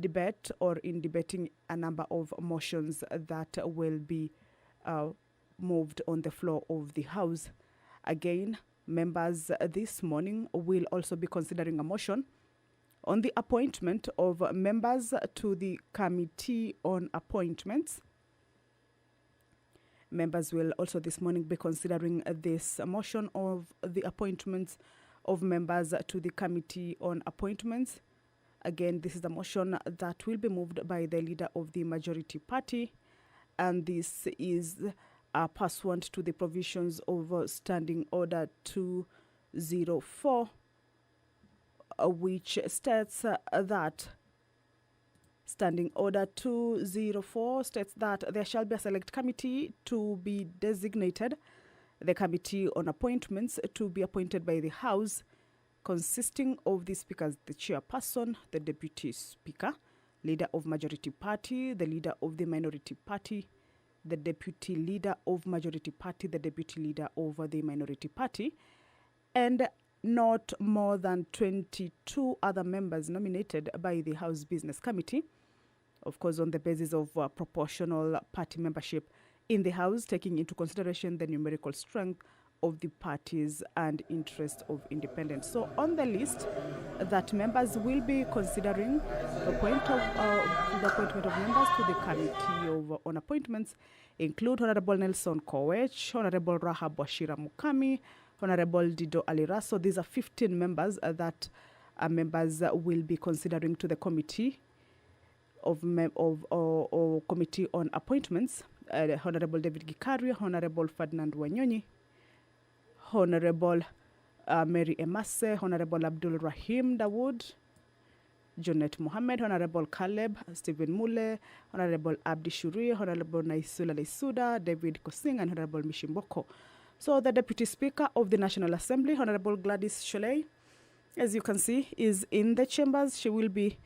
debate or in debating a number of motions that will be moved on the floor of the House. Again, members this morning will also be considering a motion on the appointment of members to the Committee on Appointments. Members will also this morning be considering this motion of the appointments of members to the Committee on Appointments. Again, this is the motion that will be moved by the leader of the majority party, and this is pursuant to the provisions of Standing Order 204, which states that Standing Order 204 states that there shall be a select committee to be designated, the Committee on Appointments to be appointed by the House, consisting of the Speaker as the chairperson, the Deputy Speaker, Leader of Majority Party, the Leader of the Minority Party, the Deputy Leader of Majority Party, the Deputy Leader of the Minority Party, and not more than 22 other members nominated by the House Business Committee, of course on the basis of proportional party membership in the House, taking into consideration the numerical strength of the parties and interest of independents. So on the list that members will be considering the appointment of members to the Committee on Appointments include Honorable Nelson Kowech, Honorable Rahab Washira Mukami, Honorable Dido Aliraso. These are 15 members that members will be considering to the Committee Committee on Appointments. Honorable David Gikaria, Honorable Ferdinand Wanyonyi, Honorable Mary Emase, Honorable Abdul Rahim Dawood, Jonet Mohammed, Honorable Caleb Stephen Mule, Honorable Abdi Shuri, Honorable Naisula Leisuda, David Kosing, and Honorable Mishimboko. So the Deputy Speaker of the National Assembly, Honorable Gladys Sholei, as you can see, is in the chambers. She will be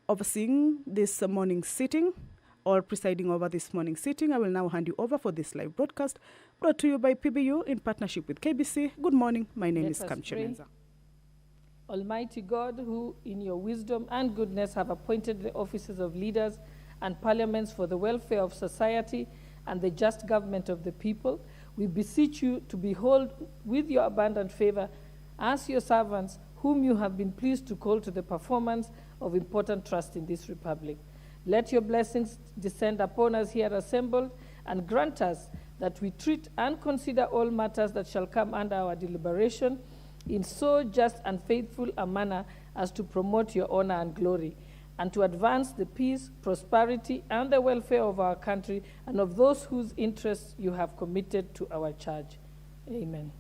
overseeing this morning's sitting, or presiding over this morning's sitting. I will now hand you over for this live broadcast brought to you by PBU in partnership with KBC. Good morning. My name is Kam Chenenza. Almighty God, who in your wisdom and goodness have appointed the offices of leaders and parliaments for the welfare of society and the just government of the people, we beseech you to behold with your abundant favor as your servants, whom you have been pleased to call to the performance of important trust in this republic. Let your blessings descend upon us here assembled, and grant us that we treat and consider all matters that shall come under our deliberation in so just and faithful a manner as to promote your honor and glory, and to advance the peace, prosperity, and the welfare of our country and of those whose interests you have committed to our charge. Amen.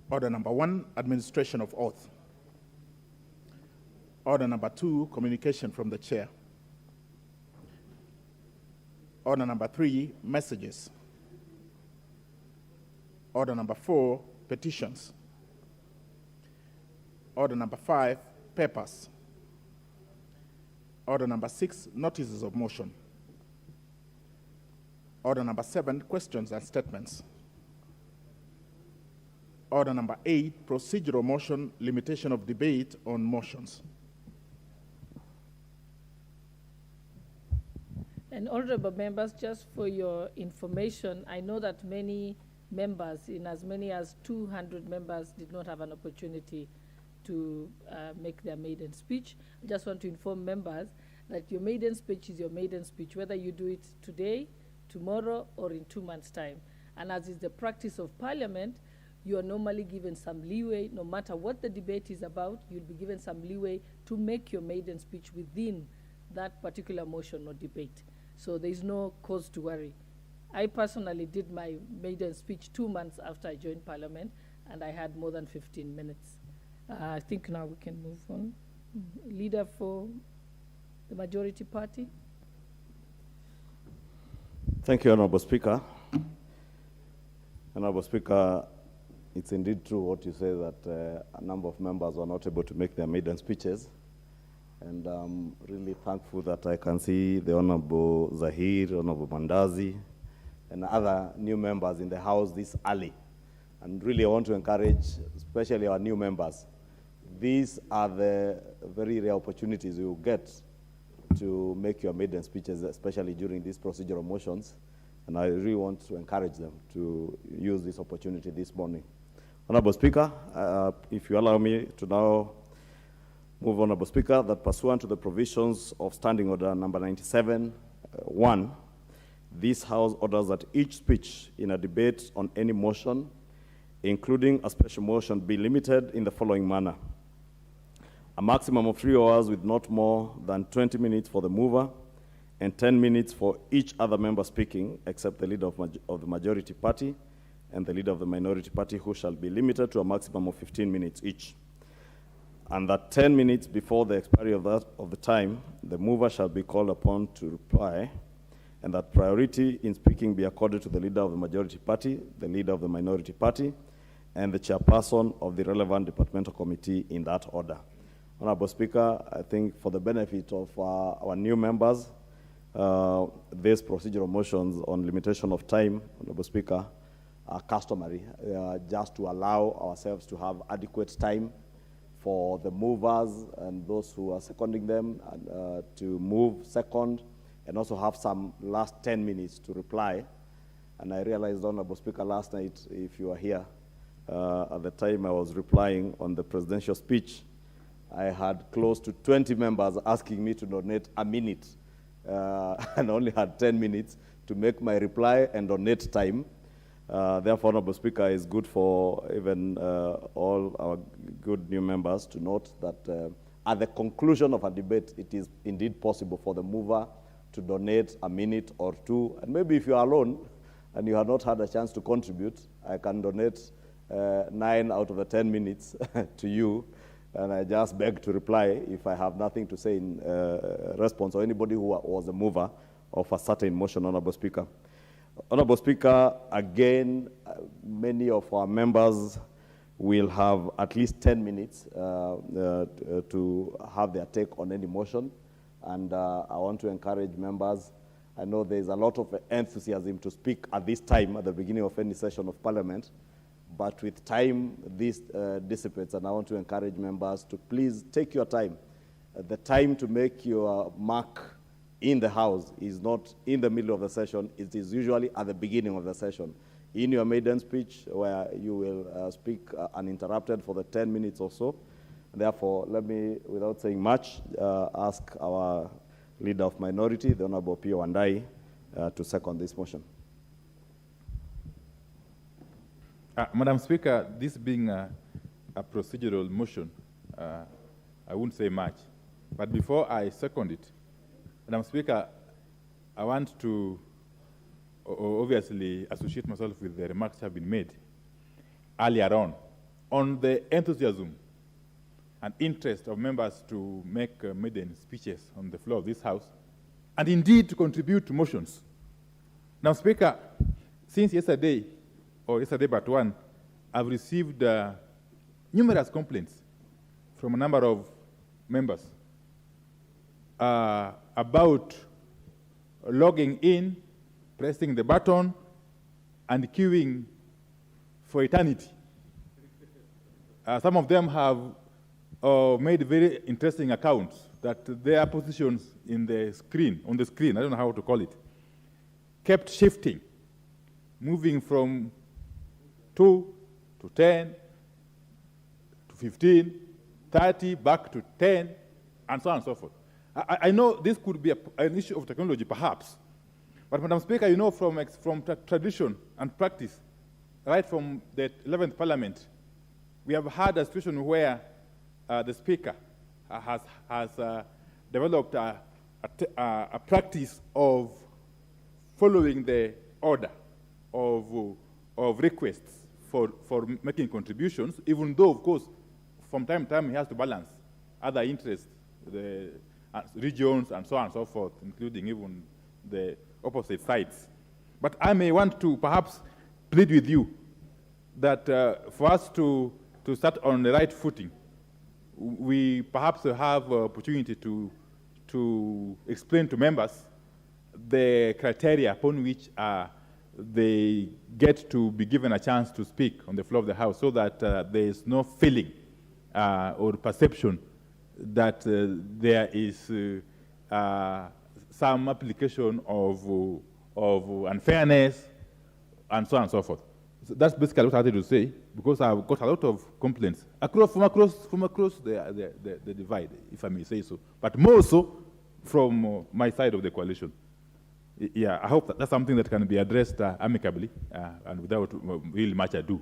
Order number 1, administration of oath. Order number 2, communication from the chair. Order number 3, messages. Order number 4, petitions. Order number 5, papers. Order number 6, notices of motion. Order number 7, questions and statements. Order number 8, procedural motion, limitation of debate on motions. And honorable members, just for your information, I know that many members, in as many as 200 members, did not have an opportunity to make their maiden speech. I just want to inform members that your maiden speech is your maiden speech, whether you do it today, tomorrow, or in 2 months' time. And as is the practice of Parliament, you are normally given some leeway, no matter what the debate is about, you'll be given some leeway to make your maiden speech within that particular motion or debate. So there's no cause to worry. I personally did my maiden speech 2 months after I joined Parliament, and I had more than 15 minutes. I think now we can move on. Leader for the majority party. Thank you, Honorable Speaker. Honorable Speaker, it's indeed true what you say that a number of members were not able to make their maiden speeches. And I'm really thankful that I can see the Honorable Zahir, Honorable Mandazi, and other new members in the House this early. And really I want to encourage, especially our new members, these are the very rare opportunities you get to make your maiden speeches, especially during these procedural motions. And I really want to encourage them to use this opportunity this morning. Honorable Speaker, if you allow me to now move, Honorable Speaker, that pursuant to the provisions of Standing Order number 97(1), this House orders that each speech in a debate on any motion, including a special motion, be limited in the following manner. A maximum of 3 hours with not more than 20 minutes for the mover and 10 minutes for each other member speaking, except the leader of the majority party and the leader of the minority party, who shall be limited to a maximum of 15 minutes each. And that 10 minutes before the expiry of the time, the mover shall be called upon to reply, and that priority in speaking be accorded to the leader of the majority party, the leader of the minority party, and the chairperson of the relevant departmental committee in that order. Honorable Speaker, I think for the benefit of our new members, these procedural motions on limitation of time, Honorable Speaker, are customary, just to allow ourselves to have adequate time for the movers and those who are seconding them to move second, and also have some last 10 minutes to reply. And I realized, Honorable Speaker, last night, if you were here, at the time I was replying on the presidential speech, I had close to 20 members asking me to donate a minute, and only had 10 minutes to make my reply and donate time. Therefore, Honorable Speaker, it's good for even all our good new members to note that at the conclusion of a debate, it is indeed possible for the mover to donate a minute or two. And maybe if you are alone and you have not had a chance to contribute, I can donate 9 out of the 10 minutes to you. And I just beg to reply if I have nothing to say in response, or anybody who was a mover of a certain motion, Honorable Speaker. Honorable Speaker, again, many of our members will have at least 10 minutes to have their take on any motion. And I want to encourage members. I know there's a lot of enthusiasm to speak at this time, at the beginning of any session of Parliament. But with time, this dissipates, and I want to encourage members to please take your time. The time to make your mark in the House is not in the middle of the session. It is usually at the beginning of the session. In your maiden speech, where you will speak uninterrupted for the 10 minutes or so. Therefore, let me, without saying much, ask our leader of minority, the Honorable Pio Wandai, to second this motion. Madam Speaker, this being a procedural motion, I wouldn't say much. But before I second it, Madam Speaker, I want to obviously associate myself with the remarks that have been made earlier on on the enthusiasm and interest of members to make maiden speeches on the floor of this House, and indeed to contribute to motions. Now, Speaker, since yesterday, or yesterday but one, I've received numerous complaints from a number of members about logging in, pressing the button, and queuing for eternity. Some of them have made very interesting accounts that their positions in the screen, on the screen, I don't know how to call it, kept shifting, moving from 2 to 10 to 15, 30, back to 10, and so on and so forth. I know this could be an issue of technology, perhaps, but Madam Speaker, you know from tradition and practice, right from the 11th Parliament, we have had a situation where the Speaker has developed a practice of following the order of requests for making contributions, even though, of course, from time to time he has to balance other interests, the regions and so on and so forth, including even the opposite sides. But I may want to perhaps plead with you that for us to start on the right footing, we perhaps have opportunity to explain to members the criteria upon which they get to be given a chance to speak on the floor of the House, so that there is no feeling or perception that there is some application of unfairness and so on and so forth. So that's basically what I wanted to say, because I've got a lot of complaints from across the divide, if I may say so, but more so from my side of the coalition. Yeah, I hope that's something that can be addressed amicably and without really much ado.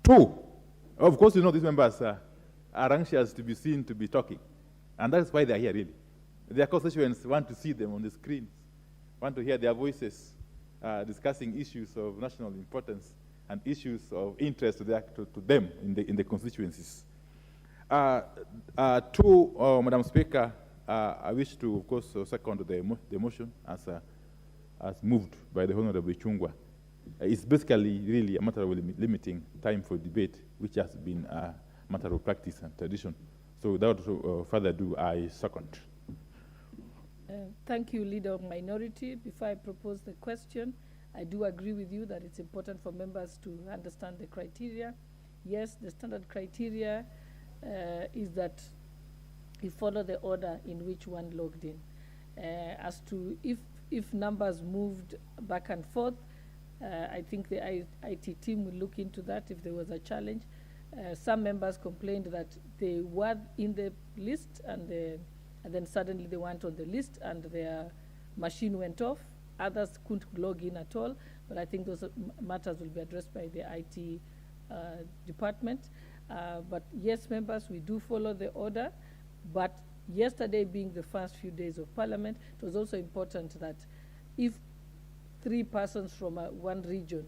Two, of course, you know, these members are anxious to be seen to be talking, and that's why they're here, really. Their constituents want to see them on the screens, want to hear their voices discussing issues of national importance and issues of interest to them in the constituencies. Two, Madam Speaker, I wish to, of course, second the motion as moved by the Honorable Chungwa. It's basically really a matter of limiting time for debate, which has been a matter of practice and tradition. So without further ado, I second. Thank you, Leader of Minority. Before I propose the question, I do agree with you that it's important for members to understand the criteria. Yes, the standard criteria is that you follow the order in which one logged in. As to if numbers moved back and forth, I think the IT team will look into that if there was a challenge. Some members complained that they were in the list and then suddenly they weren't on the list and their machine went off. Others couldn't log in at all, but I think those matters will be addressed by the IT department. But yes, members, we do follow the order, but yesterday being the first few days of Parliament, it was also important that if 3 persons from one region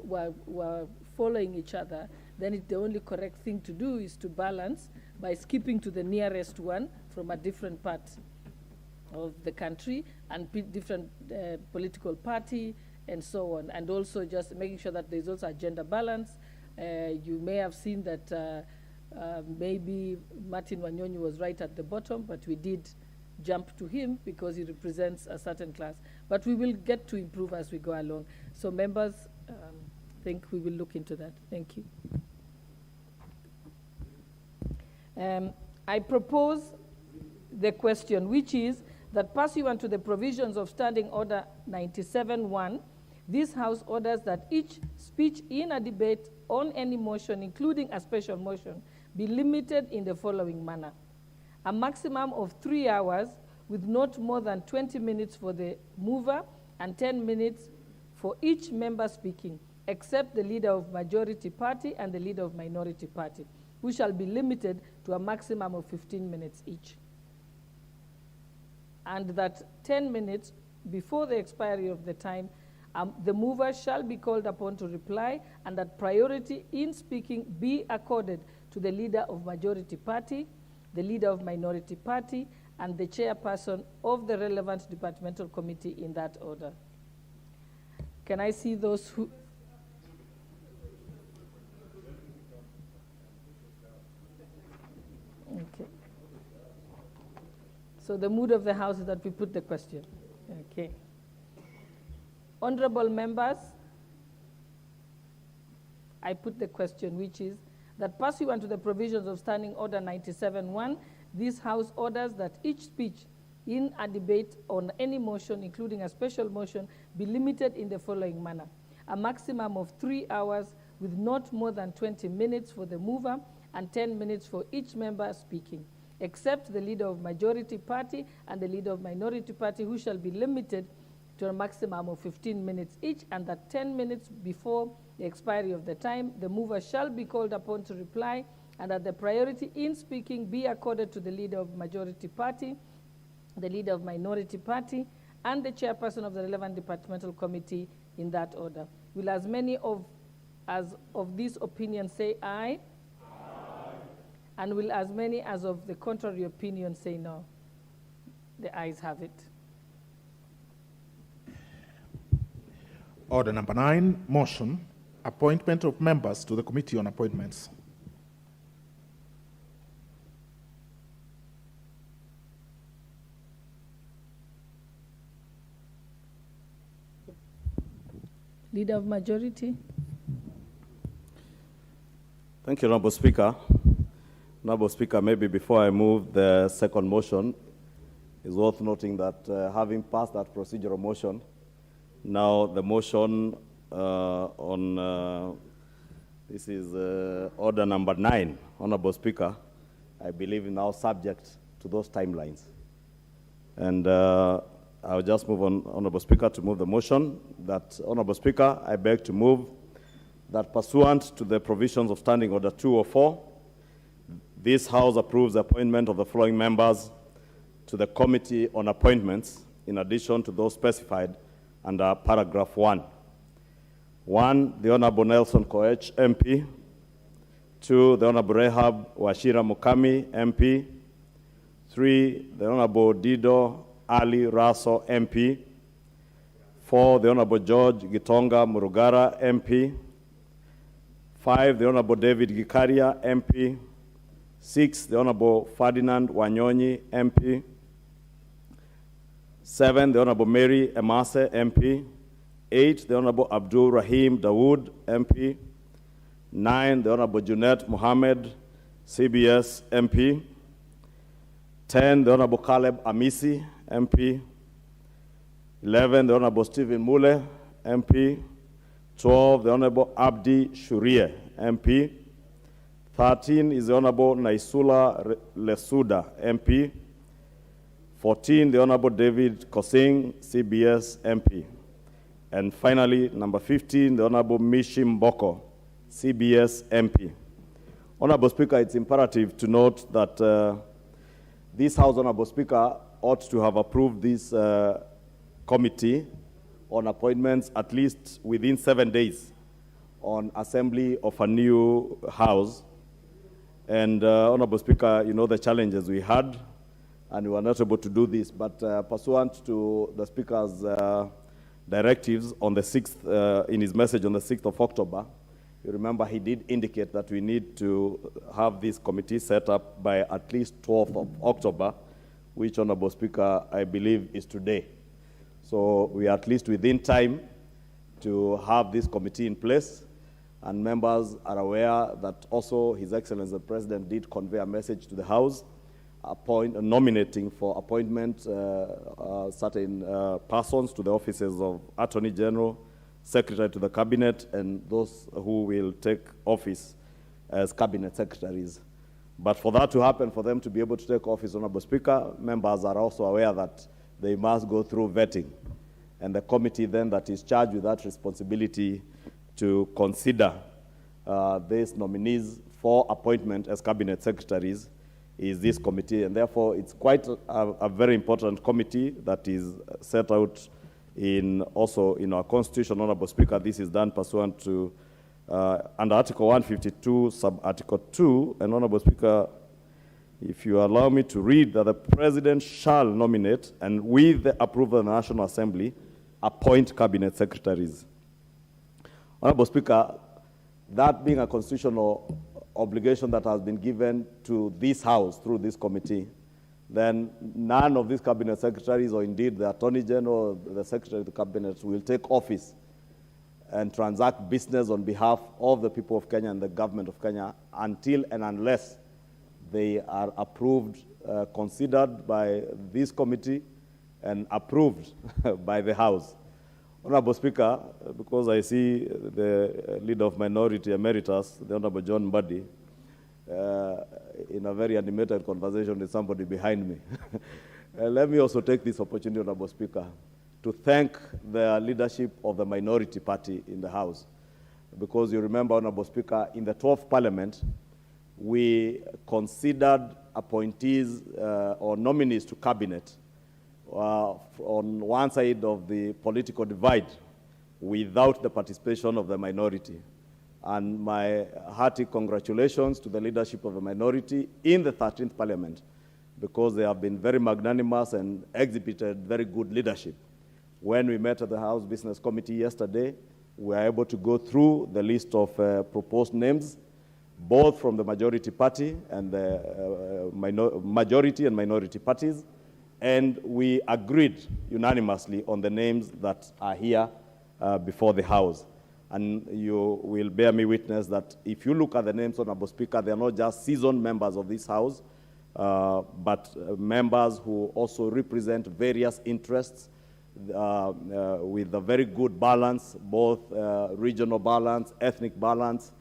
were following each other, then the only correct thing to do is to balance by skipping to the nearest one from a different part of the country and different political party and so on, and also just making sure that there's also a gender balance. You may have seen that maybe Martin Wanyonyi was right at the bottom, but we did jump to him because he represents a certain class. But we will get to improve as we go along. So members, I think we will look into that. Thank you. I propose the question, which is that pursuant to the provisions of Standing Order 97-1, this House orders that each speech in a debate on any motion, including a special motion, be limited in the following manner. A maximum of 3 hours with not more than 20 minutes for the mover and 10 minutes for each member speaking, except the leader of majority party and the leader of minority party, who shall be limited to a maximum of 15 minutes each. And that 10 minutes before the expiry of the time, The mover shall be called upon to reply, and that priority in speaking be accorded to the leader of majority party, the leader of minority party, and the chairperson of the relevant departmental committee in that order. Can I see those who... Okay. So the mood of the House is that we put the question. Okay. Honorable members, I put the question, which is that pursuant to the provisions of Standing Order 97-1, this House orders that each speech in a debate on any motion, including a special motion, be limited in the following manner. A maximum of 3 hours with not more than 20 minutes for the mover and 10 minutes for each member speaking, except the leader of majority party and the leader of minority party, who shall be limited to a maximum of 15 minutes each, and that 10 minutes before the expiry of the time, the mover shall be called upon to reply, and that the priority in speaking be accorded to the leader of majority party, the leader of minority party, and the chairperson of the relevant departmental committee in that order. Will as many of these opinions say aye? Aye. And will as many as of the contrary opinion say no? The ayes have it. Order number 9, motion, appointment of members to the Committee on Appointments. Leader of majority. Thank you, Honorable Speaker. Honorable Speaker, maybe before I move the second motion, it's worth noting that having passed that procedural motion, now the motion this is order number 9, Honorable Speaker, I believe now subject to those timelines. And I'll just move on, Honorable Speaker, to move the motion that, Honorable Speaker, I beg to move that pursuant to the provisions of Standing Order 204, this House approves the appointment of the following members to the Committee on Appointments, in addition to those specified under paragraph 1. 1, the Honorable Nelson Koech, MP. 2, the Honorable Rehab Washira Mukami, MP. 3, the Honorable Dido Ali Raso, MP. 4, the Honorable George Gitonga Murugara, MP. 5, the Honorable David Gikaria, MP. 6, the Honorable Ferdinand Wanyonyi, MP. 7, the Honorable Mary Emase, MP. 8, the Honorable Abdul Rahim Dawood, MP. 9, the Honorable Junet Mohammed, CBS, MP. 10, the Honorable Caleb Amisi, MP. 11, the Honorable Stephen Mule, MP. 12, the Honorable Abdi Shurie, MP. 13 is the Honorable Naisula Lesuda, MP. 14, the Honorable David Kosing, CBS, MP. And finally, number 15, the Honorable Mishim Boko, CBS, MP. Honorable Speaker, it's imperative to note that this House, Honorable Speaker, ought to have approved this committee on appointments at least within 7 days on assembly of a new House. And Honorable Speaker, you know the challenges we had, and we were not able to do this. But pursuant to the Speaker's directives on the 6th, in his message on the 6th of October, you remember he did indicate that we need to have this committee set up by at least 12th of October, which, Honorable Speaker, I believe is today. So we are at least within time to have this committee in place, and members are aware that also His Excellency the President did convey a message to the House nominating for appointment certain persons to the offices of Attorney General, Secretary to the Cabinet, and those who will take office as Cabinet Secretaries. But for that to happen, for them to be able to take office, Honorable Speaker, members are also aware that they must go through vetting. And the committee then that is charged with that responsibility to consider these nominees for appointment as Cabinet Secretaries is this committee. And therefore, it's quite a very important committee that is set out Also in our constitution, Honorable Speaker, this is done pursuant to under Article 152, sub-Article 2, and Honorable Speaker, if you allow me to read that the President shall nominate and with the approval of the National Assembly, appoint cabinet secretaries. Honorable Speaker, that being a constitutional obligation that has been given to this House through this committee, then none of these cabinet secretaries, or indeed the Attorney General or the Secretary of the Cabinet, will take office and transact business on behalf of the people of Kenya and the government of Kenya until and unless they are approved, considered by this committee and approved by the House. Honorable Speaker, because I see the leader of Minority Emeritus, the Honorable John Mbadi, in a very animated conversation with somebody behind me. Let me also take this opportunity, Honorable Speaker, to thank the leadership of the minority party in the House. Because you remember, Honorable Speaker, in the 12th Parliament, we considered appointees or nominees to cabinet on one side of the political divide without the participation of the minority. And my hearty congratulations to the leadership of the minority in the 13th Parliament, because they have been very magnanimous and exhibited very good leadership. When we met at the House Business Committee yesterday, we were able to go through the list of proposed names, both from the majority party and the majority and minority parties, and we agreed unanimously on the names that are here before the House. And you will bear me witness that if you look at the names, Honorable Speaker, they are not just seasoned members of this House, but members who also represent various interests with a very good balance, both regional balance, ethnic balance.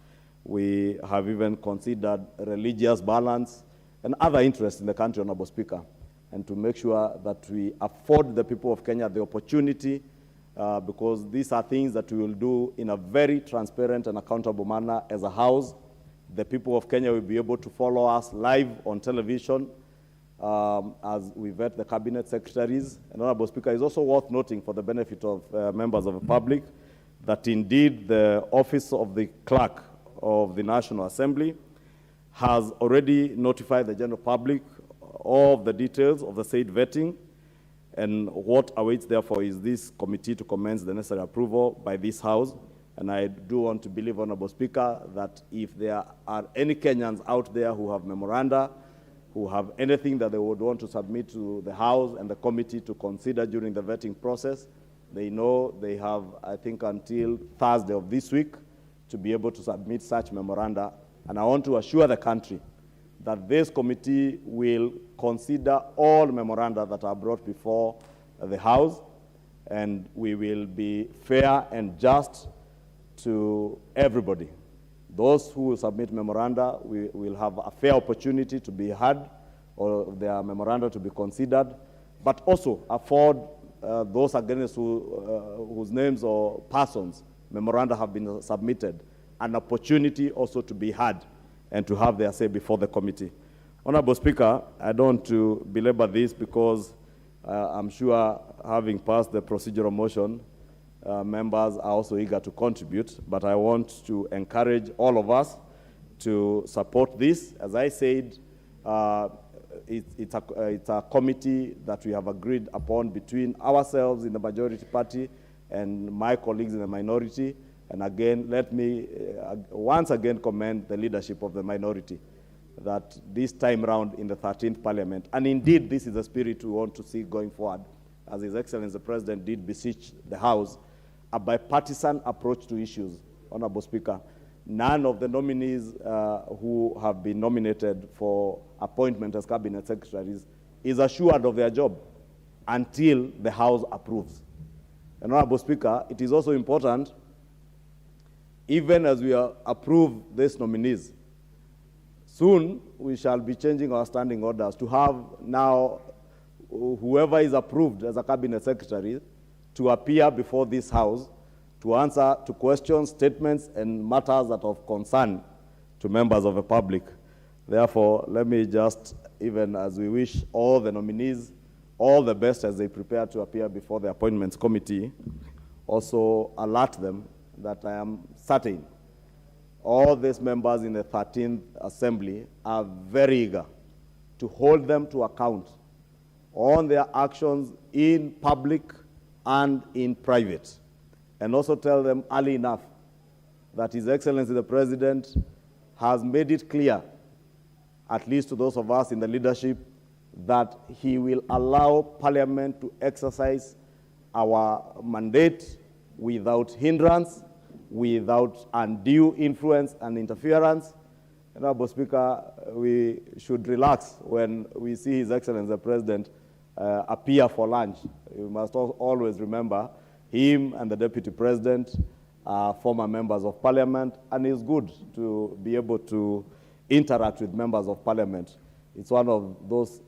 We have even considered religious balance and other interests in the country, Honorable Speaker, and to make sure that we afford the people of Kenya the opportunity, because these are things that we will do in a very transparent and accountable manner as a House. The people of Kenya will be able to follow us live on television as we vet the cabinet secretaries. And Honorable Speaker, it's also worth noting for the benefit of members of the public that indeed the Office of the Clerk of the National Assembly has already notified the general public of the details of the said vetting, and what awaits therefore is this committee to commence the necessary approval by this House. And I do want to believe, Honorable Speaker, that if there are any Kenyans out there who have memoranda, who have anything that they would want to submit to the House and the committee to consider during the vetting process, they know they have, I think, until Thursday of this week to be able to submit such memoranda. And I want to assure the country that this committee will consider all memoranda that are brought before the House, and we will be fair and just to everybody. Those who will submit memoranda will have a fair opportunity to be heard or their memoranda to be considered, but also afford those against whose names or persons memoranda have been submitted an opportunity also to be heard and to have their say before the committee. Honorable Speaker, I don't want to belabor this because I'm sure having passed the procedural motion, members are also eager to contribute, but I want to encourage all of us to support this. As I said, it's a committee that we have agreed upon between ourselves in the majority party and my colleagues in the minority. And again, let me once again commend the leadership of the minority that this time round in the 13th Parliament, and indeed this is the spirit we want to see going forward, as His Excellency the President did beseech the House, a bipartisan approach to issues. Honorable Speaker, none of the nominees who have been nominated for appointment as cabinet secretaries is assured of their job until the House approves. And Honorable Speaker, it is also important, even as we approve these nominees, soon we shall be changing our standing orders to have now whoever is approved as a cabinet secretary to appear before this House to answer to questions, statements, and matters that are of concern to members of the public. Therefore, let me just, even as we wish all the nominees all the best as they prepare to appear before the Appointments Committee. Also alert them that I am certain all these members in the 13th Assembly are very eager to hold them to account on their actions in public and in private, and also tell them early enough that His Excellency the President has made it clear, at least to those of us in the leadership, that he will allow Parliament to exercise our mandate without hindrance, without undue influence and interference. Honorable Speaker, we should relax when we see His Excellency the President appear for lunch. We must always remember him and the Deputy President are former members of Parliament, and it's good to be able to interact with members of Parliament. It's one of those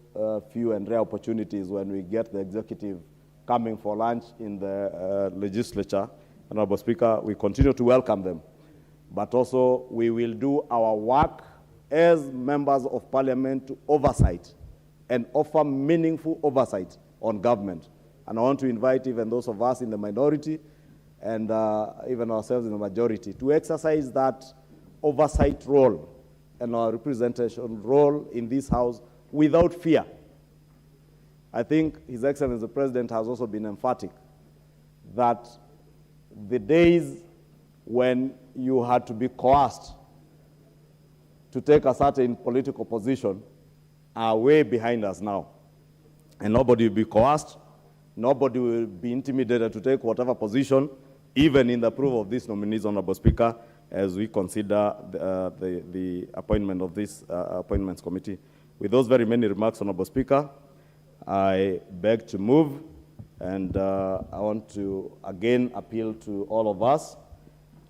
few and rare opportunities when we get the executive coming for lunch in the legislature. Honorable Speaker, we continue to welcome them, but also we will do our work as members of Parliament to oversight and offer meaningful oversight on government. And I want to invite even those of us in the minority and even ourselves in the majority to exercise that oversight role and our representation role in this House without fear. I think His Excellency the President has also been emphatic that the days when you had to be coerced to take a certain political position are way behind us now. And nobody will be coerced, nobody will be intimidated to take whatever position, even in the approval of these nominees, Honorable Speaker, as we consider the appointment of this Appointments Committee. With those very many remarks, Honorable Speaker, I beg to move, and I want to again appeal to all of us,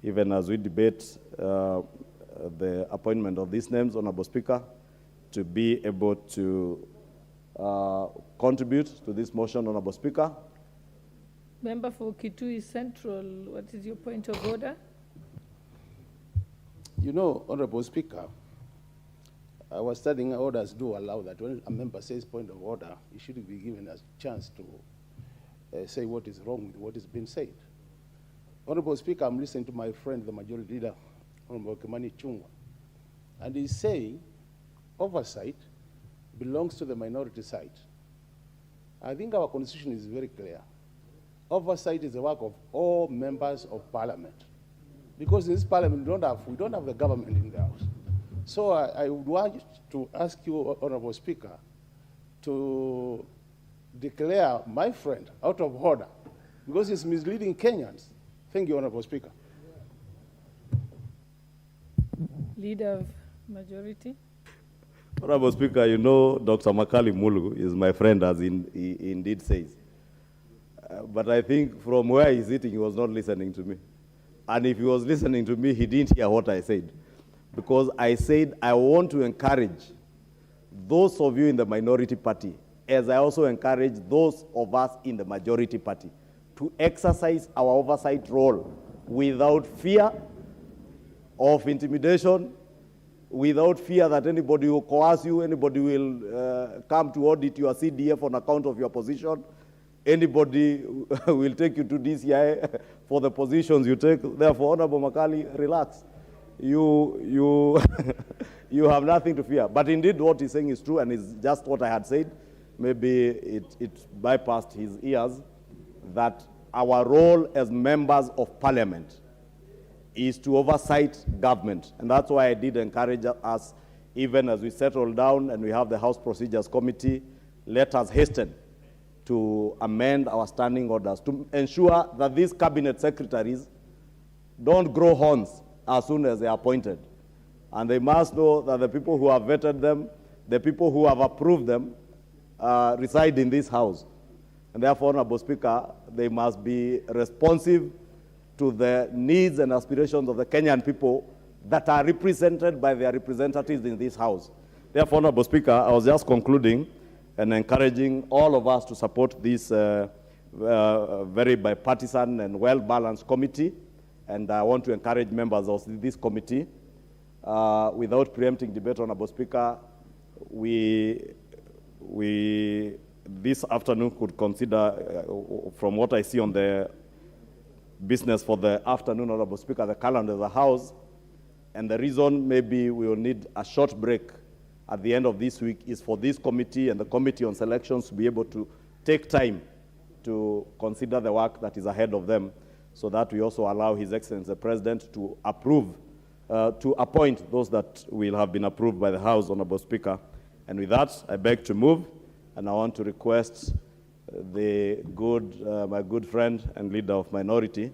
even as we debate the appointment of these names, Honorable Speaker, to be able to contribute to this motion, Honorable Speaker. Member for Kitui Central, what is your point of order? You know, Honorable Speaker, our standing orders do allow that when a member says point of order, he should be given a chance to say what is wrong with what is being said. Honorable Speaker, I'm listening to my friend, the Majority Leader, Honorable Kimani Ichung'wah, and he's saying oversight belongs to the minority side. I think our constitution is very clear. Oversight is the work of all members of Parliament, because in this Parliament we don't have the government in the House. So I would want to ask you, Honorable Speaker, to declare my friend out of order, because he's misleading Kenyans. Thank you, Honorable Speaker. Leader of Majority. Honorable Speaker, you know Dr. Makali Mulu is my friend, as he indeed says. But I think from where he's sitting, he was not listening to me. And if he was listening to me, he didn't hear what I said. Because I said I want to encourage those of you in the minority party, as I also encourage those of us in the majority party, to exercise our oversight role without fear of intimidation, without fear that anybody will coerce you, anybody will come to audit your CDF on account of your position, anybody will take you to DCI for the positions you take. Therefore, Honorable Makali, relax. You have nothing to fear. But indeed, what he's saying is true, and it's just what I had said. Maybe it bypassed his ears, that our role as members of Parliament is to oversight government. And that's why I did encourage us, even as we settle down and we have the House Procedures Committee, let us hasten to amend our standing orders to ensure that these cabinet secretaries don't grow horns as soon as they are appointed. And they must know that the people who have vetted them, the people who have approved them, reside in this House. And therefore, Honorable Speaker, they must be responsive to the needs and aspirations of the Kenyan people that are represented by their representatives in this House. Therefore, Honorable Speaker, I was just concluding and encouraging all of us to support this very bipartisan and well-balanced committee. And I want to encourage members of this committee, without preempting debate, Honorable Speaker, we this afternoon could consider, from what I see on the business for the afternoon, Honorable Speaker, the calendar of the House, and the reason maybe we will need a short break at the end of this week is for this committee and the Committee on Selections to be able to take time to consider the work that is ahead of them, so that we also allow His Excellency the President to approve, to appoint those that will have been approved by the House, Honorable Speaker. And with that, I beg to move, and I want to request my good friend and leader of minority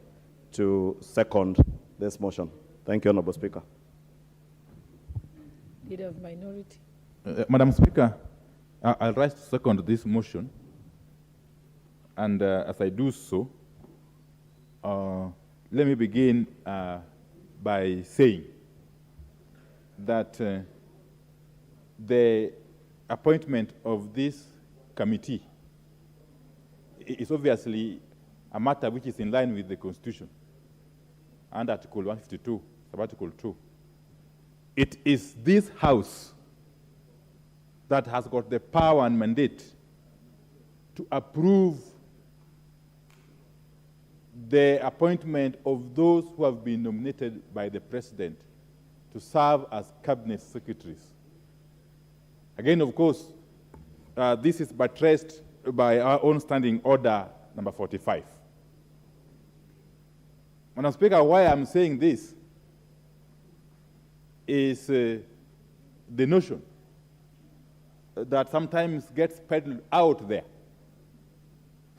to second this motion. Thank you, Honorable Speaker. Leader of minority. Madam Speaker, I'll rise to second this motion. And as I do so, let me begin by saying that the appointment of this committee is obviously a matter which is in line with the Constitution and Article 152, Sub-Article 2. It is this House that has got the power and mandate to approve the appointment of those who have been nominated by the President to serve as cabinet secretaries. Again, of course, this is buttressed by our own standing order number 45. Madam Speaker, why I'm saying this is the notion that sometimes gets peddled out there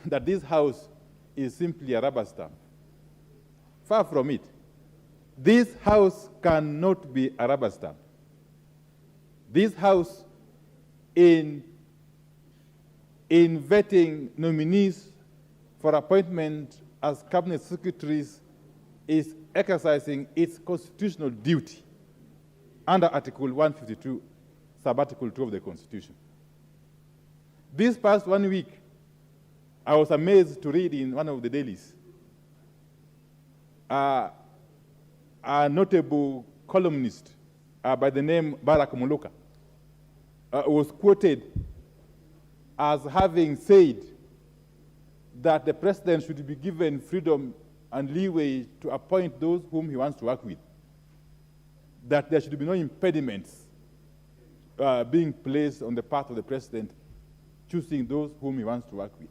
that this House is simply a rubber stamp. Far from it. This House cannot be a rubber stamp. This House, in vetting nominees for appointment as cabinet secretaries, is exercising its constitutional duty under Article 152, Sub-Article 2 of the Constitution. This past 1 week, I was amazed to read in one of the dailies a notable columnist by the name Barack Muluka was quoted as having said that the President should be given freedom and leeway to appoint those whom he wants to work with, that there should be no impediments being placed on the part of the President choosing those whom he wants to work with.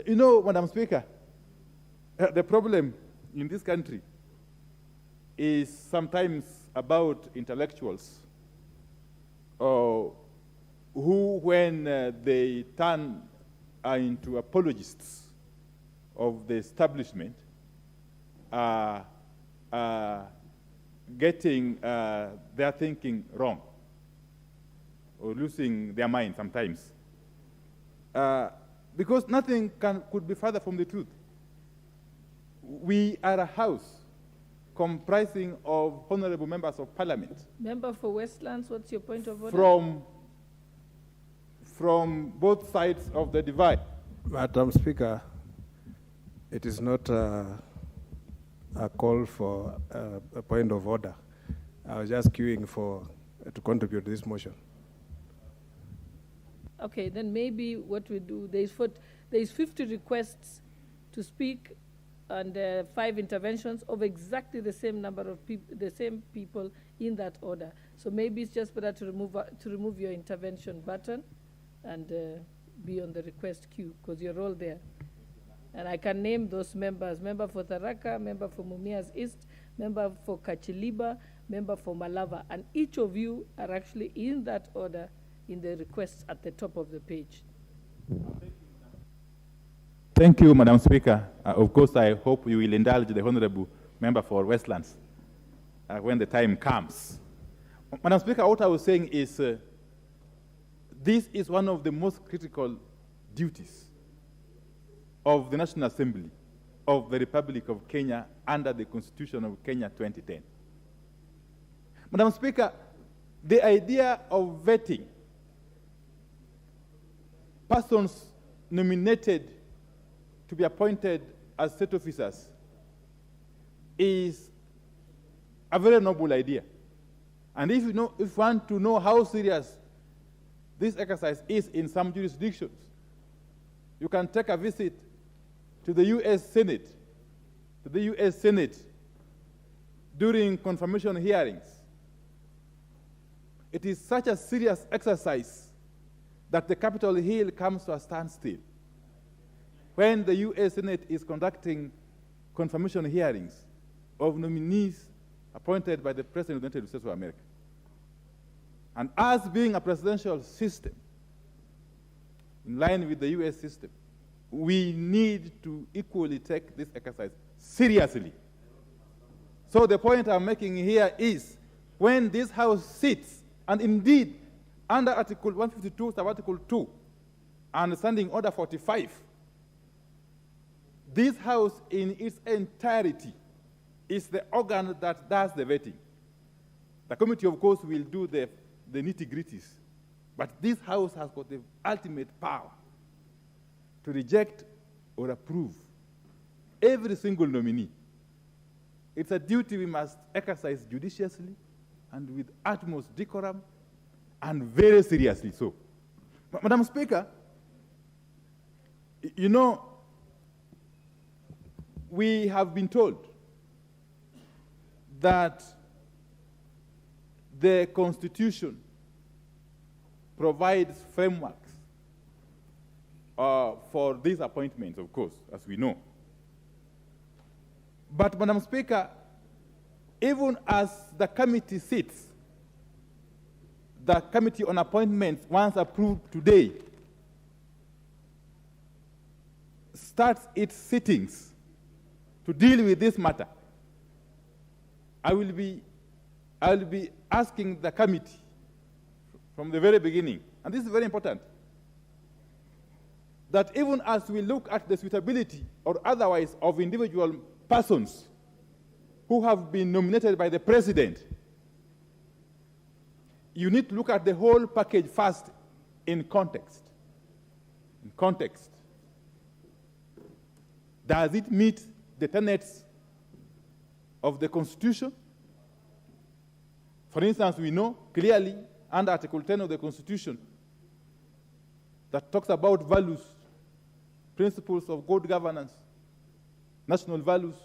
You know, Madam Speaker, the problem in this country is sometimes about intellectuals who, when they turn into apologists of the establishment, are getting their thinking wrong or losing their mind sometimes. Because nothing could be further from the truth. We are a House comprising of honorable members of Parliament. Member for Westlands, what's your point of order? From both sides of the divide. Madam Speaker, it is not a call for a point of order. I was just queuing to contribute to this motion. Okay, then maybe what we do, there is 50 requests to speak and 5 interventions of exactly the same number of people, the same people in that order. So maybe it's just better to remove your intervention button and be on the request queue, because you're all there. And I can name those members: member for Tharaka, member for Mumias East, member for Kachiliba, member for Malava, and each of you are actually in that order in the requests at the top of the page. Thank you, Madam Speaker. Of course, I hope you will indulge the honorable member for Westlands when the time comes. Madam Speaker, what I was saying is this is one of the most critical duties of the National Assembly of the Republic of Kenya under the Constitution of Kenya 2010. Madam Speaker, the idea of vetting persons nominated to be appointed as state officers is a very noble idea. And if you want to know how serious this exercise is in some jurisdictions. You can take a visit to the U.S. Senate, during confirmation hearings. It is such a serious exercise that the Capitol Hill comes to a standstill when the U.S. Senate is conducting confirmation hearings of nominees appointed by the President of the United States of America. And us being a presidential system, in line with the U.S. system, we need to equally take this exercise seriously. So the point I'm making here is, when this House sits, and indeed, under Article 152, Sub-Article 2, and Standing Order 45, this House in its entirety is the organ that does the vetting. The committee, of course, will do the nitty-gritties, but this House has got the ultimate power to reject or approve every single nominee. It's a duty we must exercise judiciously and with utmost decorum, and very seriously so. Madam Speaker, you know, we have been told that the Constitution provides frameworks for these appointments, of course, as we know. But, Madam Speaker, even as the committee sits, the Committee on Appointments, once approved today, starts its sittings to deal with this matter. I will be asking the committee from the very beginning, and this is very important, that even as we look at the suitability or otherwise of individual persons who have been nominated by the President, you need to look at the whole package first in context. In context. Does it meet the tenets of the Constitution? For instance, we know clearly under Article 10 of the Constitution that talks about values, principles of good governance, national values.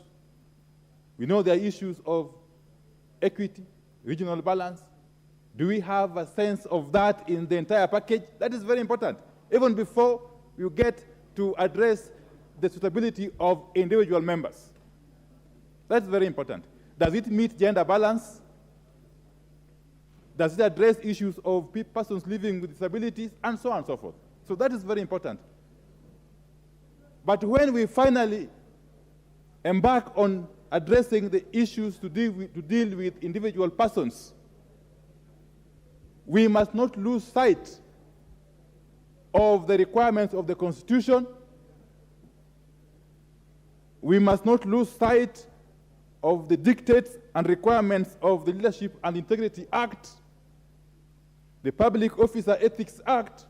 We know there are issues of equity, regional balance. Do we have a sense of that in the entire package? That is very important, even before you get to address the suitability of individual members. That's very important. Does it meet gender balance? Does it address issues of persons living with disabilities, and so on and so forth? So that is very important. But when we finally embark on addressing the issues to deal with individual persons, we must not lose sight of the requirements of the Constitution. We must not lose sight of the dictates and requirements of the Leadership and Integrity Act, the Public Officer Ethics Act,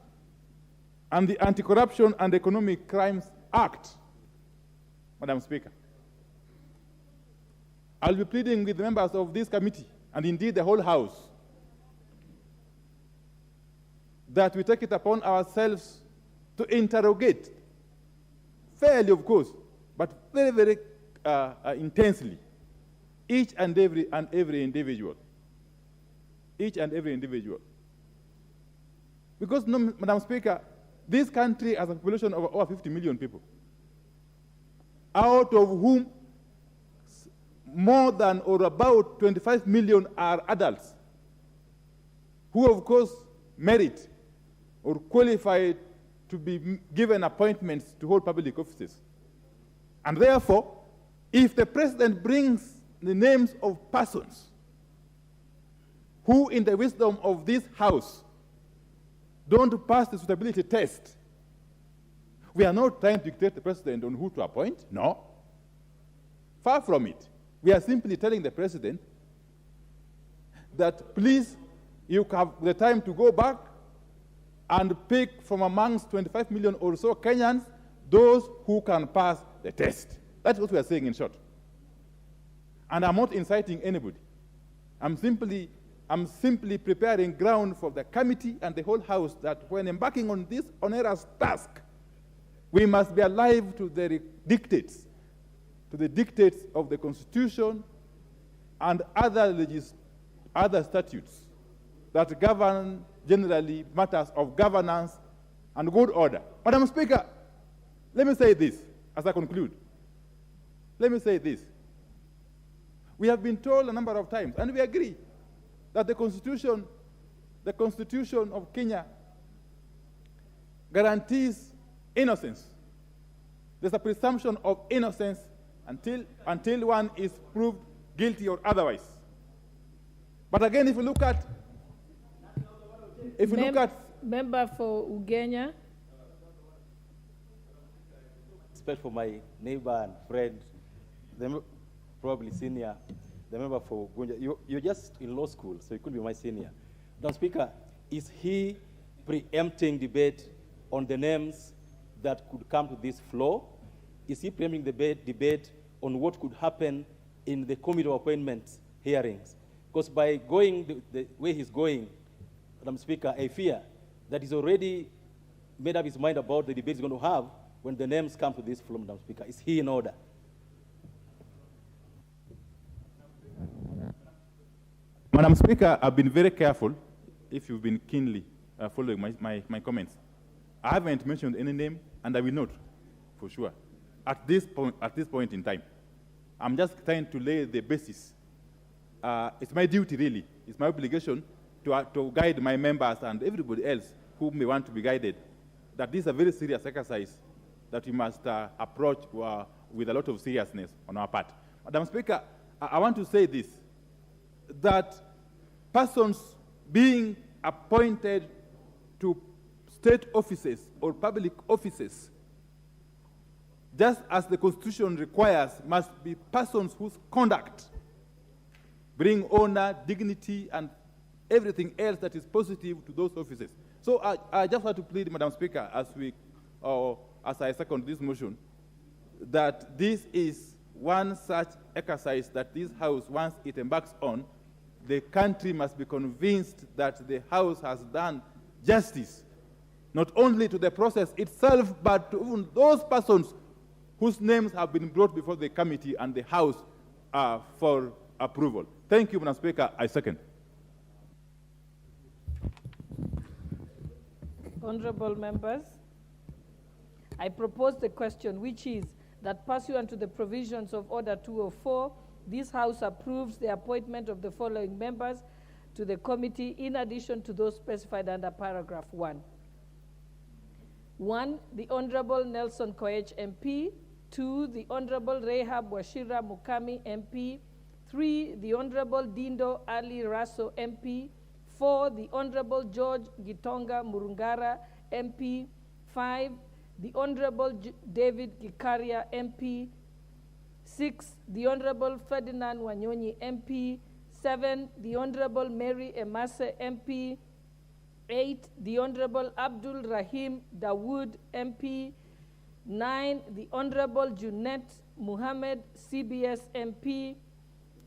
and the Anti-Corruption and Economic Crimes Act. Madam Speaker, I'll be pleading with the members of this committee, and indeed the whole House, that we take it upon ourselves to interrogate, fairly of course, but very, very intensely, each and every individual. Each and every individual. Because, Madam Speaker, this country has a population of over 50 million people, out of whom more than or about 25 million are adults, who of course merit or qualify to be given appointments to hold public offices. And therefore, if the President brings the names of persons who, in the wisdom of this House, don't pass the suitability test, we are not trying to dictate the President on who to appoint. No. Far from it. We are simply telling the President that, please, you have the time to go back and pick from amongst 25 million or so Kenyans those who can pass the test. That's what we are saying in short. And I'm not inciting anybody. I'm simply I'm simply preparing ground for the committee and the whole House that when embarking on this onerous task, we must be alive to the dictates of the Constitution and other statutes that govern generally matters of governance and good order. Madam Speaker, let me say this as I conclude. Let me say this. We have been told a number of times, and we agree, that the Constitution of Kenya guarantees innocence. There's a presumption of innocence until one is proved guilty or otherwise. But again, if you look at member for Ugenya. Respect for my neighbor and friend, probably senior, the member for Gunja. You're just in law school, so you could be my senior. Madam Speaker, is he preempting debate on the names that could come to this floor? Is he preempting debate on what could happen in the committee of appointments hearings? Because by going the way he's going, Madam Speaker, I fear that he's already made up his mind about the debate he's going to have when the names come to this floor, Madam Speaker. Is he in order? Madam Speaker, I've been very careful, if you've been keenly following my comments. I haven't mentioned any name, and I will not, for sure, at this point in time. I'm just trying to lay the basis. It's my duty, really. It's my obligation to guide my members and everybody else who may want to be guided, that this is a very serious exercise that we must approach with a lot of seriousness on our part. Madam Speaker, I want to say this, that persons being appointed to state offices or public offices, just as the Constitution requires, must be persons whose conduct bring honor, dignity, and everything else that is positive to those offices. So I just want to plead, Madam Speaker, as I second this motion, that this is one such exercise that this House, once it embarks on, the country must be convinced that the House has done justice, not only to the process itself, but to even those persons whose names have been brought before the committee and the House for approval. Thank you, Madam Speaker. I second. Honorable members, I propose the question, which is that pursuant to the provisions of Order 204, this House approves the appointment of the following members to the committee in addition to those specified under paragraph 1. 1, the Honorable Nelson Koech MP. 2, the Honorable Rehab Washira Mukami MP. 3, the Honorable Dindo Ali Raso MP. 4, the Honorable George Gitonga Murungara MP. 5, the Honorable David Gikaria MP. 6, the Honorable Ferdinand Wanyonyi MP. 7, the Honorable Mary Emase MP. 8, the Honorable Abdul Rahim Dawood MP. 9, the Honorable Junet Muhammad CBS MP.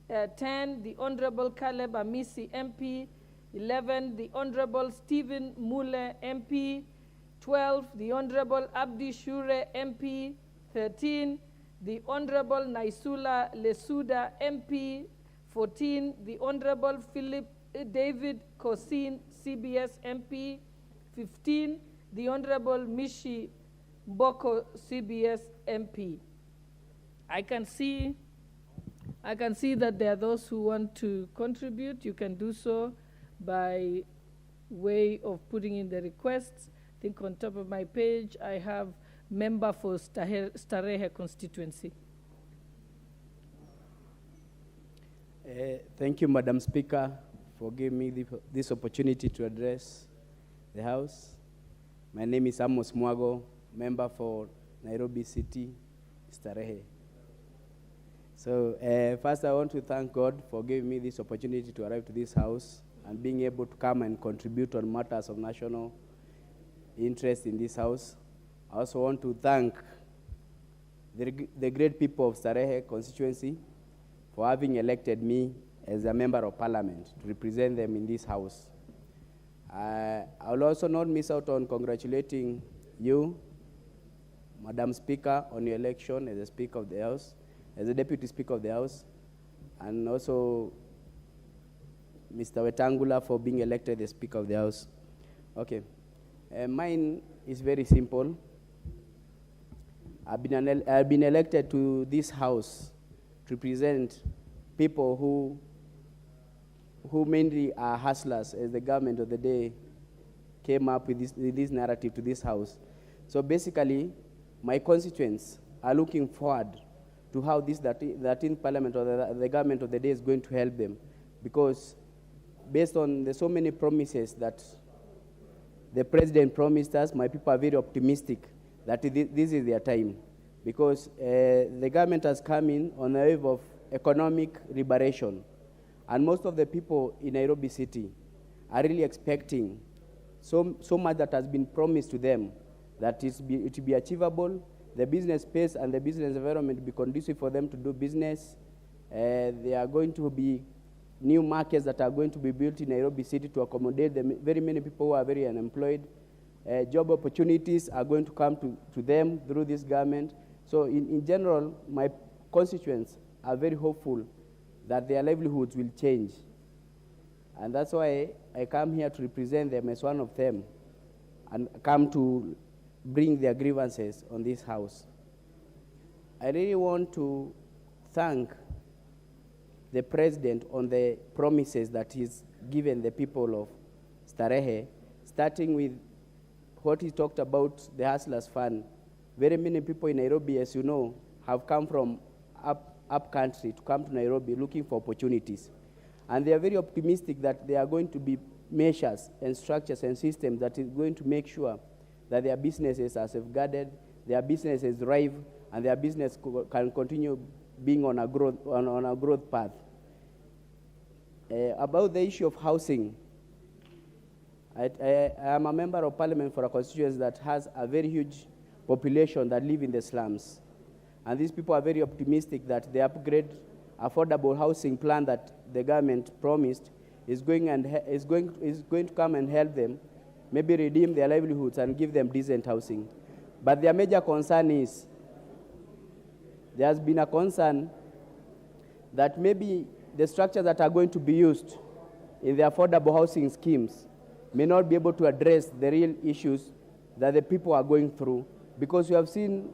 10, the Honorable Caleb Amisi MP. 11, the Honorable Stephen Mule MP. 12, the Honorable Abdi Shure MP. 13, the Honorable Naisula Lesuda MP. 14, the Honorable Philip David Kosin CBS MP. 15, the Honorable Mishi Mboko CBS MP. I can see that there are those who want to contribute. You can do so by way of putting in the requests. I think on top of my page, I have member for Starehe constituency. Thank you, Madam Speaker, for giving me this opportunity to address the House. My name is Amos Mwago, member for Nairobi City, Starehe. So first I want to thank God for giving me this opportunity to arrive to this House and being able to come and contribute on matters of national interest in this House. I also want to thank the great people of Starehe constituency for having elected me as a member of parliament to represent them in this house. I will also not miss out on congratulating you, Madam Speaker, on your election as a Speaker of the House, as a Deputy Speaker of the House, and also Mr. Wetangula for being elected as Speaker of the House. Okay, mine is very simple. I've been elected to this House to represent people who mainly are hustlers, as the government of the day came up with this narrative to this House. So basically, my constituents are looking forward to how this 13th Parliament or the government of the day is going to help them, because based on the so many promises that the President promised us, my people are very optimistic that this is their time, because the government has come in on a wave of economic liberation, and most of the people in Nairobi City are really expecting so much that has been promised to them, that it will be achievable, the business space and the business environment will be conducive for them to do business. There are going to be new markets that are going to be built in Nairobi City to accommodate the very many people who are very unemployed. Job opportunities are going to come to them through this government. So in general, my constituents are very hopeful that their livelihoods will change. And that's why I come here to represent them as one of them and come to bring their grievances on this House. I really want to thank the President on the promises that he's given the people of Starehe, starting with what he talked about, the Hustlers Fund. Very many people in Nairobi, as you know, have come from up country to come to Nairobi looking for opportunities. And they are very optimistic that there are going to be measures and structures and systems that is going to make sure that their businesses are safeguarded, their businesses thrive, and their business can continue being on a growth path. About the issue of housing, I am a member of parliament for a constituency that has a very huge population that live in the slums. And these people are very optimistic that the upgrade affordable housing plan that the government promised is going to come and help them, maybe redeem their livelihoods and give them decent housing. But their major concern is, there has been a concern that maybe the structures that are going to be used in the affordable housing schemes may not be able to address the real issues that the people are going through, because you have seen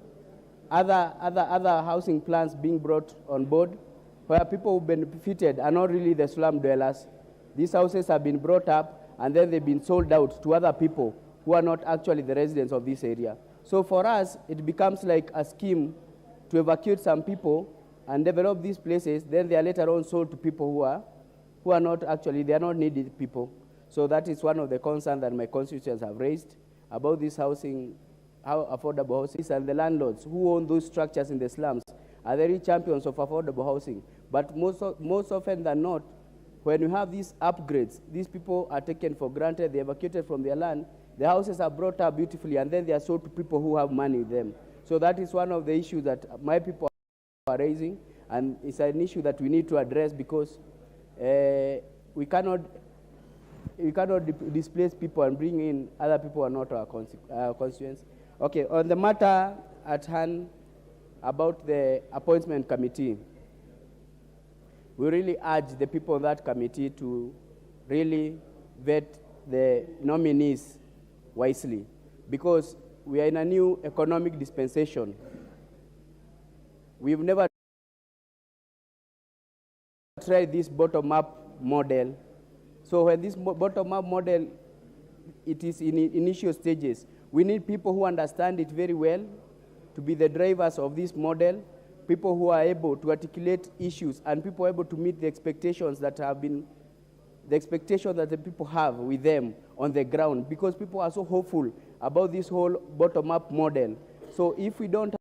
other housing plans being brought on board where people who benefited are not really the slum dwellers. These houses have been brought up and then they've been sold out to other people who are not actually the residents of this area. So for us, it becomes like a scheme to evacuate some people and develop these places, then they are later on sold to people who are not actually, they are not needed people. So that is one of the concerns that my constituents have raised about this housing, how affordable housing, and the landlords who own those structures in the slums are very champions of affordable housing. But most often than not, when you have these upgrades, these people are taken for granted, they're evacuated from their land, the houses are brought up beautifully, and then they are sold to people who have money with them. So that is one of the issues that my people are raising, and it's an issue that we need to address, because we cannot displace people and bring in other people who are not our constituents. Okay, on the matter at hand about the appointment committee, we really urge the people of that committee to really vet the nominees wisely, because we are in a new economic dispensation. We've never tried this bottom-up model. So when this bottom-up model, it is in initial stages, we need people who understand it very well to be the drivers of this model, people who are able to articulate issues, and people able to meet the expectations that have been, the expectations that the people have with them on the ground, because people are so hopeful about this whole bottom-up model. So if we don't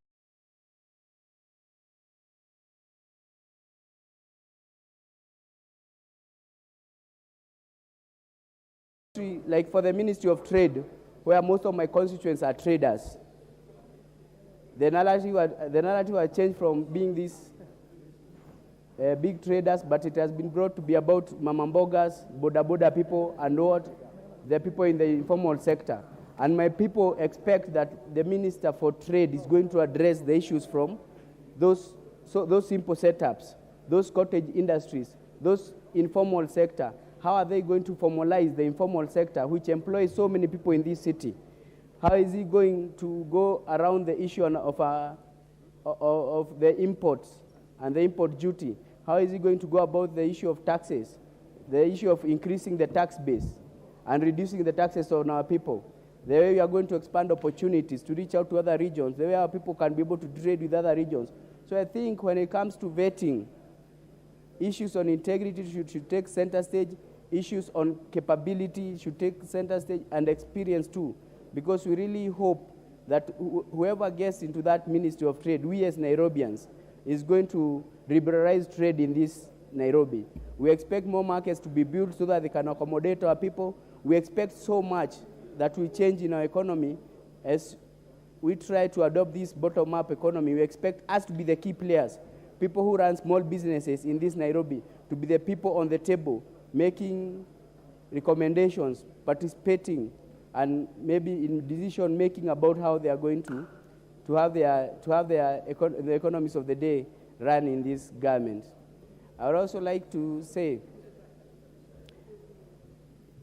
like for the Ministry of Trade, where most of my constituents are traders, the narrative has changed from being this big traders, but it has been brought to be about mamambogas, boda people, and what the people in the informal sector. And my people expect that the Minister for Trade is going to address the issues from those simple setups, those cottage industries, those informal sector. How are they going to formalize the informal sector, which employs so many people in this city? How is he going to go around the issue of the imports and the import duty? How is he going to go about the issue of taxes, the issue of increasing the tax base and reducing the taxes on our people? The way we are going to expand opportunities to reach out to other regions, the way our people can be able to trade with other regions. So I think when it comes to vetting, issues on integrity should take center stage, issues on capability should take center stage, and experience too, because we really hope that whoever gets into that Ministry of Trade, we as Nairobians, is going to liberalize trade in this Nairobi. We expect more markets to be built so that they can accommodate our people. We expect so much that will change in our economy as we try to adopt this bottom-up economy. We expect us to be the key players, people who run small businesses in this Nairobi, to be the people on the table, making recommendations, participating, and maybe in decision-making about how they are going to have the economies of the day run in this government. I would also like to say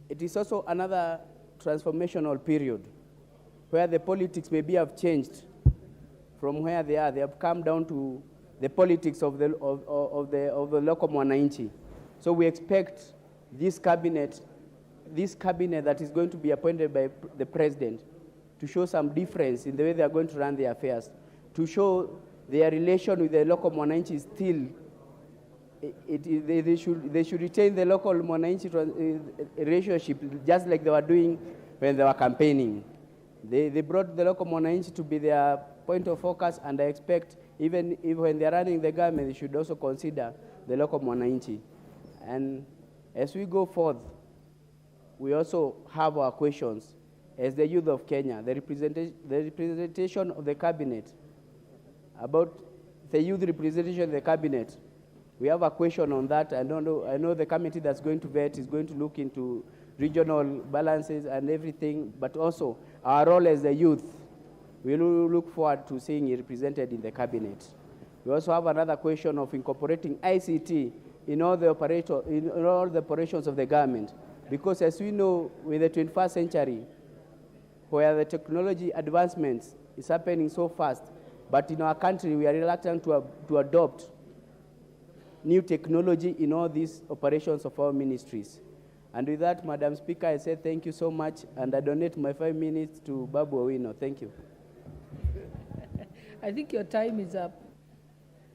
it is also another transformational period where the politics maybe have changed from where they are. They have come down to the politics of the local mwananchi. So we expect this cabinet that is going to be appointed by the president to show some difference in the way they are going to run their affairs, to show their relation with the local mwananchi still. They should retain the local mwananchi relationship just like they were doing when they were campaigning. They brought the local mwananchi to be their point of focus, and I expect even if when they're running the government, they should also consider the local mwananchi. And as we go forth, we also have our questions as the youth of Kenya, the representation of the cabinet, about the youth representation of the cabinet. We have a question on that. I know the committee that's going to vet is going to look into regional balances and everything, but also our role as the youth. We look forward to seeing it represented in the cabinet. We also have another question of incorporating ICT in all the operations of the government, because as we know, in the 21st century, where the technology advancements is happening so fast, but in our country we are reluctant to adopt new technology in all these operations of our ministries. And with that, Madam Speaker, I say thank you so much, and I donate my 5 minutes to Babu Owino. Thank you. I think your time is up.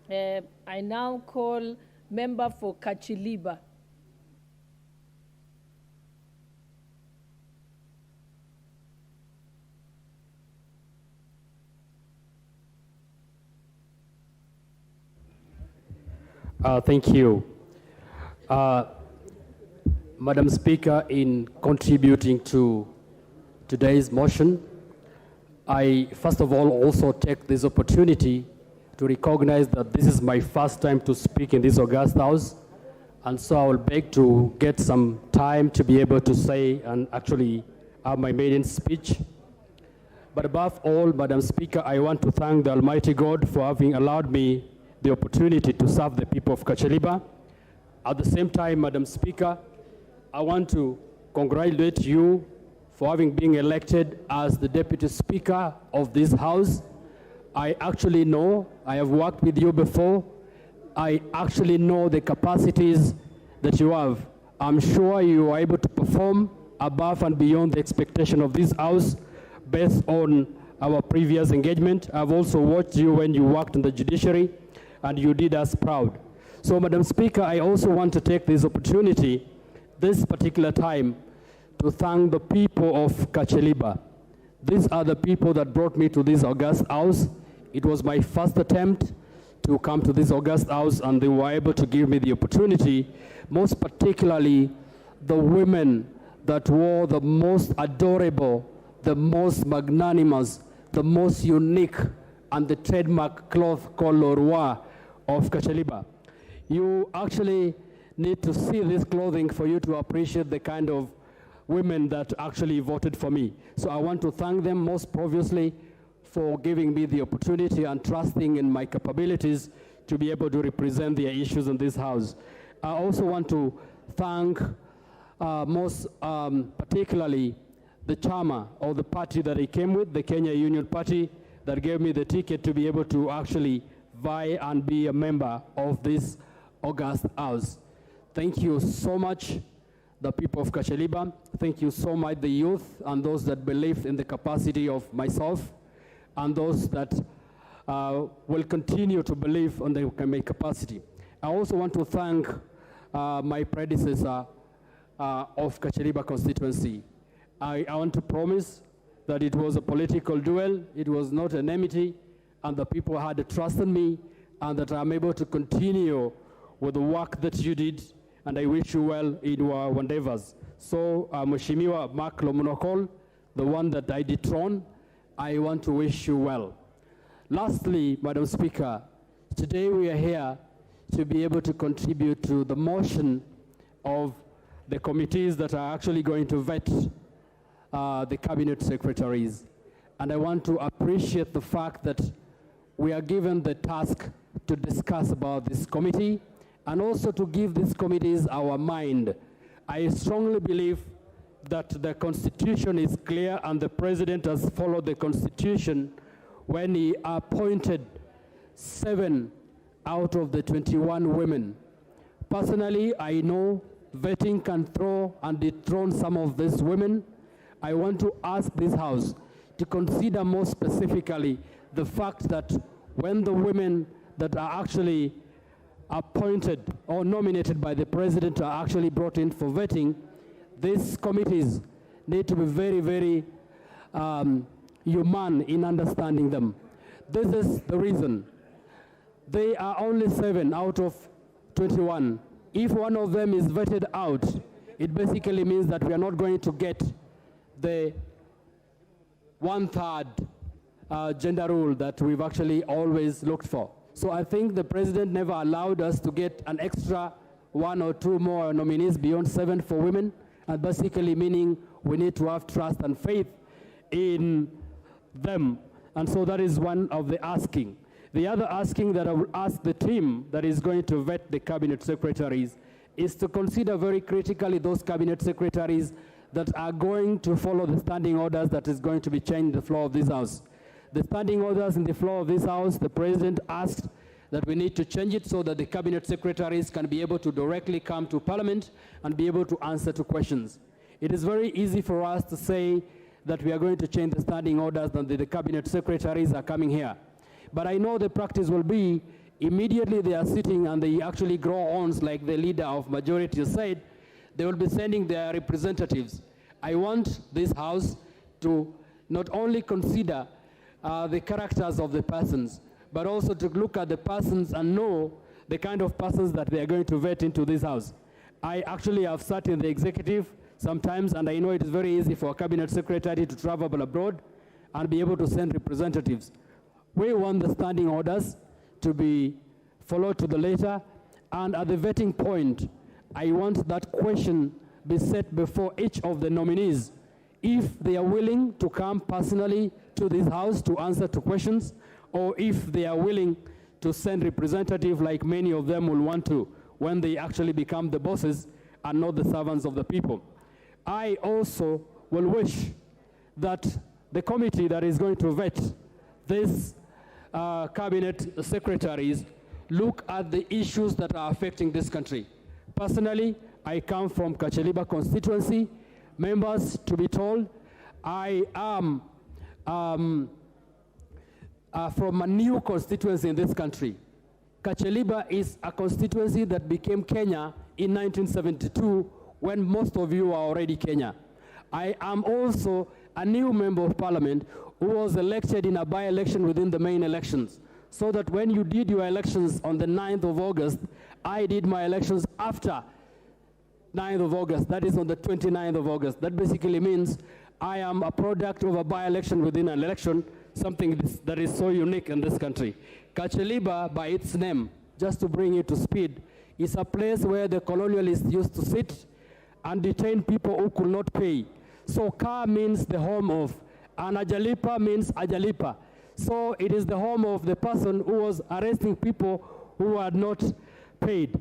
I now call member for Kachiliba. Thank you. Madam Speaker, in contributing to today's motion, I first of all also take this opportunity to recognize that this is my first time to speak in this august house, and so I will beg to get some time to be able to say and actually have my maiden speech. But above all, Madam Speaker, I want to thank the Almighty God for having allowed me the opportunity to serve the people of Kachaliba. At the same time, Madam Speaker, I want to congratulate you for having been elected as the Deputy Speaker of this House. I actually know, I have worked with you before, I actually know the capacities that you have. I'm sure you are able to perform above and beyond the expectation of this House based on our previous engagement. I've also watched you when you worked in the judiciary, and you did us proud. So, Madam Speaker, I also want to take this opportunity, this particular time, to thank the people of Kachaliba. These are the people that brought me to this august house. It was my first attempt to come to this august house, and they were able to give me the opportunity, most particularly the women that wore the most adorable, the most magnanimous, the most unique, and the trademark cloth called Lorwa of Kachaliba. You actually need to see this clothing for you to appreciate the kind of women that actually voted for me. So I want to thank them most obviously for giving me the opportunity and trusting in my capabilities to be able to represent their issues in this house. I also want to thank most particularly the chairman of the party that I came with, the Kenya Union Party, that gave me the ticket to be able to actually vie and be a member of this august house. Thank you so much, the people of Kacheliba. Thank you so much, the youth and those that believe in the capacity of myself and those that will continue to believe on my capacity. I also want to thank my predecessor of Kacheliba constituency. I want to promise that it was a political duel, it was not an enmity, and the people had trust in me, and that I'm able to continue with the work that you did, and I wish you well in your endeavors. So, Mheshimiwa Mark Lomunokol, the one that I dethroned, I want to wish you well. Lastly, Madam Speaker, today we are here to be able to contribute to the motion of the committees that are actually going to vet the cabinet secretaries. And I want to appreciate the fact that we are given the task to discuss about this committee and also to give these committees our mind. I strongly believe that the Constitution is clear and the President has followed the Constitution when he appointed 7 out of the 21 women. Personally, I know vetting can throw and dethrone some of these women. I want to ask this House to consider more specifically the fact that when the women that are actually appointed or nominated by the President are actually brought in for vetting, these committees need to be very, very human in understanding them. This is the reason. They are only 7 out of 21. If one of them is vetted out, it basically means that we are not going to get the 1/3 gender rule that we've actually always looked for. So I think the President never allowed us to get an extra 1 or 2 more nominees beyond 7 for women, and basically meaning we need to have trust and faith in them. And so that is one of the asking. The other asking that I will ask the team that is going to vet the cabinet secretaries is to consider very critically those cabinet secretaries that are going to follow the standing orders that is going to be changed in the floor of this House. The standing orders in the floor of this House, the President asked that we need to change it so that the cabinet secretaries can be able to directly come to Parliament and be able to answer to questions. It is very easy for us to say that we are going to change the standing orders and the cabinet secretaries are coming here. But I know the practice will be immediately they are sitting and they actually grow arms like the leader of majority said, they will be sending their representatives. I want this House to not only consider the characters of the persons, but also to look at the persons and know the kind of persons that they are going to vet into this House. I actually have sat in the executive sometimes, and I know it is very easy for a cabinet secretary to travel abroad and be able to send representatives. We want the standing orders to be followed to the letter, and at the vetting point, I want that question be set before each of the nominees. If they are willing to come personally to this House to answer to questions, or if they are willing to send representatives like many of them will want to when they actually become the bosses and not the servants of the people. I also will wish that the committee that is going to vet these cabinet secretaries look at the issues that are affecting this country. Personally, I come from Kacheliba constituency. Members, to be told, I am from a new constituency in this country. Kacheliba is a constituency that became Kenya in 1972 when most of you are already Kenya. I am also a new member of parliament who was elected in a by-election within the main elections. So that when you did your elections on the 9th of August, I did my elections after 9th of August, that is on the 29th of August. That basically means I am a product of a by-election within an election, something that is so unique in this country. Kacheliba, by its name, just to bring it to speed, is a place where the colonialists used to sit and detain people who could not pay. So Ka means the home of, and Ajalipa means Ajalipa. So it is the home of the person who was arresting people who had not paid.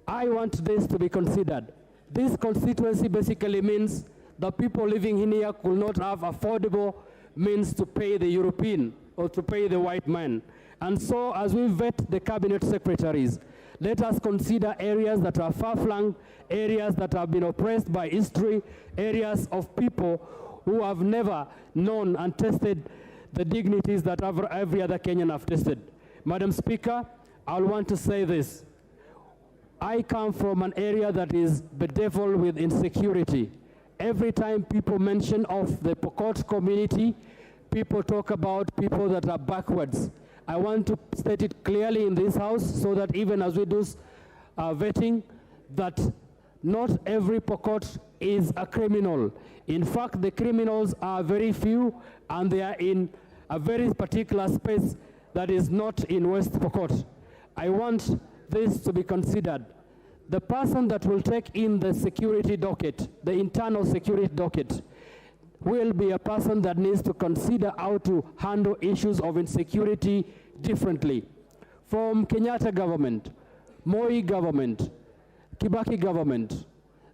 I want this to be considered. This constituency basically means the people living in here could not have affordable means to pay the European or to pay the white man. And so as we vet the cabinet secretaries, let us consider areas that are far-flung, areas that have been oppressed by history, areas of people who have never known and tested the dignities that every other Kenyan have tested. Madam Speaker, I want to say this. I come from an area that is bedeviled with insecurity. Every time people mention of the Pokot community, people talk about people that are backwards. I want to state it clearly in this house so that even as we do vetting, that not every Pokot is a criminal. In fact, the criminals are very few and they are in a very particular space that is not in West Pokot. I want this to be considered. The person that will take in the security docket, the internal security docket, will be a person that needs to consider how to handle issues of insecurity differently. From Kenyatta government, Moi government, Kibaki government,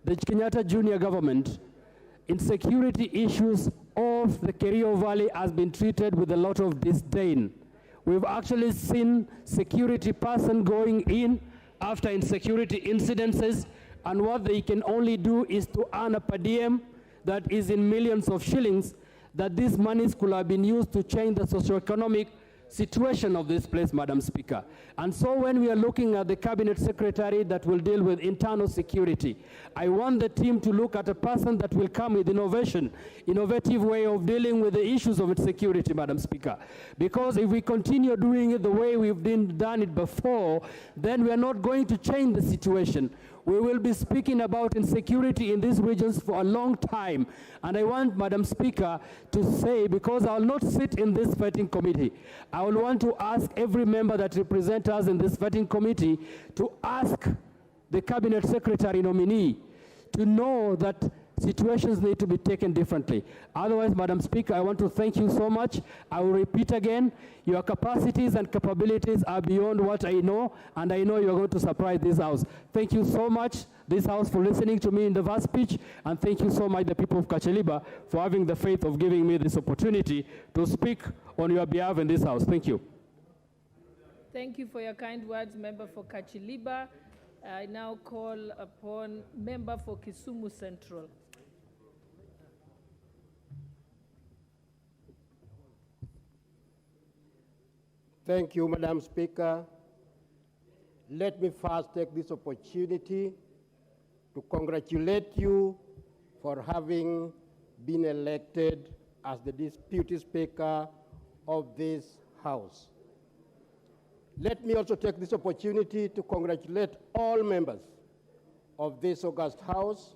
the Kenyatta Junior government, insecurity issues of the Kerio Valley has been treated with a lot of disdain. We've actually seen security person going in after insecurity incidences, and what they can only do is to earn a per diem that is in millions of shillings, that these monies could have been used to change the socioeconomic situation of this place, Madam Speaker. And so when we are looking at the cabinet secretary that will deal with internal security, I want the team to look at a person that will come with innovative way of dealing with the issues of insecurity, Madam Speaker. Because if we continue doing it the way we've done it before, then we are not going to change the situation. We will be speaking about insecurity in these regions for a long time. And I want, Madam Speaker, to say, because I will not sit in this vetting committee, I will want to ask every member that represents us in this vetting committee to ask the cabinet secretary nominee to know that situations need to be taken differently. Otherwise, Madam Speaker, I want to thank you so much. I will repeat again, your capacities and capabilities are beyond what I know, and I know you're going to surprise this House. Thank you so much, this House, for listening to me in the vast speech, and thank you so much, the people of Kacheliba, for having the faith of giving me this opportunity to speak on your behalf in this House. Thank you. Thank you for your kind words, Member for Kacheliba. I now call upon Member for Kisumu Central. Thank you, Madam Speaker. Let me first take this opportunity to congratulate you for having been elected as the Deputy Speaker of this House. Let me also take this opportunity to congratulate all members of this august House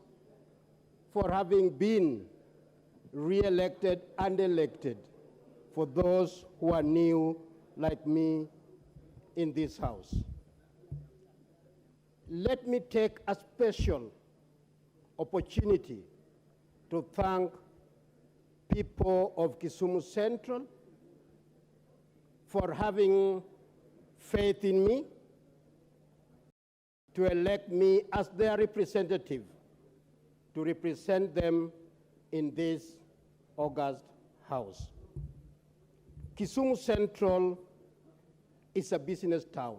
for having been re-elected and elected, for those who are new like me in this House. Let me take a special opportunity to thank people of Kisumu Central for having faith in me to elect me as their representative to represent them in this august House. Kisumu Central is a business town.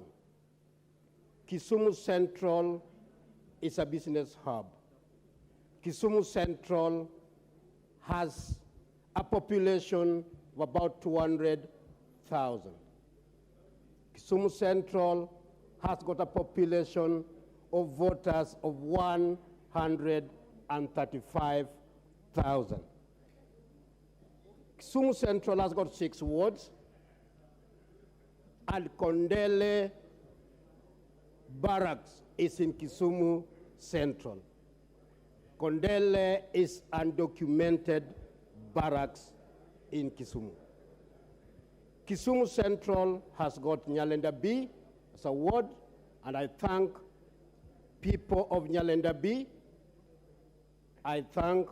Kisumu Central is a business hub. Kisumu Central has a population of about 200,000. Kisumu Central has got a population of voters of 135,000. Kisumu Central has got 6 wards, and Kondele Barracks is in Kisumu Central. Kondele is undocumented barracks in Kisumu. Kisumu Central has got Nyalenda B as a ward, and I thank people of Nyalenda B. I thank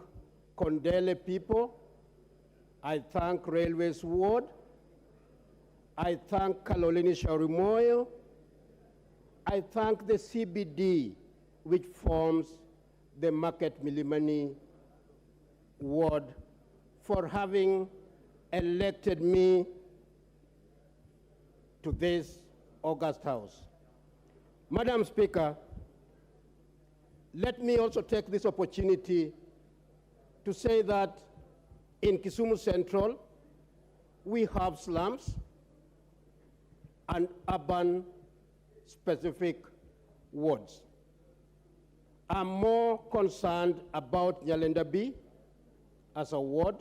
Kondele people. I thank Railways Ward. I thank Kalolini Shaurimoyo. I thank the CBD, which forms the Market Milimani Ward, for having elected me to this August House. Madam Speaker, let me also take this opportunity to say that in Kisumu Central, we have slums and urban specific wards. I'm more concerned about Nyalenda B as a ward,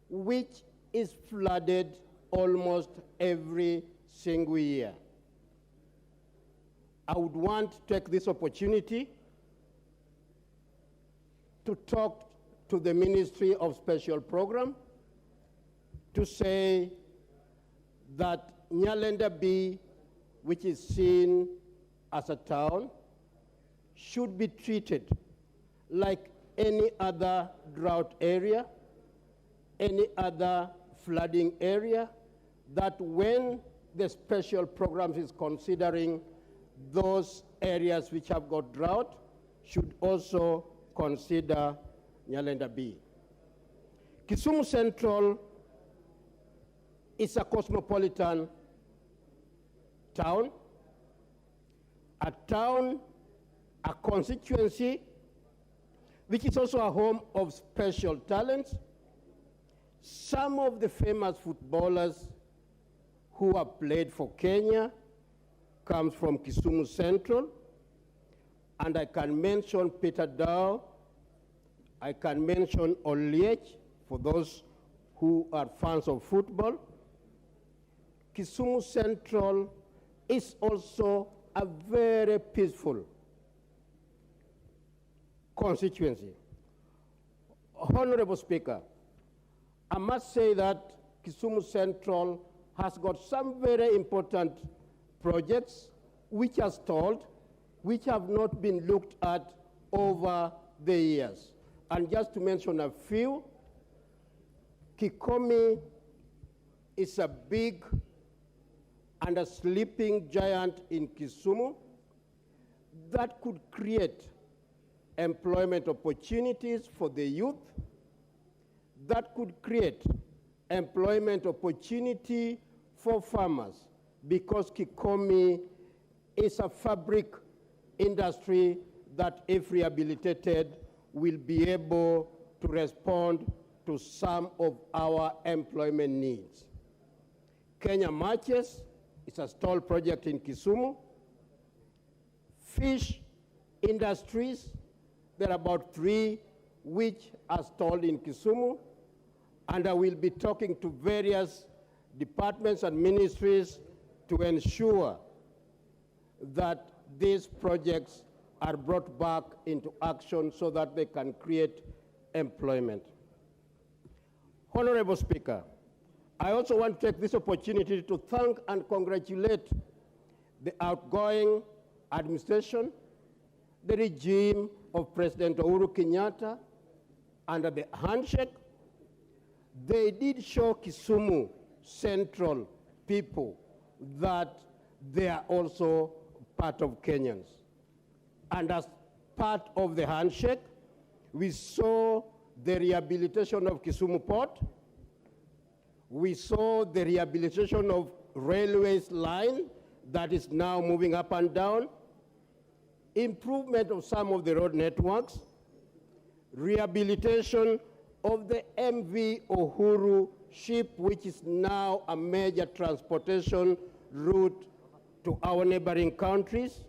which is flooded almost every single year. I would want to take this opportunity to talk to the Ministry of Special Program to say that Nyalenda B, which is seen as a town, should be treated like any other drought area, any other flooding area, that when the special programs is considering those areas which have got drought, should also consider Nyalenda B. Kisumu Central is a cosmopolitan town, a constituency, which is also a home of special talents. Some of the famous footballers who have played for Kenya comes from Kisumu Central, and I can mention Peter Dow, I can mention Oliech, for those who are fans of football. Kisumu Central is also a very peaceful constituency. Honorable Speaker, I must say that Kisumu Central has got some very important projects which are stalled, which have not been looked at over the years. And just to mention a few, Kikomi is a big and a sleeping giant in Kisumu that could create employment opportunities for the youth, that could create employment opportunity for farmers, because Kikomi is a fabric industry that, if rehabilitated, will be able to respond to some of our employment needs. Kenya Matches is a stall project in Kisumu. Fish industries, there are about 3 which are stalled in Kisumu, and I will be talking to various departments and ministries to ensure that these projects are brought back into action so that they can create employment. Honorable Speaker, I also want to take this opportunity to thank and congratulate the outgoing administration, the regime of President Uhuru Kenyatta. Under the handshake, they did show Kisumu Central people that they are also part of Kenyans. And as part of the handshake, we saw the rehabilitation of Kisumu Port. We saw the rehabilitation of railways line that is now moving up and down, improvement of some of the road networks, rehabilitation of the MV Uhuru ship, which is now a major transportation route to our neighboring countries,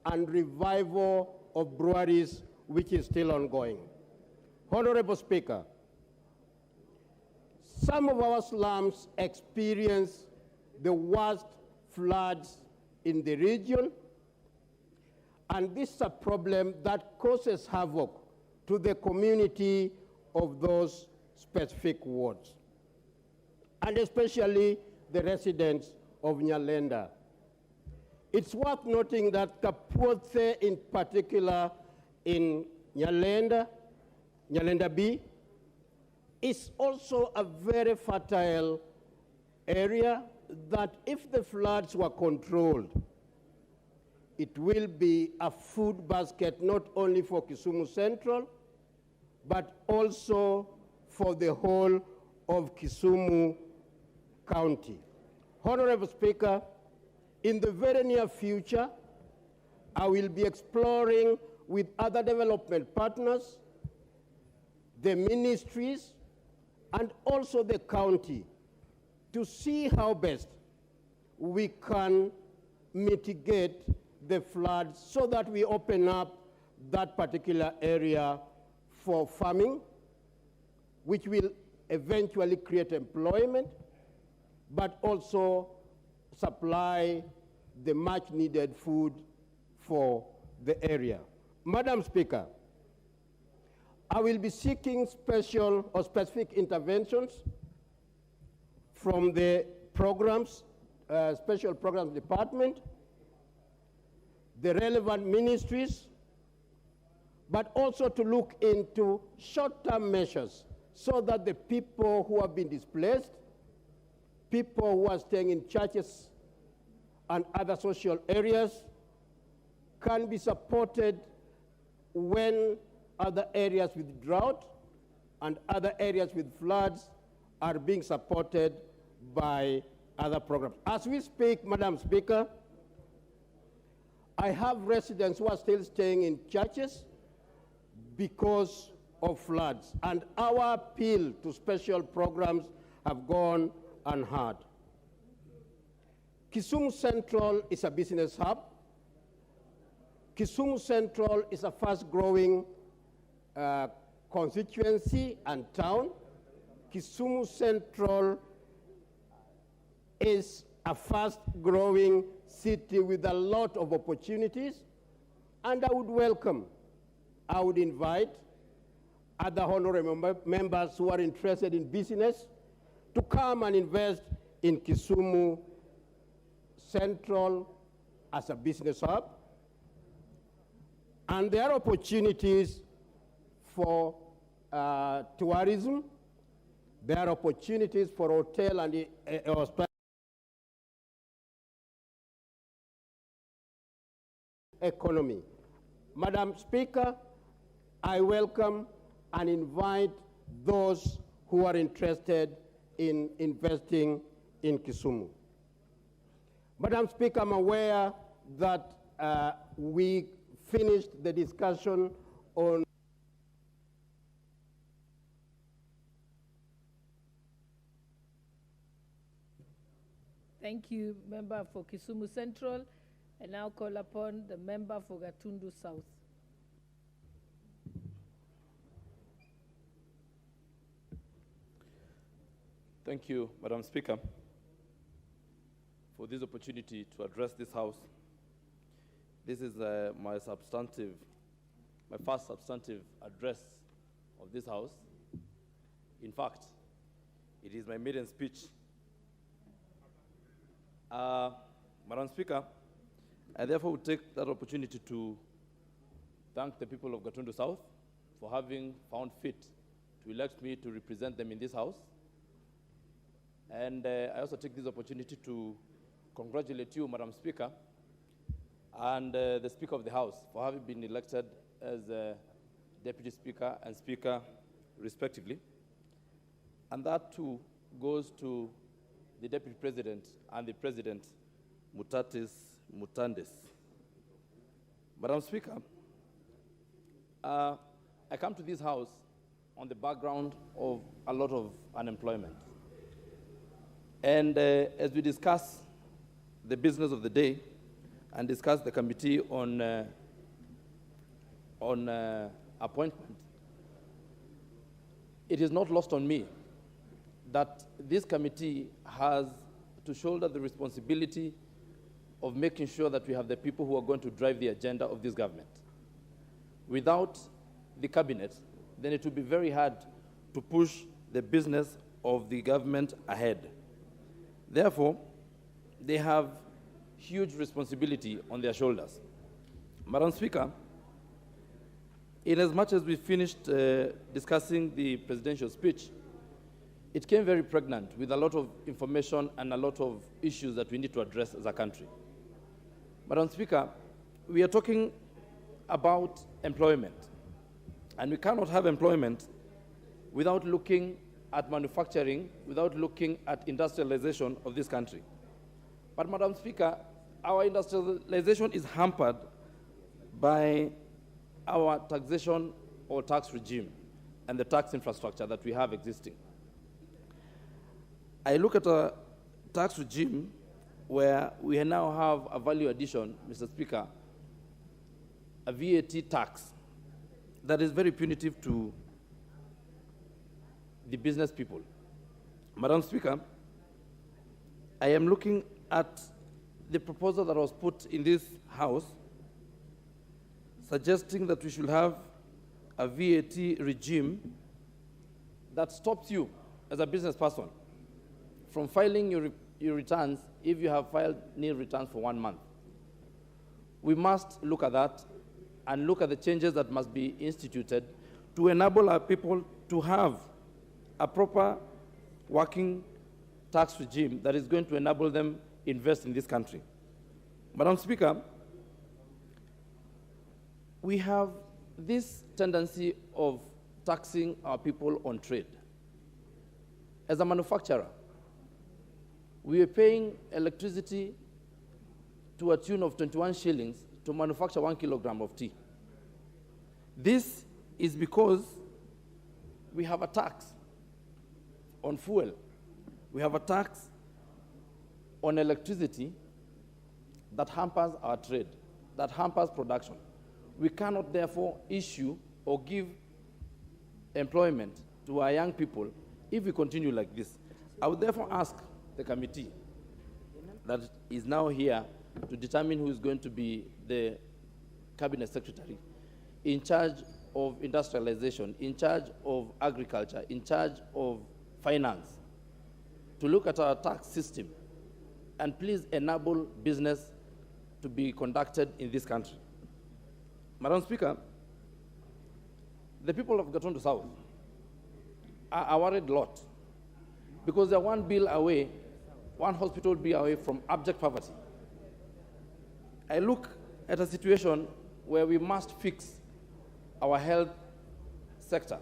and revival of breweries, which is still ongoing. Honorable Speaker, some of our slums experience the worst floods in the region, and this is a problem that causes havoc to the community of those specific wards, and especially the residents of Nyalenda. It's worth noting that Kapothe, in particular in Nyalenda B, is also a very fertile area that if the floods were controlled, it will be a food basket not only for Kisumu Central, but also for the whole of Kisumu County. Honorable Speaker, in the very near future, I will be exploring with other development partners, the ministries, and also the county to see how best we can mitigate the floods so that we open up that particular area for farming, which will eventually create employment, but also supply the much needed food for the area. Madam Speaker, I will be seeking special or specific interventions from the programs, special programs department, the relevant ministries, but also to look into short-term measures so that the people who have been displaced, people who are staying in churches and other social areas can be supported when other areas with drought and other areas with floods are being supported by other programs. As we speak, Madam Speaker, I have residents who are still staying in churches because of floods, and our appeal to special programs have gone unheard. Kisumu Central is a business hub. Kisumu Central is a fast-growing constituency and town. Kisumu Central is a fast-growing city with a lot of opportunities, and I would invite other honorable members who are interested in business to come and invest in Kisumu Central as a business hub. And there are opportunities for tourism. There are opportunities for hotel and economy. Madam Speaker, I welcome and invite those who are interested in investing in Kisumu. Madam Speaker, I'm aware that we finished the discussion on Thank you, member for Kisumu Central. I now call upon the member for Gatundu South. Thank you, Madam Speaker, for this opportunity to address this House. This is my first substantive address of this House. In fact, it is my maiden speech. Madam Speaker, I therefore would take that opportunity to thank the people of Gatundu South for having found fit to elect me to represent them in this House. And I also take this opportunity to congratulate you, Madam Speaker, and the Speaker of the House for having been elected as Deputy Speaker and Speaker, respectively. And that too goes to the Deputy President and the President, Mutatis Mutandis. Madam Speaker, I come to this House on the background of a lot of unemployment. And as we discuss the business of the day and discuss the committee on appointment, it is not lost on me that this committee has to shoulder the responsibility of making sure that we have the people who are going to drive the agenda of this government. Without the cabinet, then it will be very hard to push the business of the government ahead. Therefore, they have huge responsibility on their shoulders. Madam Speaker, in as much as we finished discussing the presidential speech, it came very pregnant with a lot of information and a lot of issues that we need to address as a country. Madam Speaker, we are talking about employment, and we cannot have employment without looking at manufacturing, without looking at industrialization of this country. But Madam Speaker, our industrialization is hampered by our taxation or tax regime and the tax infrastructure that we have existing. I look at a tax regime where we now have a value addition, Mr. Speaker, a VAT tax that is very punitive to the business people. Madam Speaker, I am looking at the proposal that was put in this House suggesting that we should have a VAT regime that stops you as a business person from filing your returns if you have filed nil returns for 1 month. We must look at that and look at the changes that must be instituted to enable our people to have a proper working tax regime that is going to enable them invest in this country. Madam Speaker, we have this tendency of taxing our people on trade. As a manufacturer, we are paying electricity to a tune of 21 shillings to manufacture 1 kilogram of tea. This is because we have a tax on fuel. We have a tax on electricity that hampers our trade, that hampers production. We cannot therefore issue or give employment to our young people if we continue like this. I would therefore ask the committee that is now here to determine who is going to be the cabinet secretary in charge of industrialization, in charge of agriculture, in charge of finance, to look at our tax system and please enable business to be conducted in this country. Madam Speaker, the people of Gatundu South are worried a lot because they're one bill away, one hospital bill away from abject poverty. I look at a situation where we must fix our health sector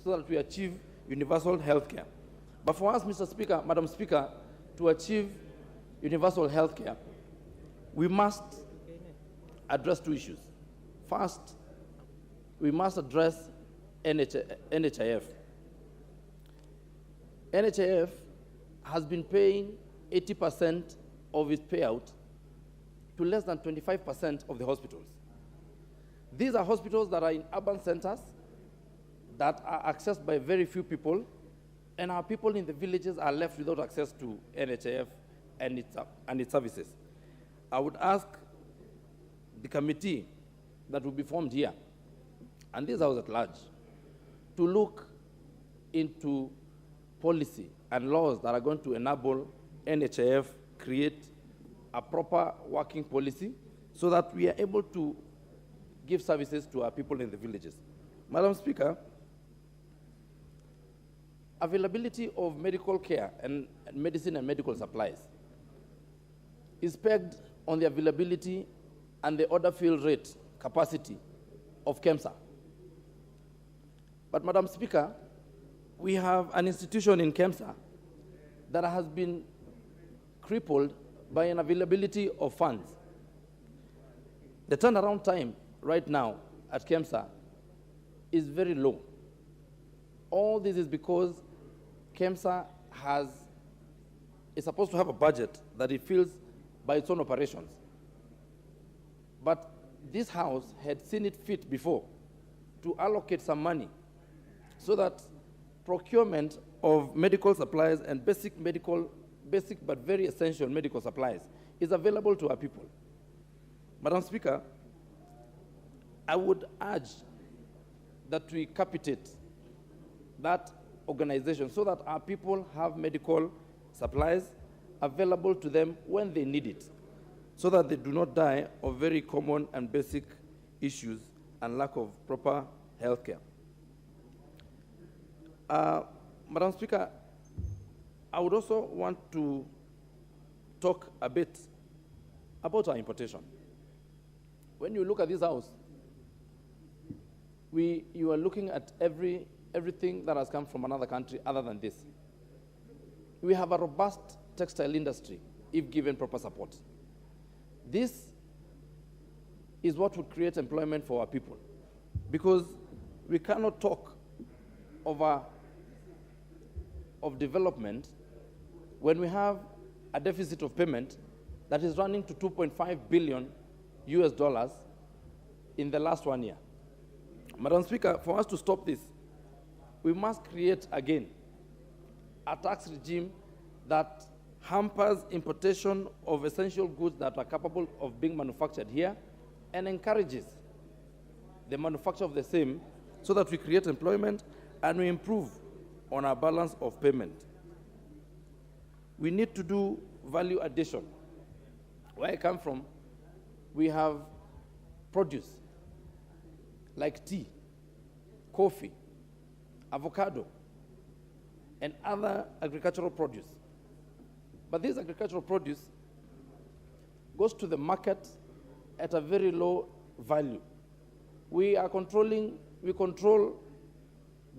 so that we achieve universal health care. But for us, Mr. Speaker, Madam Speaker, to achieve universal health care, we must address two issues. First, we must address NHIF. NHIF has been paying 80% of its payout to less than 25% of the hospitals. These are hospitals that are in urban centers that are accessed by very few people, and our people in the villages are left without access to NHIF and its services. I would ask the committee that will be formed here, and this House at large, to look into policy and laws that are going to enable NHIF create a proper working policy so that we are able to give services to our people in the villages. Madam Speaker, availability of medical care and medicine and medical supplies is pegged on the availability and the order fill rate capacity of KEMSA. But Madam Speaker, we have an institution in KEMSA that has been crippled by an availability of funds. The turnaround time right now at KEMSA is very low. All this is because KEMSA is supposed to have a budget that it fills by its own operations. But this House had seen it fit before to allocate some money so that procurement of medical supplies and basic but very essential medical supplies is available to our people. Madam Speaker, I would urge that we capitate that organization so that our people have medical supplies available to them when they need it so that they do not die of very common and basic issues and lack of proper health care. Madam Speaker, I would also want to talk a bit about our importation. When you look at this house, you are looking at everything that has come from another country other than this. We have a robust textile industry if given proper support. This is what would create employment for our people, because we cannot talk of development when we have a deficit of payment that is running to 2.5 billion US dollars in the last 1 year. Madam Speaker, for us to stop this, we must create again a tax regime that hampers importation of essential goods that are capable of being manufactured here and encourages the manufacture of the same, so that we create employment and we improve on our balance of payment. We need to do value addition. Where I come from, we have produce like tea, coffee, avocado, and other agricultural produce. But this agricultural produce goes to the market at a very low value. We control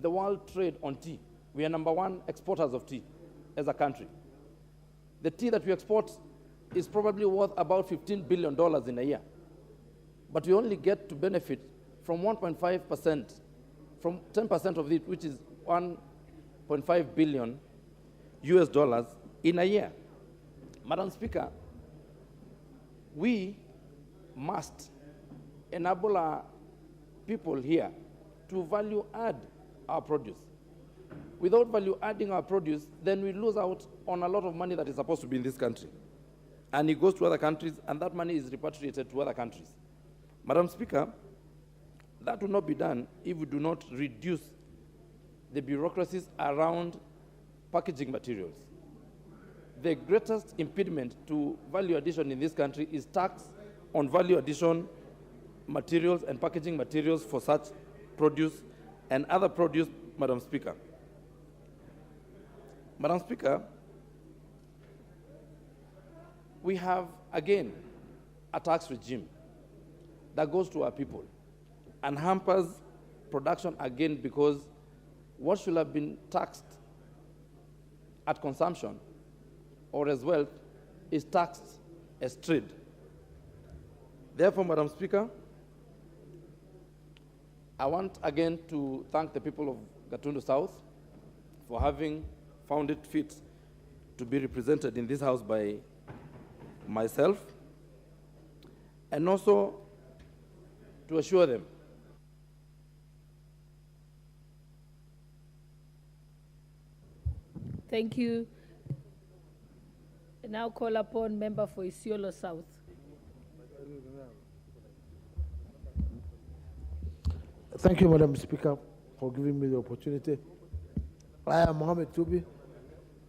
the world trade on tea. We are #1 exporters of tea as a country. The tea that we export is probably worth about $15 billion in a year. But we only get to benefit from 1.5%, from 10% of it, which is 1.5 billion US dollars in a year. Madam Speaker, we must enable our people here to value add our produce. Without value adding our produce, then we lose out on a lot of money that is supposed to be in this country. And it goes to other countries, and that money is repatriated to other countries. Madam Speaker, that will not be done if we do not reduce the bureaucracies around packaging materials. The greatest impediment to value addition in this country is tax on value addition materials and packaging materials for such produce and other produce, Madam Speaker. Madam Speaker, we have, again, a tax regime that goes to our people and hampers production again, because what should have been taxed at consumption or as wealth is taxed as trade. Therefore, Madam Speaker, I want again to thank the people of Gatundu South for having found it fit to be represented in this house by myself, and also to assure them Thank you. I now call upon member for Isiolo South. Thank you, Madam Speaker, for giving me the opportunity. I am Mohammed Tubi,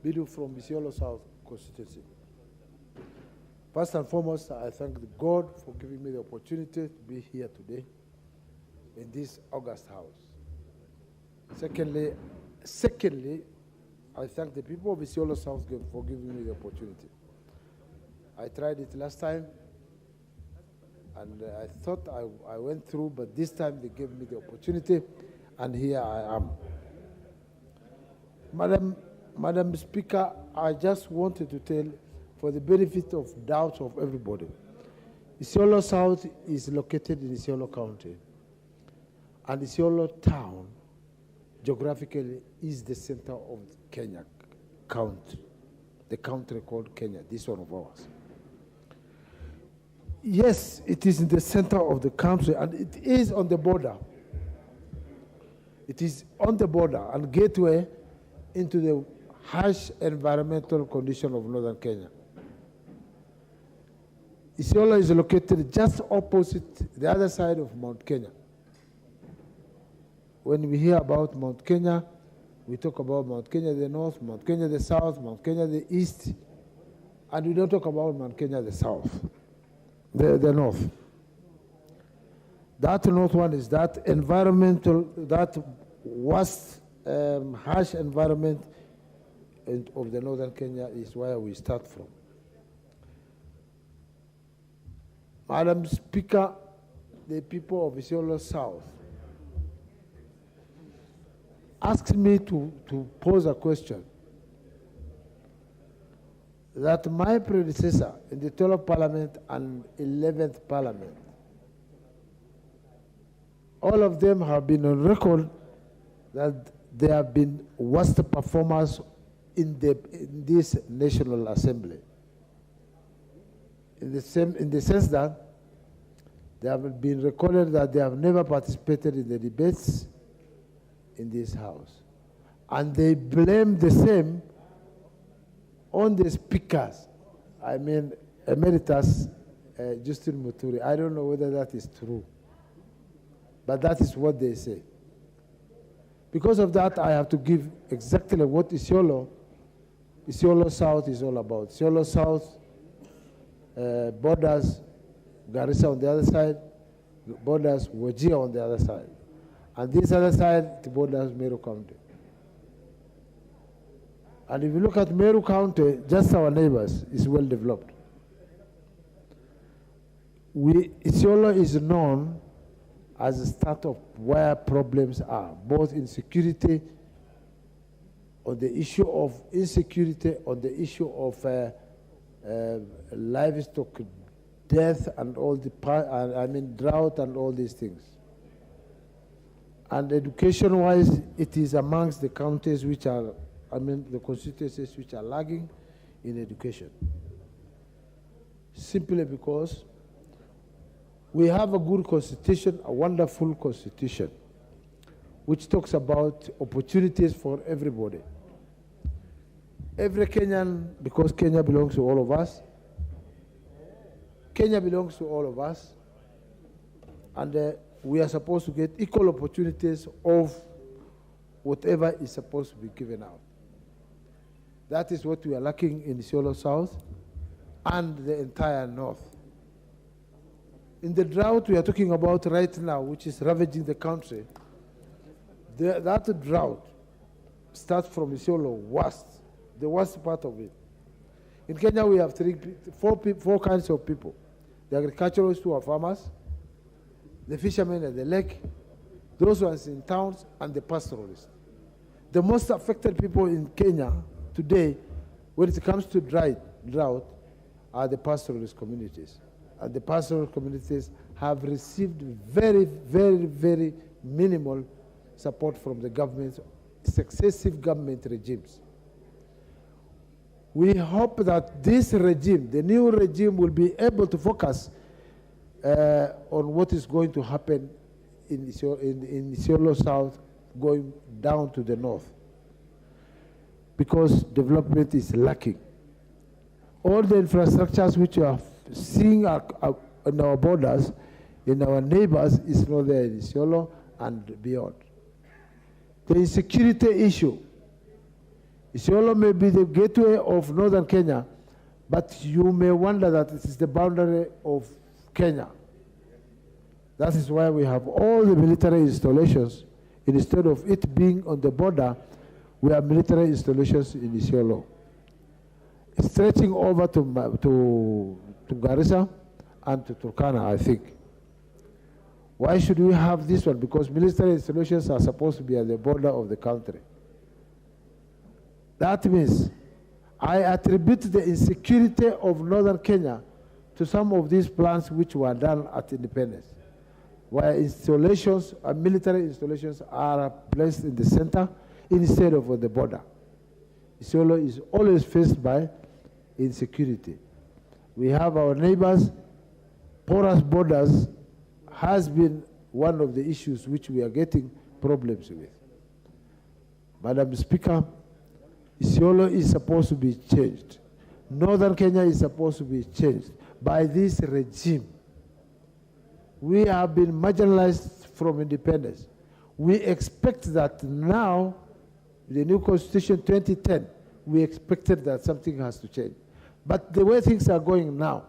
Bidu from Isiolo South constituency. First and foremost, I thank God for giving me the opportunity to be here today in this august house. Secondly, I thank the people of Isiolo South for giving me the opportunity. I tried it last time, and I thought I went through, but this time they gave me the opportunity, and here I am. Madam Speaker, I just wanted to tell, for the benefit of doubt of everybody, Isiolo South is located in Isiolo County, and Isiolo Town, geographically, is the center of Kenya country, the country called Kenya, this one of ours. Yes, it is in the center of the country, and it is on the border. It is on the border and gateway into the harsh environmental condition of northern Kenya. Isiolo is located just opposite the other side of Mount Kenya. When we hear about Mount Kenya, we talk about Mount Kenya the north, Mount Kenya the south, Mount Kenya the east, and we don't talk about Mount Kenya the south. the north. That north one is that environmental, that worst, harsh environment of the northern Kenya is where we start from. Madam Speaker, the people of Isiolo South asked me to pose a question that my predecessor in the 12th Parliament and 11th Parliament, all of them have been on record that they have been worst performers in this National Assembly. In the sense that they have been recorded that they have never participated in the debates in this House. And they blame the same on the speakers. I mean, Emeritus Justin Muturi. I don't know whether that is true, but that is what they say. Because of that, I have to give exactly what Isiolo South is all about. Isiolo South borders Garissa on the other side, borders Wajir on the other side. And this other side, it borders Meru County. And if you look at Meru County, just our neighbors, is well developed. Isiolo is known as a start of where problems are, both in security, on the issue of insecurity, on the issue of livestock death and all the, drought and all these things. And education-wise, it is amongst the counties which are, the constituencies which are lagging in education. Simply because we have a good constitution, a wonderful constitution, which talks about opportunities for everybody. Every Kenyan, because Kenya belongs to all of us, Kenya belongs to all of us, and we are supposed to get equal opportunities of whatever is supposed to be given out. That is what we are lacking in Isiolo South and the entire North. In the drought we are talking about right now, which is ravaging the country, that drought starts from Isiolo the worst part of it. In Kenya we have four kinds of people. The agriculturalists who are farmers, the fishermen at the lake, those ones in towns, and the pastoralists. The most affected people in Kenya today, when it comes to drought, are the pastoralist communities. And the pastoral communities have received very, very, very minimal support from the government, successive government regimes. We hope that this regime, the new regime, will be able to focus on what is going to happen in Isiolo South, going down to the north, because development is lacking. All the infrastructures which you are seeing on our borders, in our neighbors, is not there in Isiolo and beyond. The insecurity issue. Isiolo may be the gateway of northern Kenya, but you may wonder that it is the boundary of Kenya. That is why we have all the military installations. Instead of it being on the border, we have military installations in Isiolo, stretching over to Garissa and to Turkana, I think. Why should we have this one? Because military installations are supposed to be at the border of the country. That means I attribute the insecurity of northern Kenya to some of these plans which were done at independence, where installations, military installations, are placed in the center instead of on the border. Isiolo is always faced by insecurity. We have our neighbors. Porous borders has been one of the issues which we are getting problems with. Madam Speaker, Isiolo is supposed to be changed. Northern Kenya is supposed to be changed by this regime. We have been marginalized from independence. We expect that now, the new Constitution 2010, we expected that something has to change. But the way things are going now,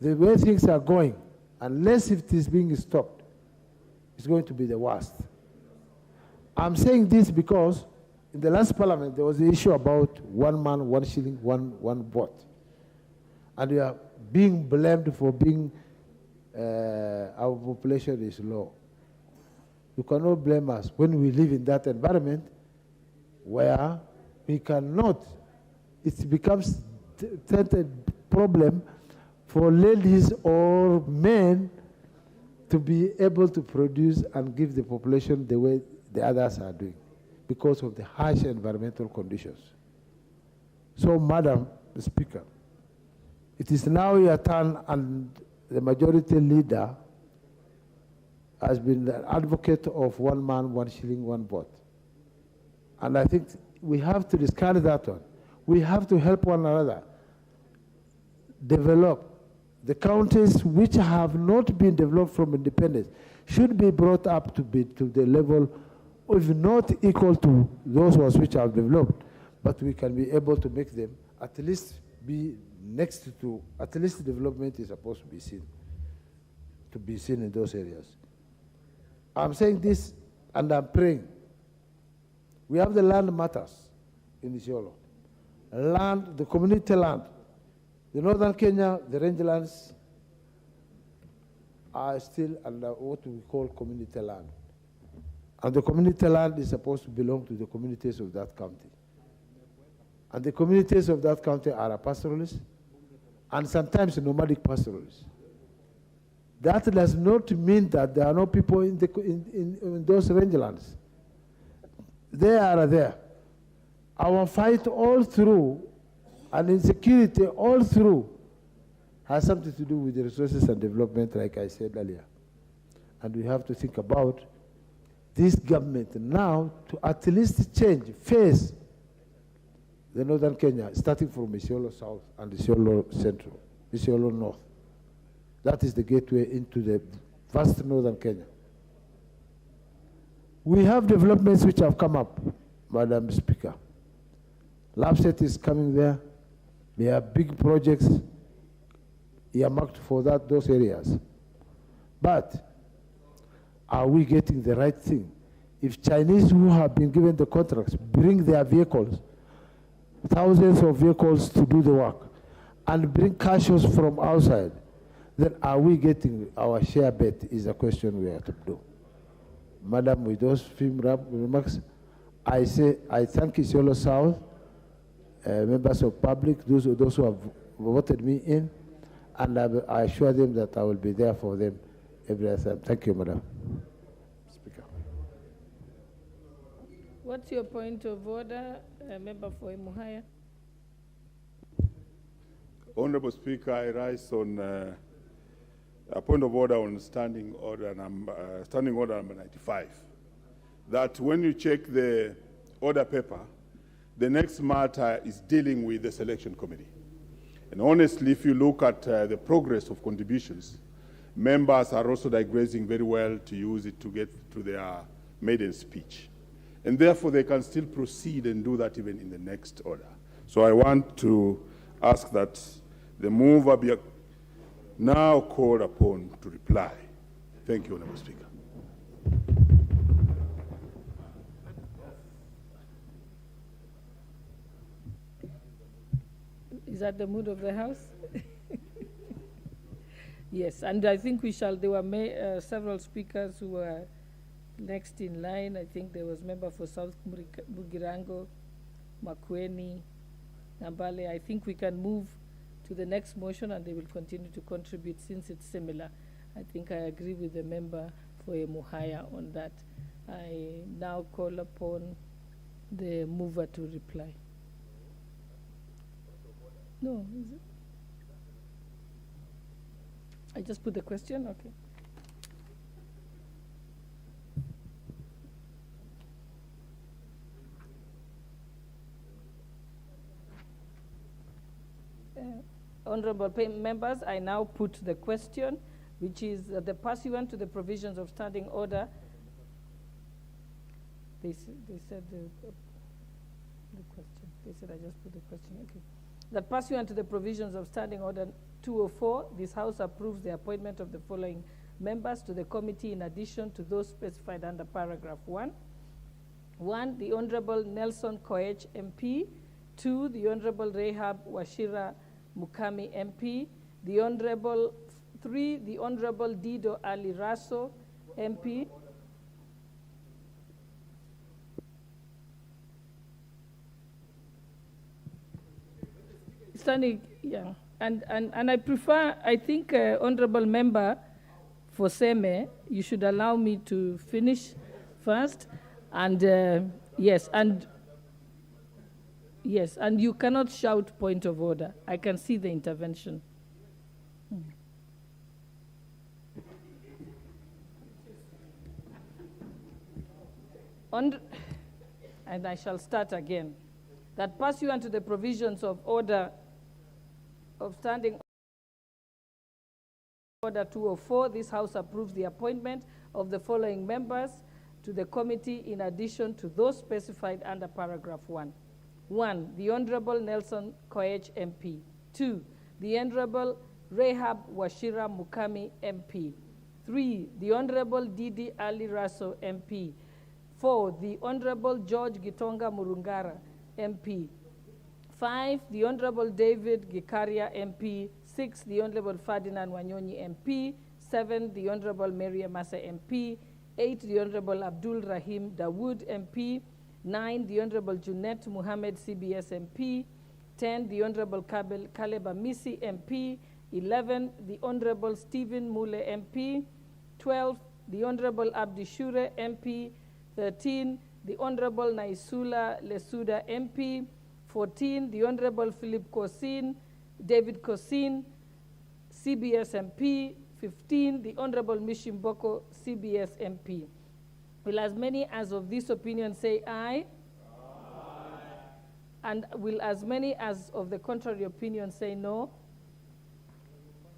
the way things are going, unless it is being stopped, it's going to be the worst. I'm saying this because in the last parliament, there was the issue about 1 man, 1 shilling, one vote. And we are being blamed for being, our population is low. You cannot blame us when we live in that environment where we cannot, it becomes a problem for ladies or men to be able to produce and give the population the way the others are doing because of the harsh environmental conditions. So, Madam Speaker, it is now your turn, and the majority leader has been an advocate of 1 man, 1 shilling, 1 vote. And I think we have to discard that one. We have to help one another develop. The counties which have not been developed from independence should be brought up to the level, if not equal to those ones which have developed, but we can be able to make them at least be next to, at least development is supposed to be seen in those areas. I'm saying this and I'm praying. We have the land matters in Isiolo. Land, the community land. The northern Kenya, the rangelands are still under what we call community land. And the community land is supposed to belong to the communities of that county. And the communities of that county are pastoralists and sometimes nomadic pastoralists. That does not mean that there are no people in those rangelands. They are there. Our fight all through and insecurity all through has something to do with the resources and development, like I said earlier. And we have to think about this government now to at least face the northern Kenya, starting from Isiolo South and Isiolo Central, Isiolo North. That is the gateway into the vast northern Kenya. We have developments which have come up, Madam Speaker. Lapset is coming there. There are big projects earmarked for those areas. But are we getting the right thing? If Chinese who have been given the contracts bring their vehicles, thousands of vehicles to do the work, and bring cashews from outside, then are we getting our share bet is a question we have to do. Madam, with those few remarks, I say I thank Isiolo South, members of public, those who have voted me in, and I assure them that I will be there for them every time. Thank you, Madam Speaker. What's your point of order, member for Emuhaya? Honorable Speaker, I rise on a point of order on standing order number 95. That when you check the order paper, the next matter is dealing with the selection committee. And honestly, if you look at the progress of contributions, members are also digressing very well to use it to get to their maiden speech. And therefore, they can still proceed and do that even in the next order. So I want to ask that the mover be now called upon to reply. Thank you, Honorable Speaker. Is that the mood of the House? Yes, and I think there were several speakers who were next in line. I think there was member for South Mugirango, Makueni, Nambale. I think we can move to the next motion and they will continue to contribute since it's similar. I think I agree with the member for Emuhaya on that. I now call upon the mover to reply. No, is it? I just put the question, okay. Honorable members, I now put the question, which is the pursuant to the provisions of standing order. They said the question. They said I just put the question, okay. That pursuant to the provisions of standing order 204, this House approves the appointment of the following members to the committee in addition to those specified under paragraph 1. 1, the Honorable Nelson Koech, MP. 2, the Honorable Rehab Washira Mukami, MP. 3, the Honorable Dido Ali Raso, MP. Standing, yeah. And I prefer, I think, Honorable Member for Seme, you should allow me to finish first. And yes, and you cannot shout point of order. I can see the intervention. And I shall start again. That pursuant to the provisions of order of standing order 204, this House approves the appointment of the following members to the committee in addition to those specified under paragraph 1. 1, the Honorable Nelson Koech, MP. 2, the Honorable Rehab Washira Mukami, MP. 3, the Honorable Didi Ali Raso, MP. 4, the Honorable George Gitonga Murungara, MP. 5, the Honorable David Gikaria, MP. 6, the Honorable Ferdinand Wanyonyi, MP. 7, the Honorable Mary Amasa, MP. 8, the Honorable Abdul Rahim Dawood, MP. 9, the Honorable Junet Muhammad, CBS, MP. 10, the Honorable Caleb Amisi, MP. 11, the Honorable Stephen Mule, MP. 12, the Honorable Abdi Shure, MP. 13, the Honorable Naisula Lesuda, MP. 14, the Honorable Philip Kosin, David Kosin, CBS MP. 15, the Honorable Mishimboko, CBS MP. Will as many as of this opinion say aye? Aye. And will as many as of the contrary opinion say no?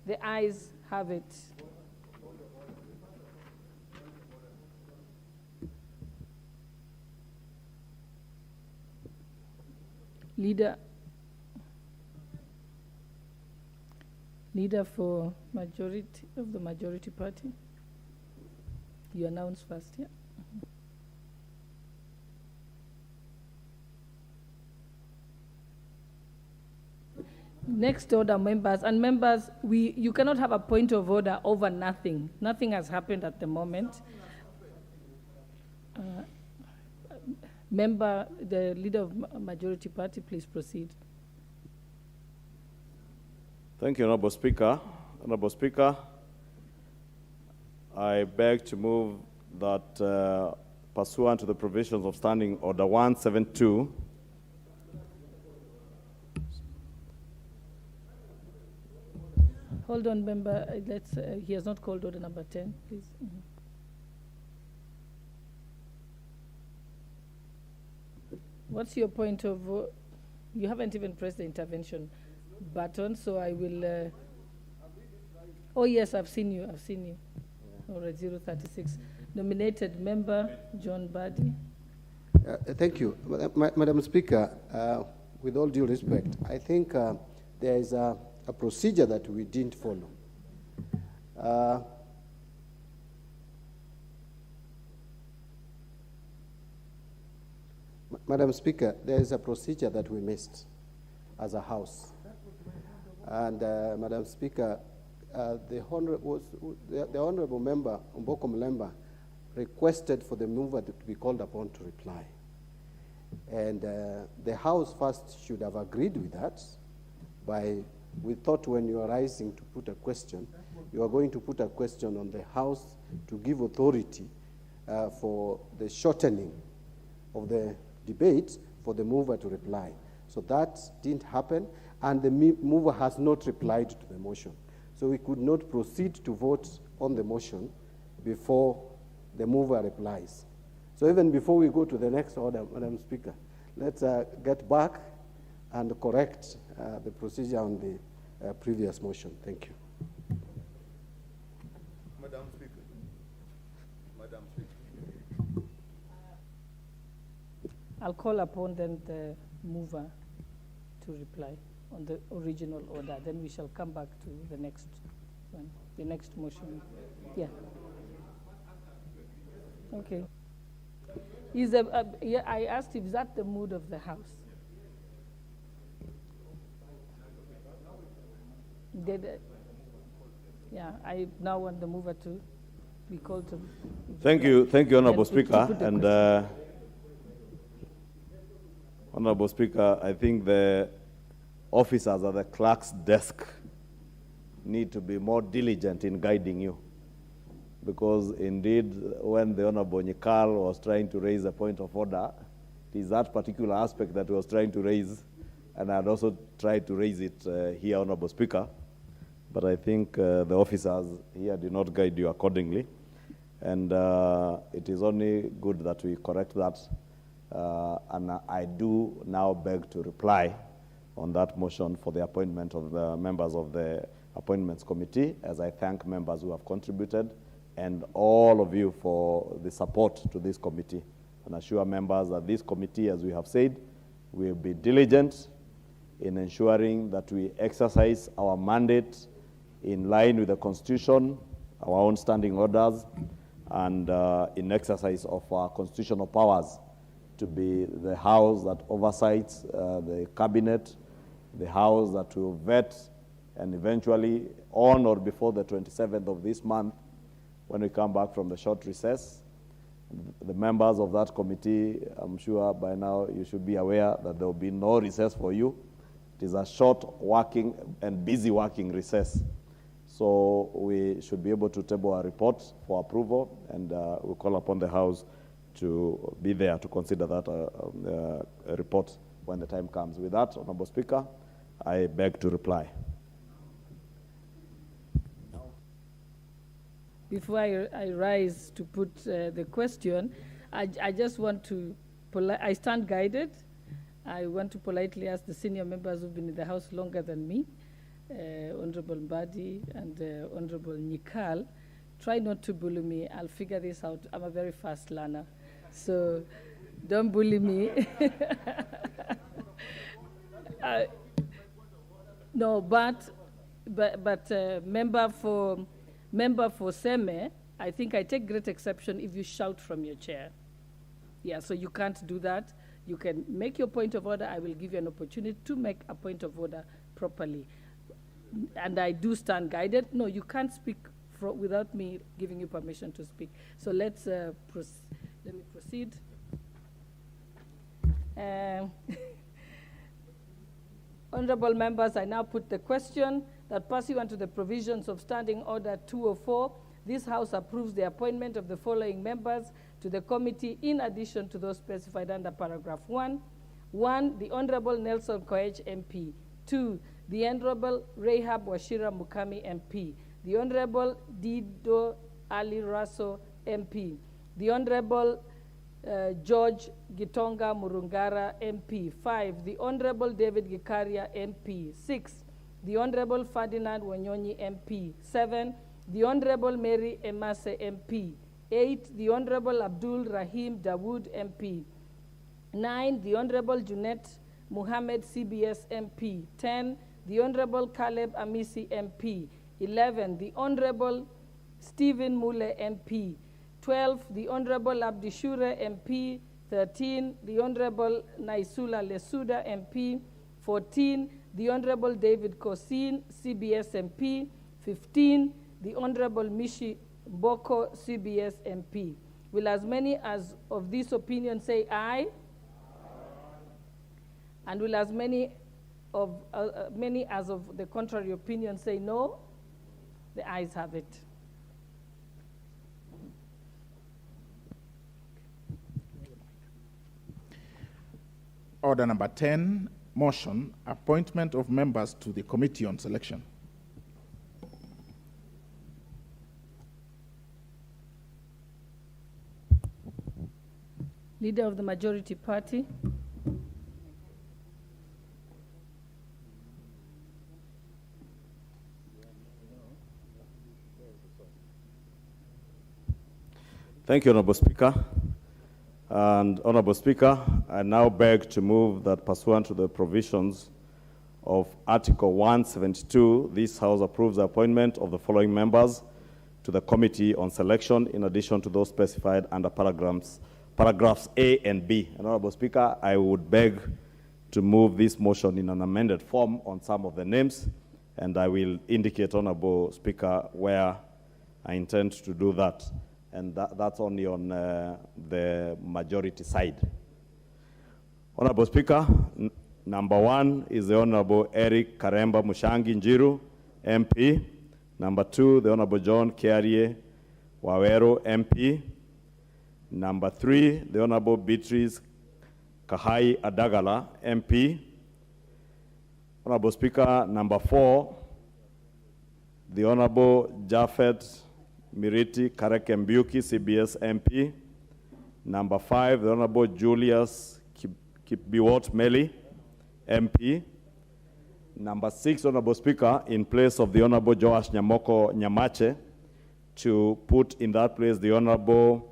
The ayes have it. Leader for majority of the majority party. You announce first, yeah? Next order, members. And members, you cannot have a point of order over nothing. Nothing has happened at the moment. Member, the leader of majority party, please proceed. Thank you, Honorable Speaker. Honorable Speaker, I beg to move that pursuant to the provisions of Standing Order 172, hold on, member. He has not called order number 10, please. What's your point of you haven't even pressed the intervention button, so I will. Oh yes, I've seen you. All right, 036. Nominated member John Buddy. Thank you, Madam Speaker. With all due respect, I think there is a procedure that we didn't follow. Madam Speaker, there is a procedure that we missed as a House. And Madam Speaker, the Honorable Member, Mboko Mlemba, requested for the mover to be called upon to reply. And the House first should have agreed with that. We thought when you are rising to put a question, you are going to put a question on the House to give authority for the shortening of the debate for the mover to reply. So that didn't happen, and the mover has not replied to the motion. So we could not proceed to vote on the motion before the mover replies. So even before we go to the next order, Madam Speaker, let's get back and correct the procedure on the previous motion. Thank you. Madam Speaker. Madam Speaker. I'll call upon then the mover to reply. on the original order. Then we shall come back to the next one, the next motion. Yeah. Okay. Yeah, I asked if that the mood of the House. Yeah, I now want the mover to be called to. Thank you, Honourable Speaker. And question. Honourable Speaker, I think the officers at the clerk's desk need to be more diligent in guiding you. Because indeed, when the Honourable Nyikal was trying to raise a point of order, it is that particular aspect that he was trying to raise, and I had also tried to raise it here, Honourable Speaker. But I think the officers here did not guide you accordingly. And it is only good that we correct that. And I do now beg to reply on that motion for the appointment of the members of the Appointments Committee, as I thank members who have contributed and all of you for the support to this committee. And assure members that this committee, as we have said, will be diligent in ensuring that we exercise our mandate in line with the Constitution, our own standing orders, and in exercise of our constitutional powers to be the House that oversights the Cabinet, the House that will vet, and eventually on or before the 27th of this month, when we come back from the short recess, the members of that committee, I'm sure by now you should be aware that there will be no recess for you. It is a short working and busy working recess. So we should be able to table a report for approval, and we'll call upon the House to be there to consider that report when the time comes. With that, Honourable Speaker, I beg to reply. Before I rise to put the question, I just want to, I stand guided. I want to politely ask the senior members who've been in the House longer than me, Honorable Mbadi and Honorable Nyikal, try not to bully me. I'll figure this out. I'm a very fast learner. So don't bully me. No, but member for Seme, I think I take great exception if you shout from your chair. Yeah, so you can't do that. You can make your point of order. I will give you an opportunity to make a point of order properly. And I do stand guided. No, you can't speak without me giving you permission to speak. So let me proceed. Honorable members, I now put the question that pursuant to the provisions of Standing Order 204, this House approves the appointment of the following members to the committee in addition to those specified under paragraph 1. 1, the Honorable Nelson Koech, MP. 2, the Honorable Rahab Washira Mukami, MP. The Honorable Dido Ali Raso, MP. The Honorable George Gitonga Murungara, MP. 5, the Honorable David Gikaria, MP. 6, the Honorable Ferdinand Wanyonyi, MP. 7, the Honorable Mary Emase, MP. 8, the Honorable Abdul Rahim Dawood, MP. 9, the Honorable Junet Muhammad, CBS, MP. 10, the Honorable Caleb Amisi, MP. 11, the Honorable Stephen Mule, MP. 12, the Honorable Abdishure, MP. 13, the Honorable Naisula Lesuda, MP. 14, the Honorable David Kosin, CBS, MP. 15, the Honorable Mishi Boko, CBS, MP. Will as many as of this opinion say aye? And will as many as of the contrary opinion say no? The ayes have it. Order number 10, motion, appointment of members to the Committee on Selection. Leader of the Majority Party. Thank you, Honourable Speaker. And Honourable Speaker, I now beg to move that pursuant to the provisions of Article 172, this House approves the appointment of the following members to the Committee on Selection, in addition to those specified under paragraphs A and B. Honorable Speaker, I would beg to move this motion in an amended form on some of the names, and I will indicate, Honorable Speaker, where I intend to do that. And that's only on the majority side. Honorable Speaker, number 1 is the Honorable Eric Karemba Mushangi Njiru, MP. Number 2, the Honorable John Kiarie Wawero, MP. Number 3, the Honorable Beatrice Kahai Adagala, MP. Honorable Speaker, number 4, the Honorable Jafet Miriti Karekembuki, CBS MP. Number 5, the Honorable Julius Kipbiwot Meli, MP. Number 6, Honorable Speaker, in place of the Honorable Joash Nyamoko Nyamache, to put in that place the Honorable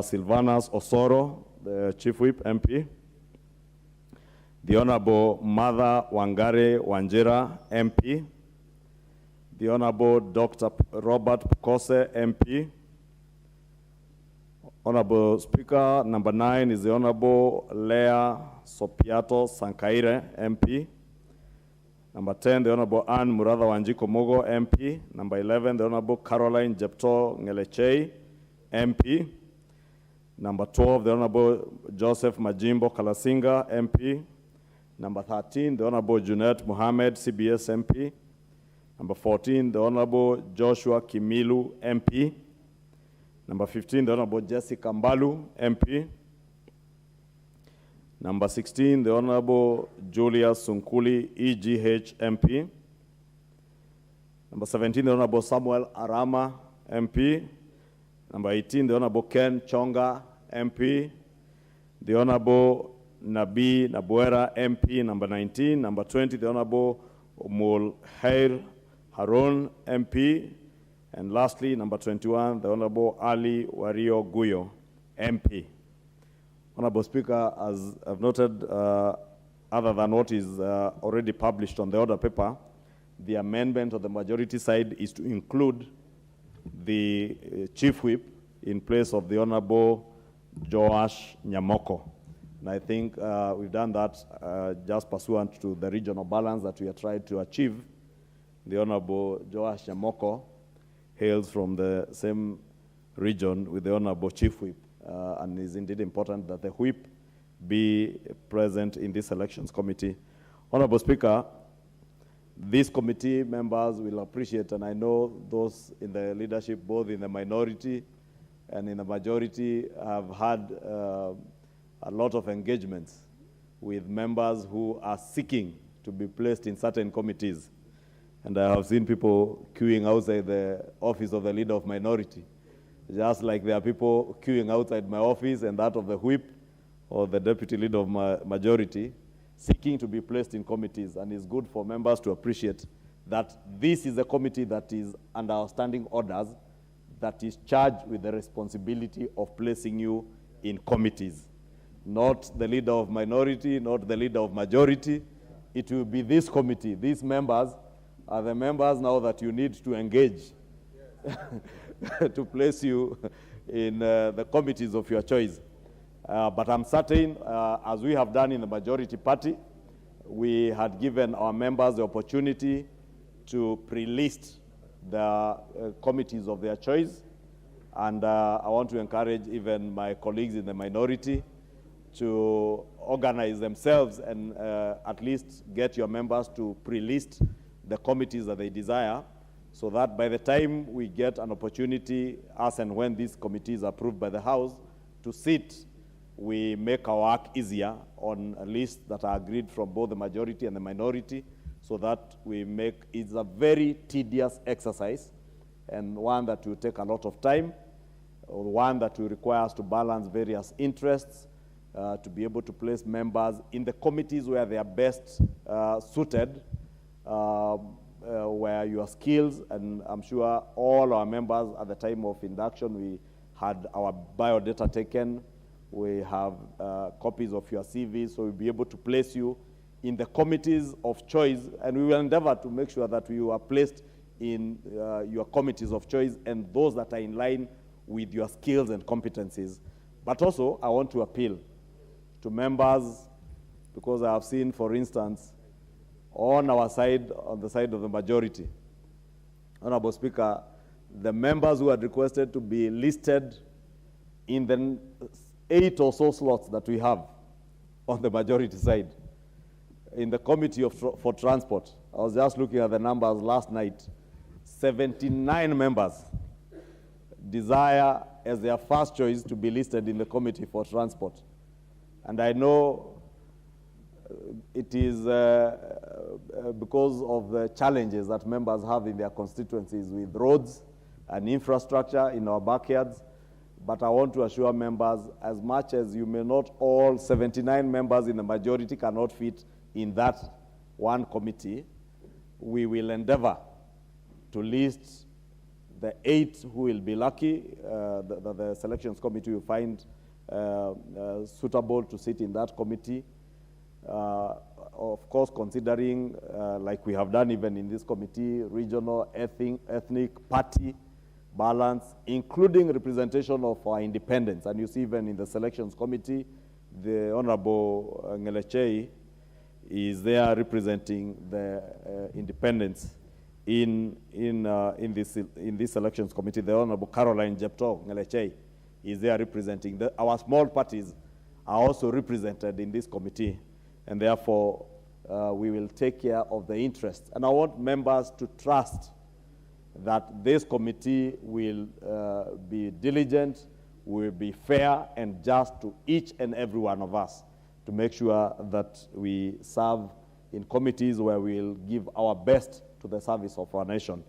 Silvanus Osoro, the Chief Whip, MP. The Honorable Mother Wangare Wanjira, MP. The Honorable Dr. Robert Pukose, MP. Honorable Speaker, number 9 is the Honorable Lea Sopiato Sankaire, MP. Number 10, the Honorable Anne Muratha Wanjiko Mogo, MP. Number 11, the Honorable Caroline Jepto Ngelechei, MP. Number 12, the Honorable Joseph Majimbo Kalasinga, MP. Number 13, the Honorable Junet Mohammed, CBS MP. Number 14, the Honorable Joshua Kimilu, MP. Number 15, the Honorable Jessica Mbalu, MP. Number 16, the Honorable Julia Sunkuli, EGH, MP. Number 17, the Honorable Samuel Arama, MP. Number 18, the Honorable Ken Chonga, MP. The Honorable Nabi Nabuera, MP. Number 19. Number 20, the Honorable Mulhair Harun, MP. And lastly, number 21, the Honorable Ali Wario Guyo, MP. Honorable Speaker, as I've noted, other than what is already published on the order paper, the amendment of the majority side is to include the Chief Whip in place of the Honorable Joash Nyamoko. And I think we've done that just pursuant to the regional balance that we have tried to achieve. The Honorable Joash Nyamoko hails from the same region with the Honorable Chief Whip, and it is indeed important that the Whip be present in this elections committee. Honorable Speaker, these committee members will appreciate, and I know those in the leadership, both in the minority and in the majority, have had a lot of engagements with members who are seeking to be placed in certain committees. And I have seen people queuing outside the office of the leader of minority, just like there are people queuing outside my office and that of the whip or the deputy leader of my majority, seeking to be placed in committees. And it's good for members to appreciate that this is a committee that is under our standing orders, that is charged with the responsibility of placing you in committees. Not the leader of minority, not the leader of majority. It will be this committee. These members are the members now that you need to engage to place you in the committees of your choice. But I'm certain, as we have done in the majority party, we had given our members the opportunity to pre-list the committees of their choice. And I want to encourage even my colleagues in the minority to organize themselves and at least get your members to pre-list the committees that they desire, so that by the time we get an opportunity, as and when these committees are approved by the House, to sit, we make our work easier on a list that are agreed from both the majority and the minority, so that we make, it's a very tedious exercise and one that will take a lot of time, or one that will require us to balance various interests, to be able to place members in the committees where they are best suited, where your skills, and I'm sure all our members at the time of induction, we had our biodata taken, we have copies of your CVs, so we'll be able to place you in the committees of choice, and we will endeavor to make sure that you are placed in your committees of choice and those that are in line with your skills and competencies. But also, I want to appeal to members, because I have seen, for instance, on our side, on the side of the majority, Honorable Speaker, the members who had requested to be listed in the 8 or so slots that we have on the majority side. In the Committee for Transport, I was just looking at the numbers last night, 79 members desire as their first choice to be listed in the Committee for Transport. And I know it is because of the challenges that members have in their constituencies with roads and infrastructure in our backyards. But I want to assure members, as much as you may not all 79 members in the majority cannot fit in that one committee, we will endeavor to list the 8 who will be lucky, the selections committee will find suitable to sit in that committee. Of course, considering, like we have done even in this committee, regional, ethnic, party balance, including representation of our independents. And you see even in the selections committee, the Honorable Ngelechei is there representing the independents in this elections committee. The Honorable Caroline Jepto Ngelechei is there representing. Our small parties are also represented in this committee, and therefore we will take care of the interests. And I want members to trust that this committee will be diligent, will be fair and just to each and every one of us, to make sure that we serve in committees where we'll give our best to the service of our nation.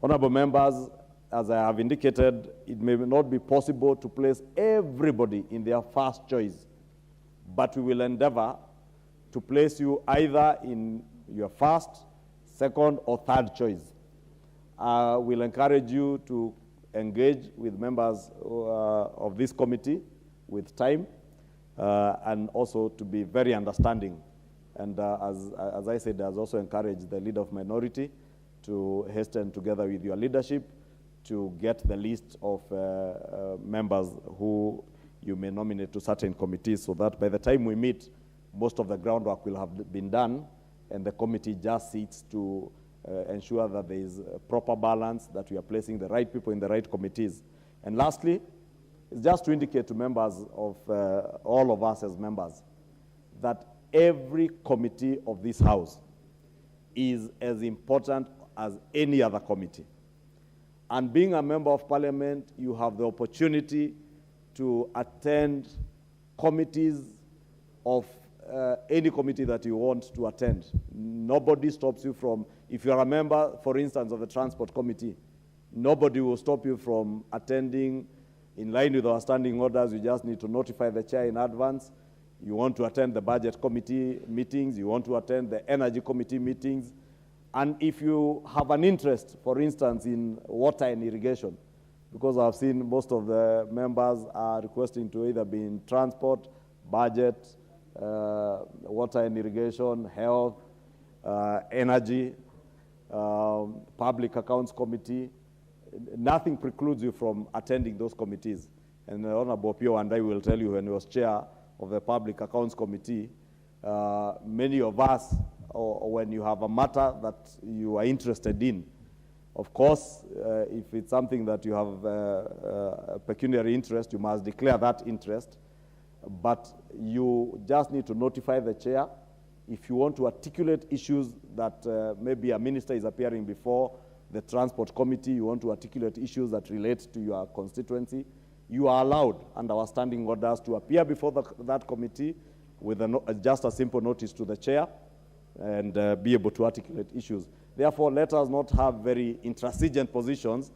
Honorable members, as I have indicated, it may not be possible to place everybody in their first choice, but we will endeavor to place you either in your first, second, or third choice. We'll encourage you to engage with members of this committee with time, and also to be very understanding. And as I said, I've also encouraged the leader of minority to hasten together with your leadership to get the list of members who you may nominate to certain committees, so that by the time we meet, most of the groundwork will have been done, and the committee just sits to ensure that there is a proper balance, that we are placing the right people in the right committees. And lastly, it's just to indicate to members of all of us as members that every committee of this House is as important as any other committee. And being a member of Parliament, you have the opportunity to attend committees of any committee that you want to attend. Nobody stops you from, if you are a member, for instance, of the Transport Committee, nobody will stop you from attending in line with our standing orders. You just need to notify the chair in advance. You want to attend the Budget Committee meetings, you want to attend the Energy Committee meetings, and if you have an interest, for instance, in water and irrigation, because I've seen most of the members are requesting to either be in transport, budget, water and irrigation, health, energy, public accounts committee. Nothing precludes you from attending those committees. And Honorable Pio and I will tell you, when he was chair of the public accounts committee, many of us, or when you have a matter that you are interested in, of course, if it's something that you have a pecuniary interest, you must declare that interest. But you just need to notify the chair. If you want to articulate issues that maybe a minister is appearing before the transport committee, you want to articulate issues that relate to your constituency, you are allowed under our standing orders to appear before that committee with just a simple notice to the chair and be able to articulate issues. Therefore, let us not have very intransigent positions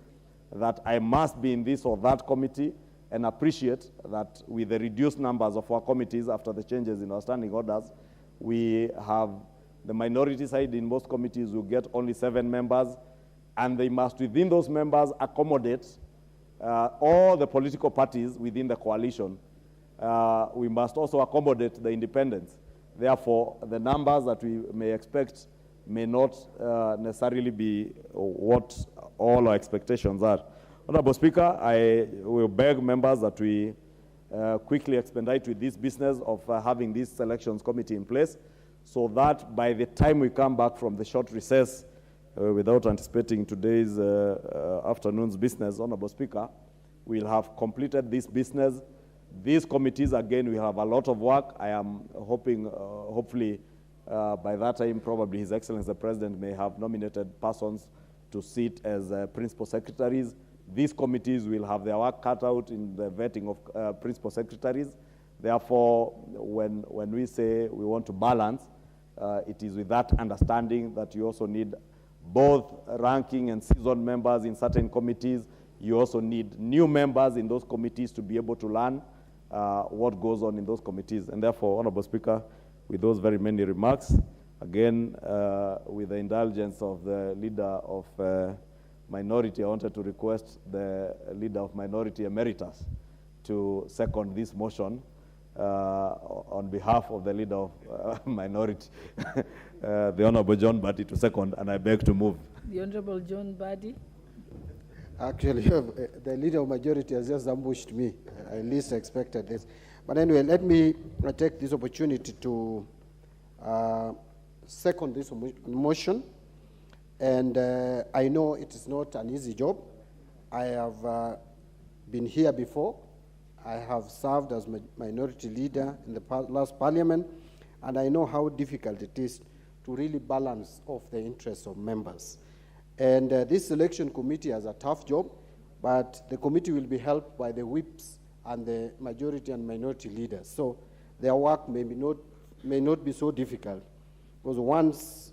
that I must be in this or that committee, and appreciate that with the reduced numbers of our committees after the changes in our standing orders, we have the minority side in most committees will get only 7 members, and they must, within those members, accommodate all the political parties within the coalition. We must also accommodate the independents. Therefore, the numbers that we may expect may not necessarily be what all our expectations are. Honorable Speaker, I will beg members that we quickly expedite with this business of having this selections committee in place, so that by the time we come back from the short recess, without anticipating today's afternoon's business, Honorable Speaker, we'll have completed this business. These committees, again, we have a lot of work. I am hoping, hopefully, by that time, probably His Excellency the President may have nominated persons to sit as principal secretaries. These committees will have their work cut out in the vetting of principal secretaries. Therefore, when we say we want to balance, it is with that understanding that you also need both ranking and seasoned members in certain committees. You also need new members in those committees to be able to learn what goes on in those committees. And therefore, Honorable Speaker, with those very many remarks, again, with the indulgence of the leader of minority, I wanted to request the leader of minority emeritus to second this motion on behalf of the leader of minority, the Honorable John Badi, to second, and I beg to move. The Honorable John Badi. Actually, the leader of majority has just ambushed me. I least expected this. But anyway, let me take this opportunity to second this motion. And I know it is not an easy job. I have been here before. I have served as minority leader in the last parliament, and I know how difficult it is to really balance off the interests of members. And this selection committee has a tough job, but the committee will be helped by the whips and the majority and minority leaders. So their work may not be so difficult, because once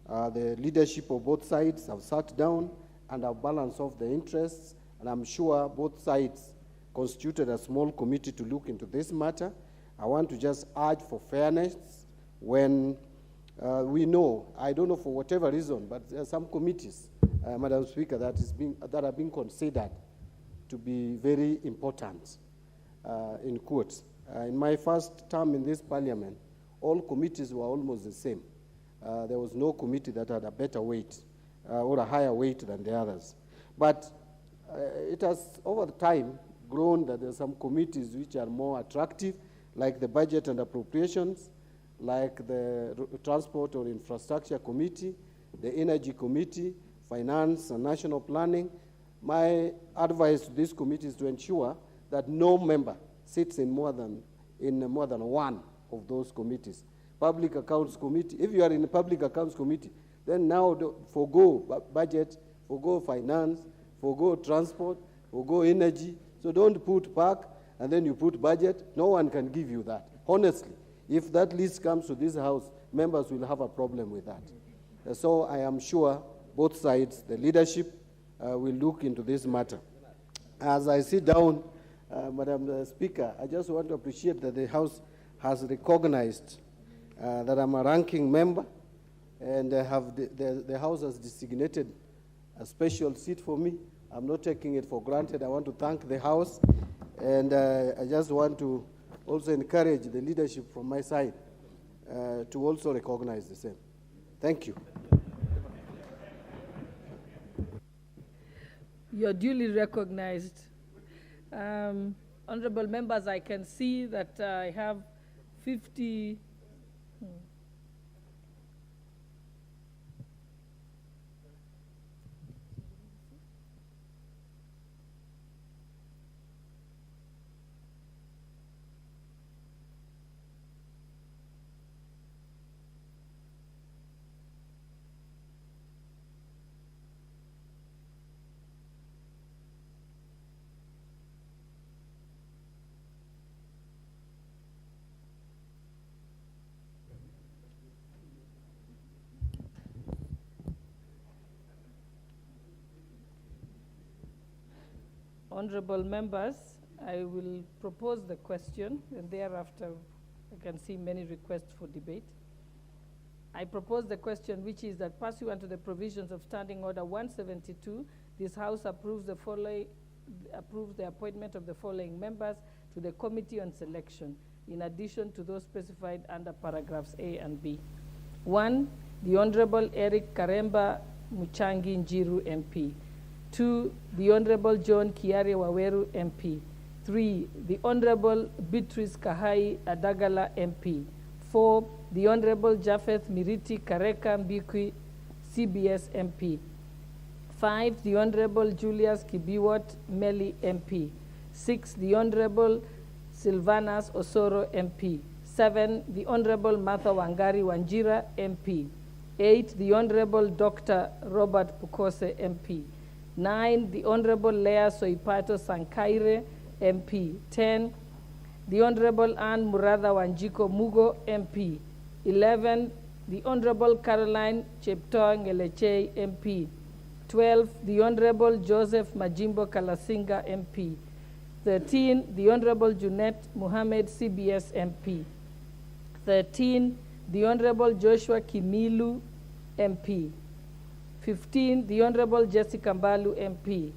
the leadership of both sides have sat down and have balanced off the interests, and I'm sure both sides constituted a small committee to look into this matter. I want to just urge for fairness when we know, I don't know for whatever reason, but there are some committees, Madam Speaker, that are being considered to be very important, in quotes. In my first term in this parliament, all committees were almost the same. There was no committee that had a better weight or a higher weight than the others. But it has, over the time, grown that there are some committees which are more attractive, like the Budget and Appropriations, like the Transport or Infrastructure Committee, the Energy Committee, Finance and National Planning. My advice to this committee is to ensure that no member sits in more than one of those committees. Public Accounts Committee, if you are in the Public Accounts Committee, then now forgo budget, forgo finance, forgo transport, forgo energy. So don't put park and then you put budget. No one can give you that. Honestly, if that list comes to this House, members will have a problem with that. So I am sure both sides, the leadership, will look into this matter. As I sit down, Madam Speaker, I just want to appreciate that the House has recognized that I'm a ranking member, and the House has designated a special seat for me. I'm not taking it for granted. I want to thank the House, and I just want to also encourage the leadership from my side to also recognize the same. Thank you. You're duly recognized. Honorable members, I can see that I have 50. Honorable members, I will propose the question, and thereafter I can see many requests for debate. I propose the question, which is that pursuant to the provisions of Standing Order 172, this House approves the appointment of the following members to the Committee on Selection: in addition to those specified under paragraphs A and B. 1, the Honorable Eric Karemba Muchangi Njiru MP. 2, the Honorable John Kiare Waweru MP. 3, the Honorable Beatrice Kahai Adagala MP. 4, the Honorable Japheth Miriti Kareka Mbikwi CBS MP. 5, the Honorable Julius Kibiwot Meli MP. 6, the Honorable Silvanas Osoro MP. 7, the Honorable Martha Wangari Wanjira MP. 8, the Honorable Dr. Robert Pukose MP. 9, the Honorable Lea Soipato Sankaire MP. 10, the Honorable Anne Muratha Wanjiko Mugo MP. 11, the Honorable Caroline Cheptoo Ngeleche MP. 12, the Honorable Joseph Majimbo Kalasinga MP. 13, the Honorable Junet Mohammed CBS MP. 13, the Honorable Joshua Kimilu MP. 15, the Honorable Jessica Mbalu MP.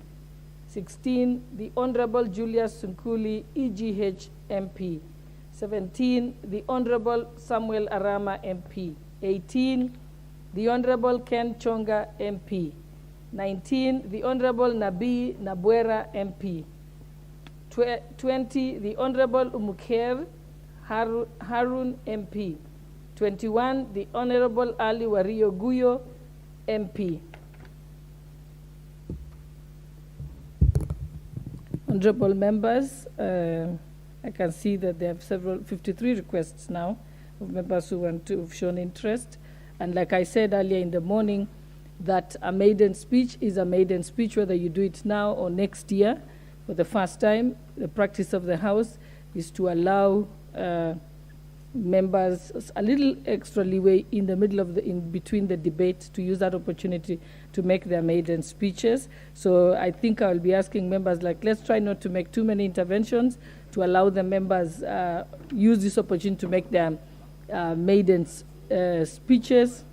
16, the Honorable Julius Sunkuli EGH MP. 17, the Honorable Samuel Arama MP. 18, the Honorable Ken Chonga MP. 19, the Honorable Nabi Nabwera MP. 20, the Honorable Umuker Harun MP. 21, the Honorable Ali Wario Guyo MP. Honorable members, I can see that there are 53 requests now of members who want to have shown interest. And like I said earlier in the morning, that a maiden speech is a maiden speech, whether you do it now or next year. For the first time, the practice of the House is to allow members a little extra leeway in the middle of in between the debate to use that opportunity to make their maiden speeches. So I think I'll be asking members, like, let's try not to make too many interventions, to allow the members use this opportunity to make their maiden speeches.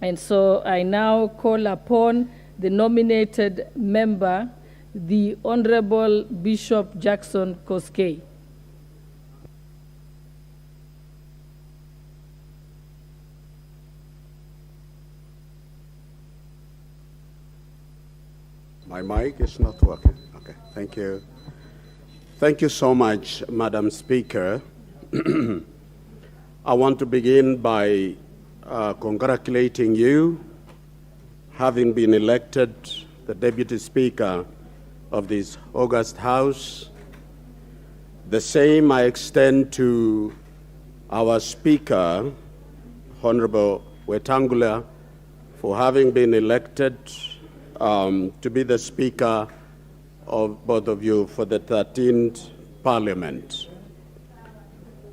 And so I now call upon the nominated member, the Honorable Bishop Jackson Koskei. My mic is not working. Okay, thank you. Thank you so much, Madam Speaker. I want to begin by congratulating you, having been elected the Deputy Speaker of this august House. The same I extend to our Speaker, Honorable Wetangula, for having been elected to be the Speaker of both of you for the 13th Parliament.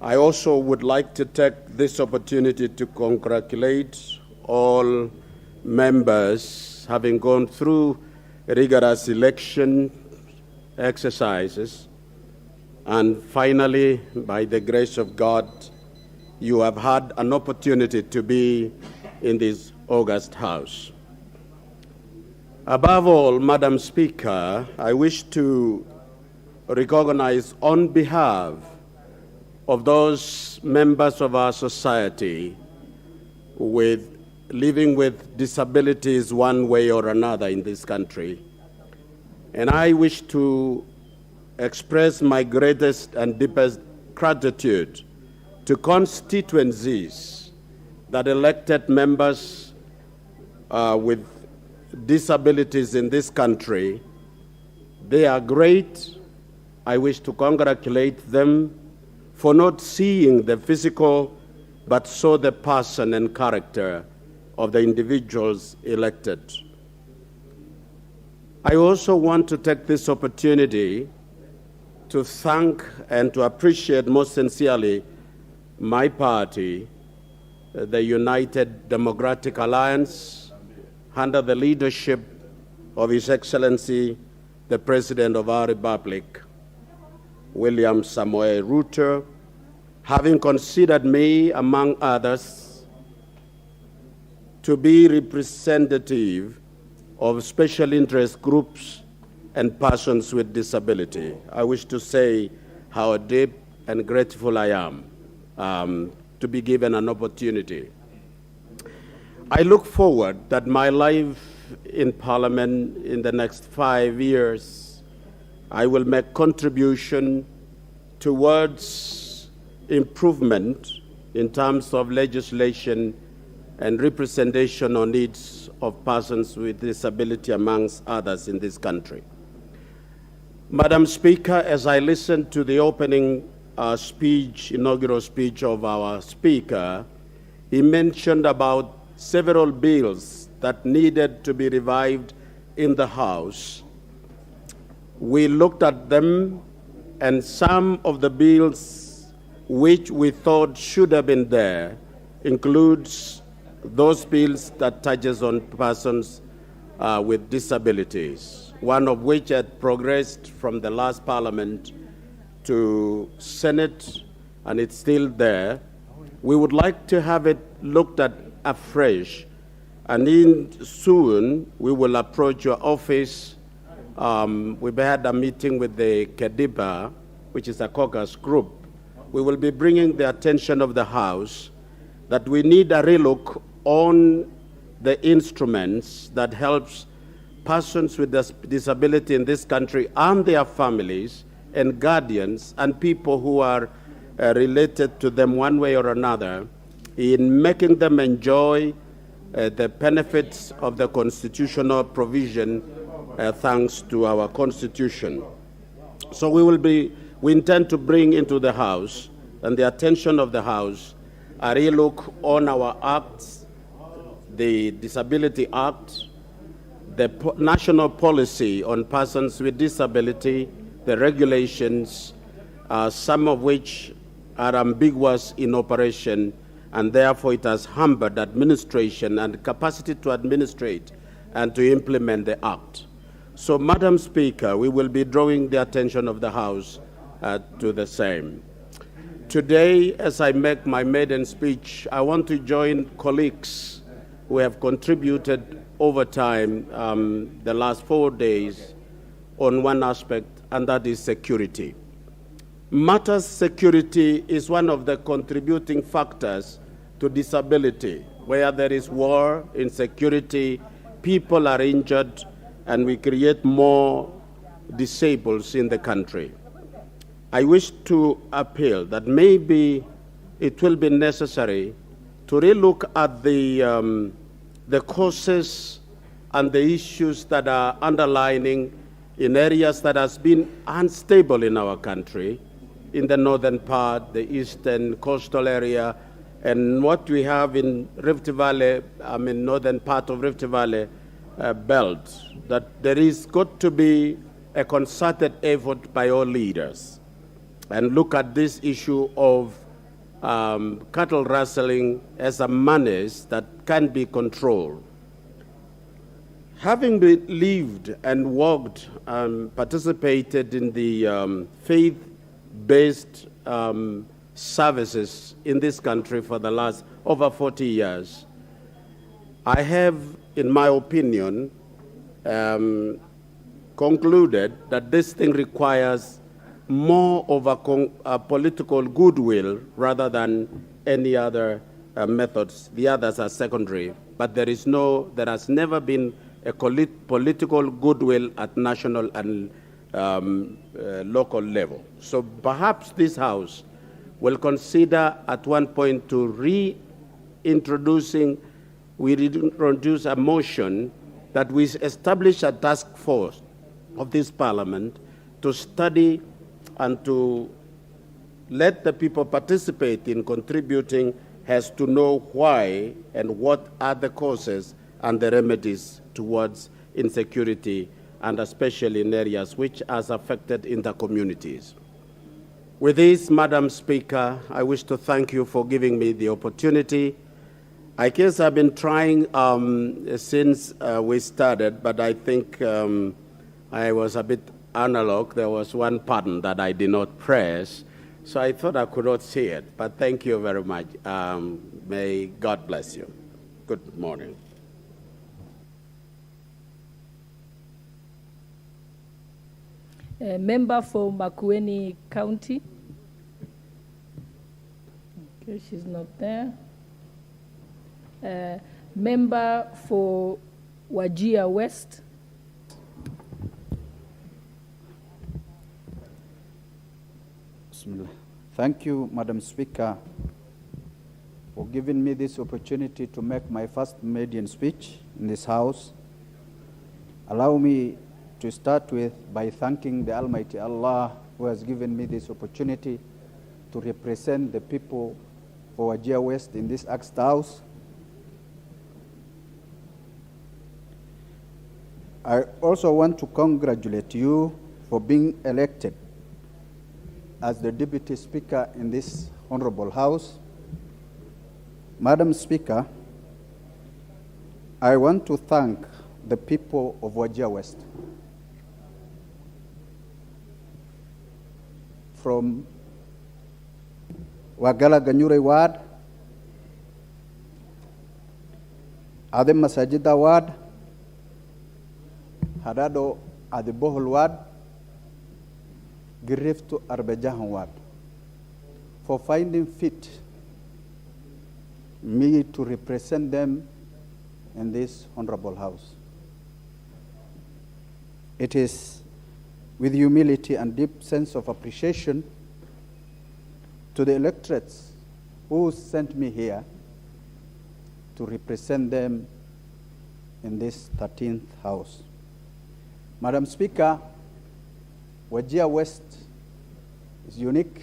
I also would like to take this opportunity to congratulate all members having gone through rigorous election exercises, and finally, by the grace of God, you have had an opportunity to be in this august House. Above all, Madam Speaker, I wish to recognize on behalf of those members of our society living with disabilities one way or another in this country. And I wish to express my greatest and deepest gratitude to constituencies that elected members with disabilities in this country. They are great. I wish to congratulate them for not seeing the physical, but saw the person and character of the individuals elected. I also want to take this opportunity to thank and to appreciate most sincerely my party, the United Democratic Alliance, under the leadership of His Excellency, the President of our Republic, William Samoei Ruto, having considered me, among others, to be representative of special interest groups and persons with disability. I wish to say how deep and grateful I am to be given an opportunity. I look forward that my life in Parliament in the next 5 years, I will make contribution towards improvement in terms of legislation and representation on needs of persons with disability, amongst others in this country. Madam Speaker, as I listened to the opening inaugural speech of our Speaker, he mentioned about several bills that needed to be revived in the House. We looked at them, and some of the bills which we thought should have been there includes those bills that touches on persons with disabilities, one of which had progressed from the last Parliament to Senate, and it's still there. We would like to have it looked at afresh, and soon we will approach your office. We've had a meeting with the Kediba, which is a caucus group. We will be bringing the attention of the House that we need a relook on the instruments that helps persons with disability in this country and their families and guardians and people who are related to them one way or another in making them enjoy the benefits of the constitutional provision thanks to our Constitution. So we intend to bring into the House and the attention of the House a relook on our acts, the Disability Act, the national policy on persons with disability, the regulations, some of which are ambiguous in operation, and therefore it has hampered administration and capacity to administrate and to implement the Act. So, Madam Speaker, we will be drawing the attention of the House to the same. Today, as I make my maiden speech, I want to join colleagues who have contributed over time the last 4 days on one aspect, and that is security. Matters security is one of the contributing factors to disability. Where there is war, insecurity, people are injured, and we create more disabled in the country. I wish to appeal that maybe it will be necessary to relook at the causes and the issues that are underlining in areas that has been unstable in our country, in the northern part, the eastern coastal area, and what we have in Rift Valley, northern part of Rift Valley belt, that there is got to be a concerted effort by all leaders and look at this issue of cattle rustling as a menace that can be controlled. Having lived and worked and participated in the faith-based services in this country for the last over 40 years, I have, in my opinion, concluded that this thing requires more of a political goodwill rather than any other methods. The others are secondary, but there has never been a political goodwill at national and local level. So perhaps this House will consider at one point to reintroduce a motion that we establish a task force of this Parliament to study and to let the people participate in contributing, has to know why and what are the causes and the remedies towards insecurity, and especially in areas which are affected in the communities. With this, Madam Speaker, I wish to thank you for giving me the opportunity. I guess I've been trying since we started, but I think I was a bit analog. There was one button that I did not press, so I thought I could not see it. But thank you very much. May God bless you. Good morning. Member for Makueni County. Okay, she's not there. Member for Wajir West. Bismillah. Thank you, Madam Speaker, for giving me this opportunity to make my first maiden speech in this House. Allow me to start by thanking the Almighty Allah who has given me this opportunity to represent the people for Wajir West in this August House. I also want to congratulate you for being elected as the Deputy Speaker in this Honorable House. Madam Speaker, I want to thank the people of Wajir West from Wagala Ganyure Ward, Adem Masajida Ward, Hadado Adibohol Ward, Giriftu Arbejahan Ward, for finding fit me to represent them in this Honorable House. It is with humility and deep sense of appreciation to the electorates who sent me here to represent them in this 13th House. Madam Speaker, Wajir West is unique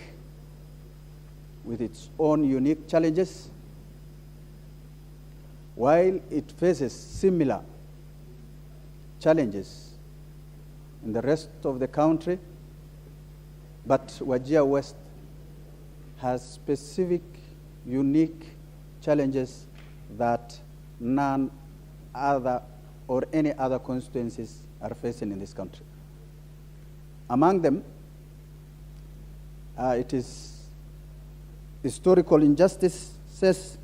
with its own unique challenges. While it faces similar challenges in the rest of the country, but Wajir West has specific, unique challenges that none other or any other constituencies are facing in this country. Among them, it is historical injustices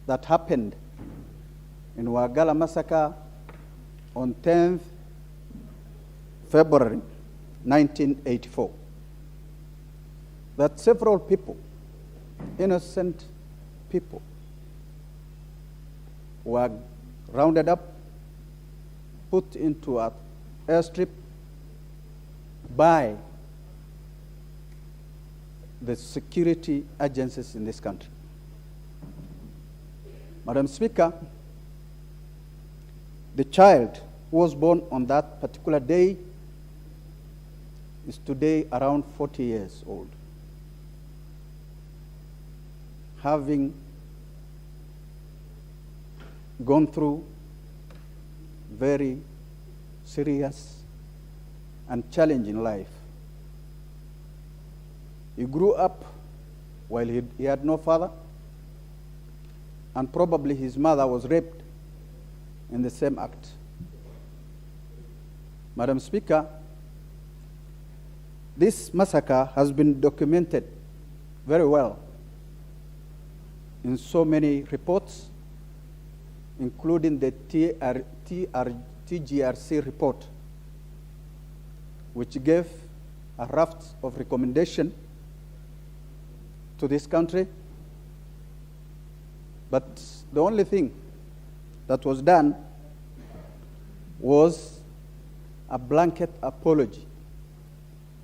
that happened in Wagala massacre on 10th February 1984. That several people, innocent people, were rounded up, put into an airstrip by the security agencies in this country. Madam Speaker, the child who was born on that particular day is today around 40 years old, having gone through very serious and challenging life. He grew up while he had no father, and probably his mother was raped in the same act. Madam Speaker, this massacre has been documented very well in so many reports, including the TGRC report, which gave a raft of recommendation to this country. But the only thing that was done was a blanket apology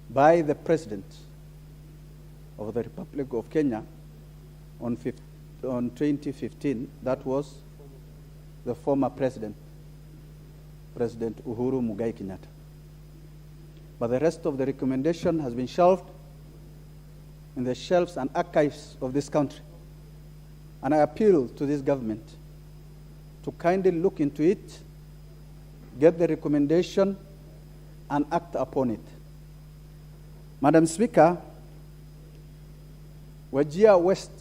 by the President of the Republic of Kenya on 2015. That was the former President Uhuru Muigai Kenyatta. But the rest of the recommendation has been shelved in the shelves and archives of this country. And I appeal to this government to kindly look into it, get the recommendation, and act upon it. Madam Speaker, Wajir West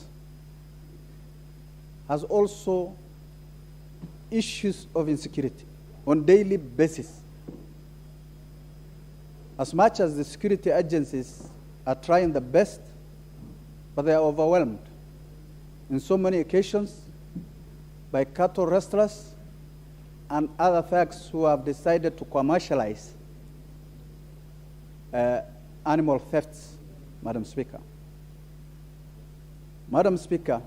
has also issues of insecurity on daily basis. As much as the security agencies are trying the best, but they are overwhelmed in so many occasions by cattle rustlers and other thugs who have decided to commercialize animal thefts, Madam Speaker. Madam Speaker,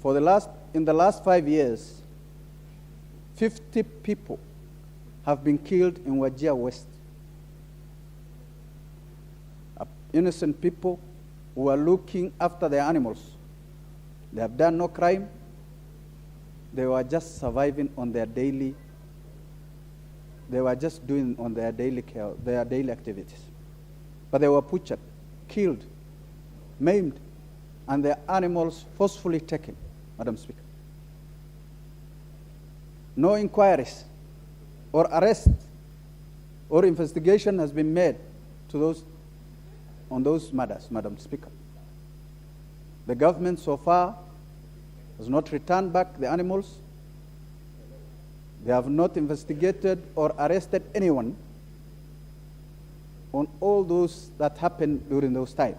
in the last 5 years, 50 people have been killed in Wajir West. Innocent people who are looking after their animals. They have done no crime. They were just surviving on their daily, they were just doing on their daily care, their daily activities. But they were butchered, killed, maimed, and their animals forcefully taken, Madam Speaker. No inquiries or arrest or investigation has been made on those matters, Madam Speaker. The government so far has not returned back the animals. They have not investigated or arrested anyone on all those that happened during those times.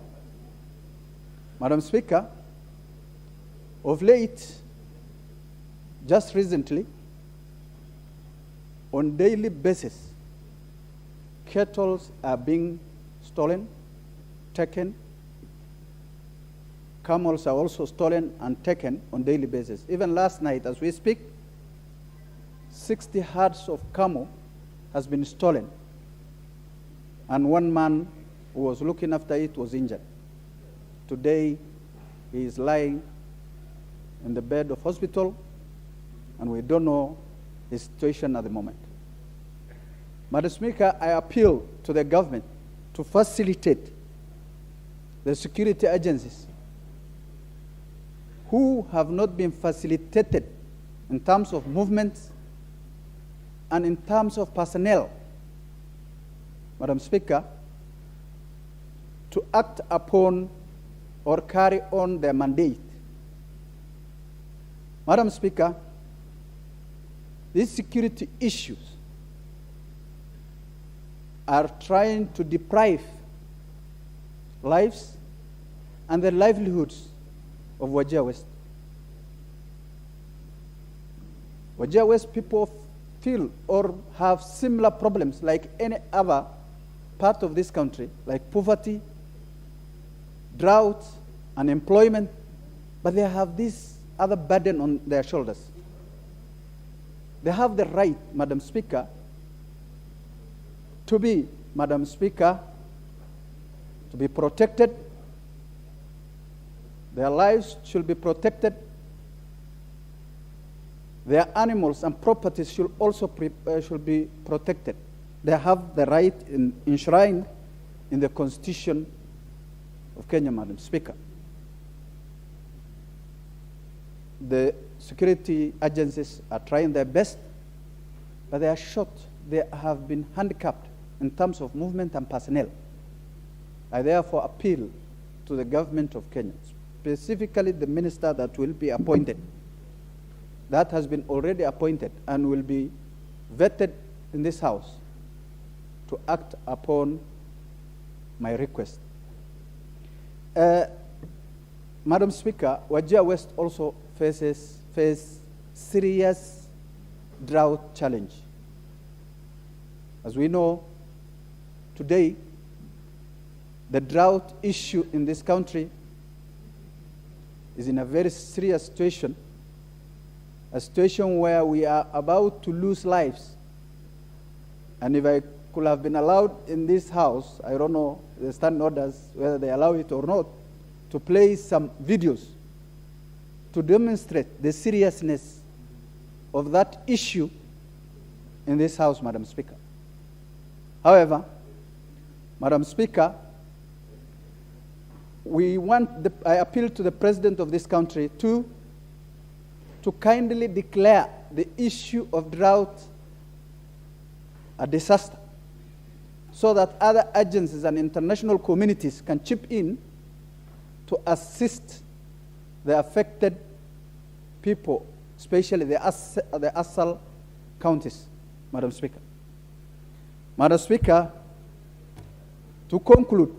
Madam Speaker, of late, just recently, on daily basis, cattle are being stolen, taken. Camels are also stolen and taken on daily basis. Even last night, as we speak, 60 herds of camel has been stolen, and one man who was looking after it was injured. Today, he is lying in the bed of hospital, and we don't know his situation at the moment. Madam Speaker, I appeal to the government to facilitate the security agencies who have not been facilitated in terms of movements and in terms of personnel, Madam Speaker, to act upon or carry on their mandate. Madam Speaker, these security issues are trying to deprive lives and the livelihoods of Wajir West. Wajir West people feel or have similar problems like any other part of this country, like poverty, drought, unemployment, but they have this other burden on their shoulders. They have the right, Madam Speaker, to be, Madam Speaker, to be protected. Their lives should be protected. Their animals and properties should also should be protected. They have the right enshrined in the Constitution of Kenya, Madam Speaker. The security agencies are trying their best, but they are short. They have been handicapped in terms of movement and personnel. I therefore appeal to the government of Kenya, specifically the minister that will be appointed, that has been already appointed and will be vetted in this House, to act upon my request. Madam Speaker, Wajir West also faces serious drought challenge. As we know, today, the drought issue in this country is in a very serious situation, a situation where we are about to lose lives. And if I could have been allowed in this House, I don't know the standing orders, whether they allow it or not, to play some videos to demonstrate the seriousness of that issue in this House, Madam Speaker. However, Madam Speaker, I appeal to the President of this country to kindly declare the issue of drought a disaster, so that other agencies and international communities can chip in to assist the affected people, especially the ASAL counties, Madam Speaker. Madam Speaker, to conclude,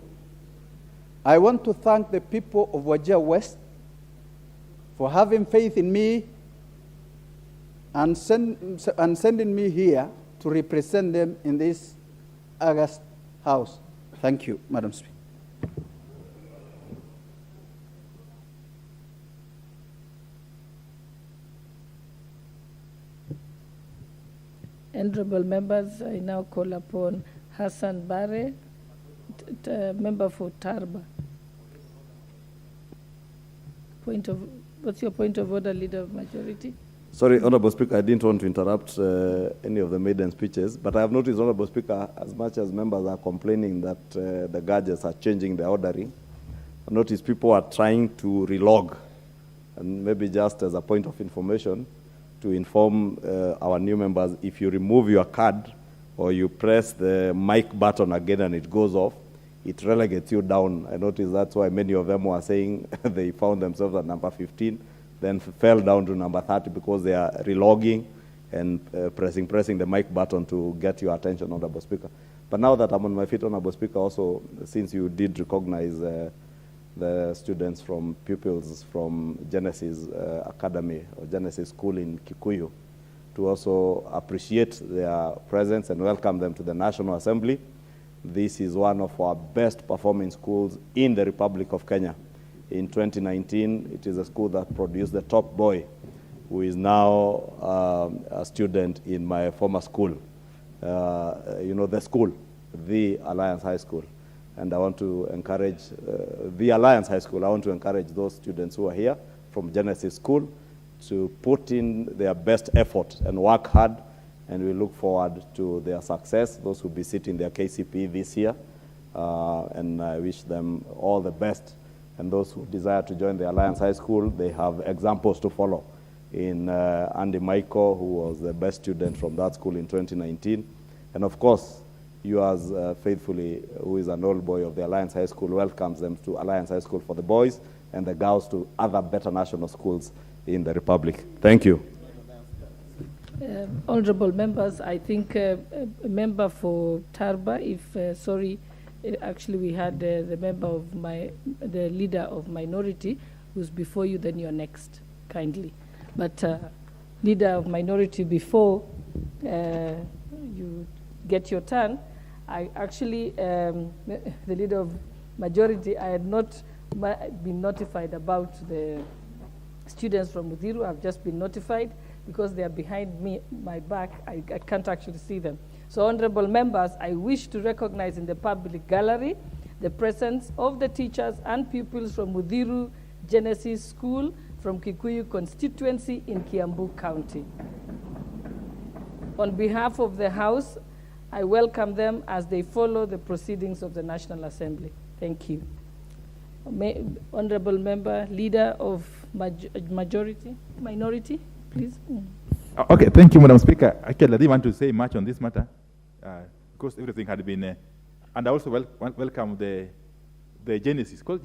I want to thank the people of Wajir West for having faith in me and sending me here to represent them in this August House. Thank you, Madam Speaker. Honorable members, I now call upon Hassan Bare, member for Tarba. What's your point of order, Leader of Majority? Sorry, Honorable Speaker, I didn't want to interrupt any of the maiden speeches, but I have noticed, Honorable Speaker, as much as members are complaining that the gadgets are changing the ordering, I noticed people are trying to relog, and maybe just as a point of information, to inform our new members, if you remove your card or you press the mic button again and it goes off, it relegates you down. I noticed that's why many of them were saying they found themselves at number 15, then fell down to number 30 because they are relogging and pressing the mic button to get your attention, Honorable Speaker. But now that I'm on my feet, Honorable Speaker, also, since you did recognize the students from pupils from Genesis Academy or Genesis School in Kikuyu, to also appreciate their presence and welcome them to the National Assembly. This is one of our best performing schools in the Republic of Kenya. In 2019, it is a school that produced the top boy, who is now a student in my former school. The school, the Alliance High School. And I want to encourage the Alliance High School. I want to encourage those students who are here from Genesis School to put in their best effort and work hard, and we look forward to their success, those who will be sitting their KCP this year, and I wish them all the best. And those who desire to join the Alliance High School, they have examples to follow in Andy Michael, who was the best student from that school in 2019. And of course, yours faithfully, who is an old boy of the Alliance High School, welcomes them to Alliance High School for the boys and the girls to other better national schools in the Republic. Thank you. Honorable members, I think a member for Tarba, actually we had the leader of minority who's before you, then you're next, kindly. But leader of minority, before you get your turn, I actually, the leader of majority, I had not been notified about the students from Muthiru. I've just been notified because they are behind me, my back. I can't actually see them. So, honorable members, I wish to recognize in the public gallery the presence of the teachers and pupils from Muthiru Genesis School from Kikuyu constituency in Kiambu County. On behalf of the House, I welcome them as they follow the proceedings of the National Assembly. Thank you. Honorable member, leader of minority, please. Okay, thank you, Madam Speaker. Actually, I didn't want to say much on this matter because everything had been, and I also welcome the Genesis, called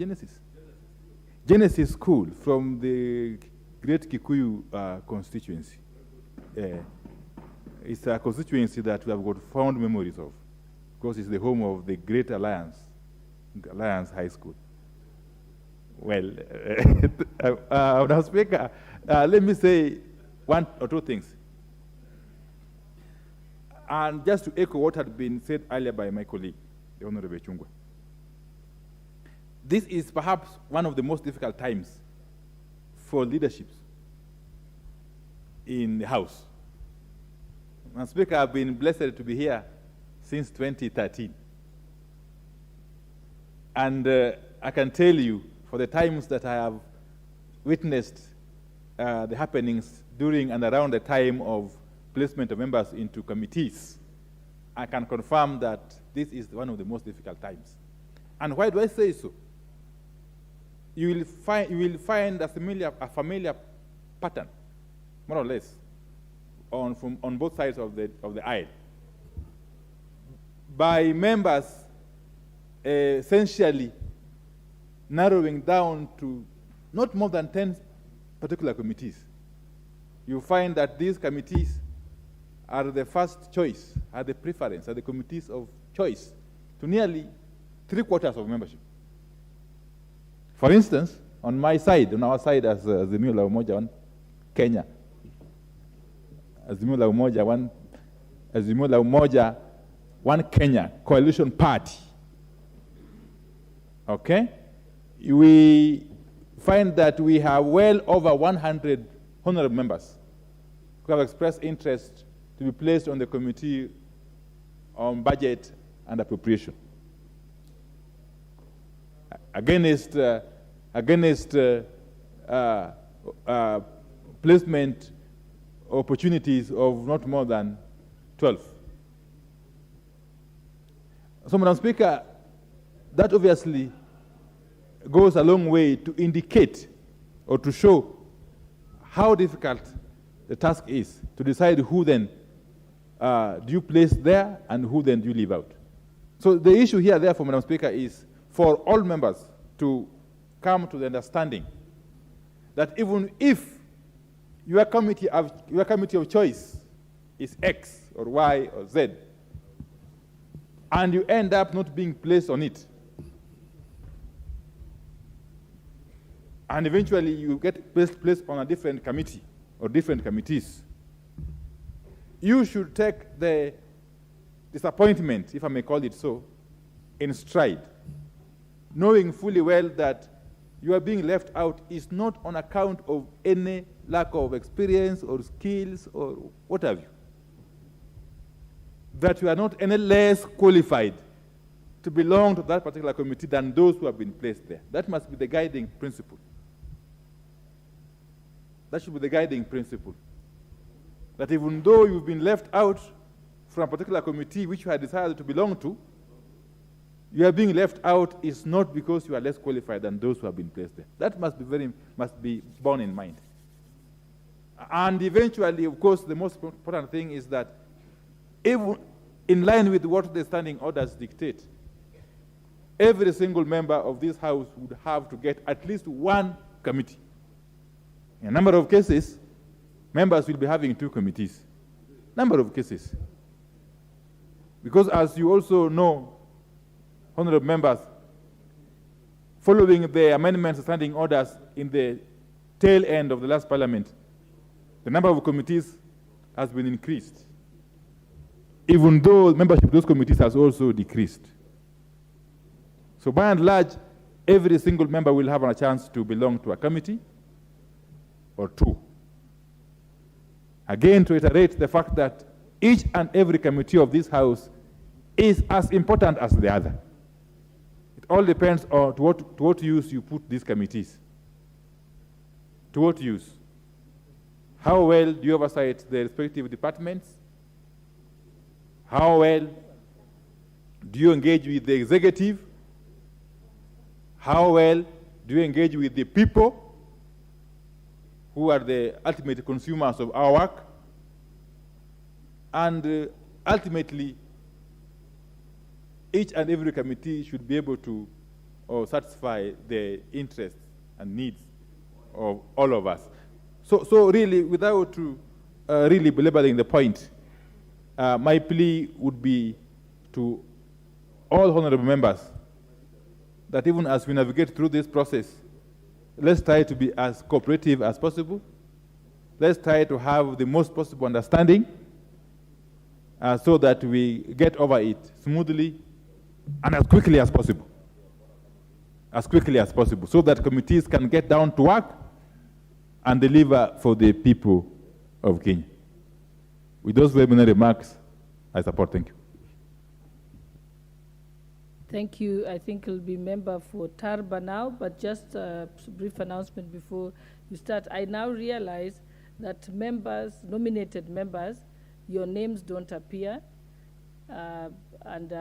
Genesis School from the Great Kikuyu constituency. It's a constituency that we have got fond memories of because it's the home of the Great Alliance High School. Well, Madam Speaker, let me say one or two things. And just to echo what had been said earlier by my colleague, the Honorable Chungwa. This is perhaps one of the most difficult times for leaderships in the House. Madam Speaker, I've been blessed to be here since 2013. And I can tell you, for the times that I have witnessed the happenings during and around the time of placement of members into committees, I can confirm that this is one of the most difficult times. And why do I say so? You will find a familiar pattern, more or less, on both sides of the aisle, by members essentially narrowing down to not more than 10 particular committees. You find that these committees are the first choice, are the preference, are the committees of choice to nearly 3/4 of membership. For instance, on our side as Azimio la Umoja One Kenya, Azimio la Umoja One Kenya coalition party, okay? We find that we have well over 100 honorable members who have expressed interest to be placed on the Committee on Budget and Appropriation. Against placement opportunities of not more than 12. So, Madam Speaker, that obviously goes a long way to indicate or to show how difficult the task is to decide who then do you place there and who then do you leave out. So the issue here, therefore, Madam Speaker, is for all members to come to the understanding that even if your committee of choice is X or Y or Z, and you end up not being placed on it, and eventually you get placed on a different committee or different committees, you should take the disappointment, if I may call it so, in stride, knowing fully well that you are being left out is not on account of any lack of experience or skills or what have you. That you are not any less qualified to belong to that particular committee than those who have been placed there. That must be the guiding principle. That should be the guiding principle. That even though you've been left out from a particular committee which you had decided to belong to, you are being left out is not because you are less qualified than those who have been placed there. That must be borne in mind. And eventually, of course, the most important thing is that even in line with what the standing orders dictate, every single member of this House would have to get at least one committee. In a number of cases, members will be having 2 committees. Number of cases. Because as you also know, honorable members, following the amendments and standing orders in the tail end of the last parliament, the number of committees has been increased, even though membership of those committees has also decreased. So by and large, every single member will have a chance to belong to a committee or 2. Again, to reiterate the fact that each and every committee of this House is as important as the other. It all depends on to what use you put these committees. To what use? How well do you oversight the respective departments? How well do you engage with the executive? How well do you engage with the people who are the ultimate consumers of our work? And ultimately, each and every committee should be able to satisfy the interests and needs of all of us. So really, without really belaboring the point, my plea would be to all honorable members that even as we navigate through this process, let's try to be as cooperative as possible. Let's try to have the most possible understanding so that we get over it smoothly and as quickly as possible. As quickly as possible, so that committees can get down to work and deliver for the people of Kenya. With those preliminary remarks, I support. Thank you. Thank you. I think it'll be member for Tarba now, but just a brief announcement before you start. I now realize that members, nominated members, your names don't appear, and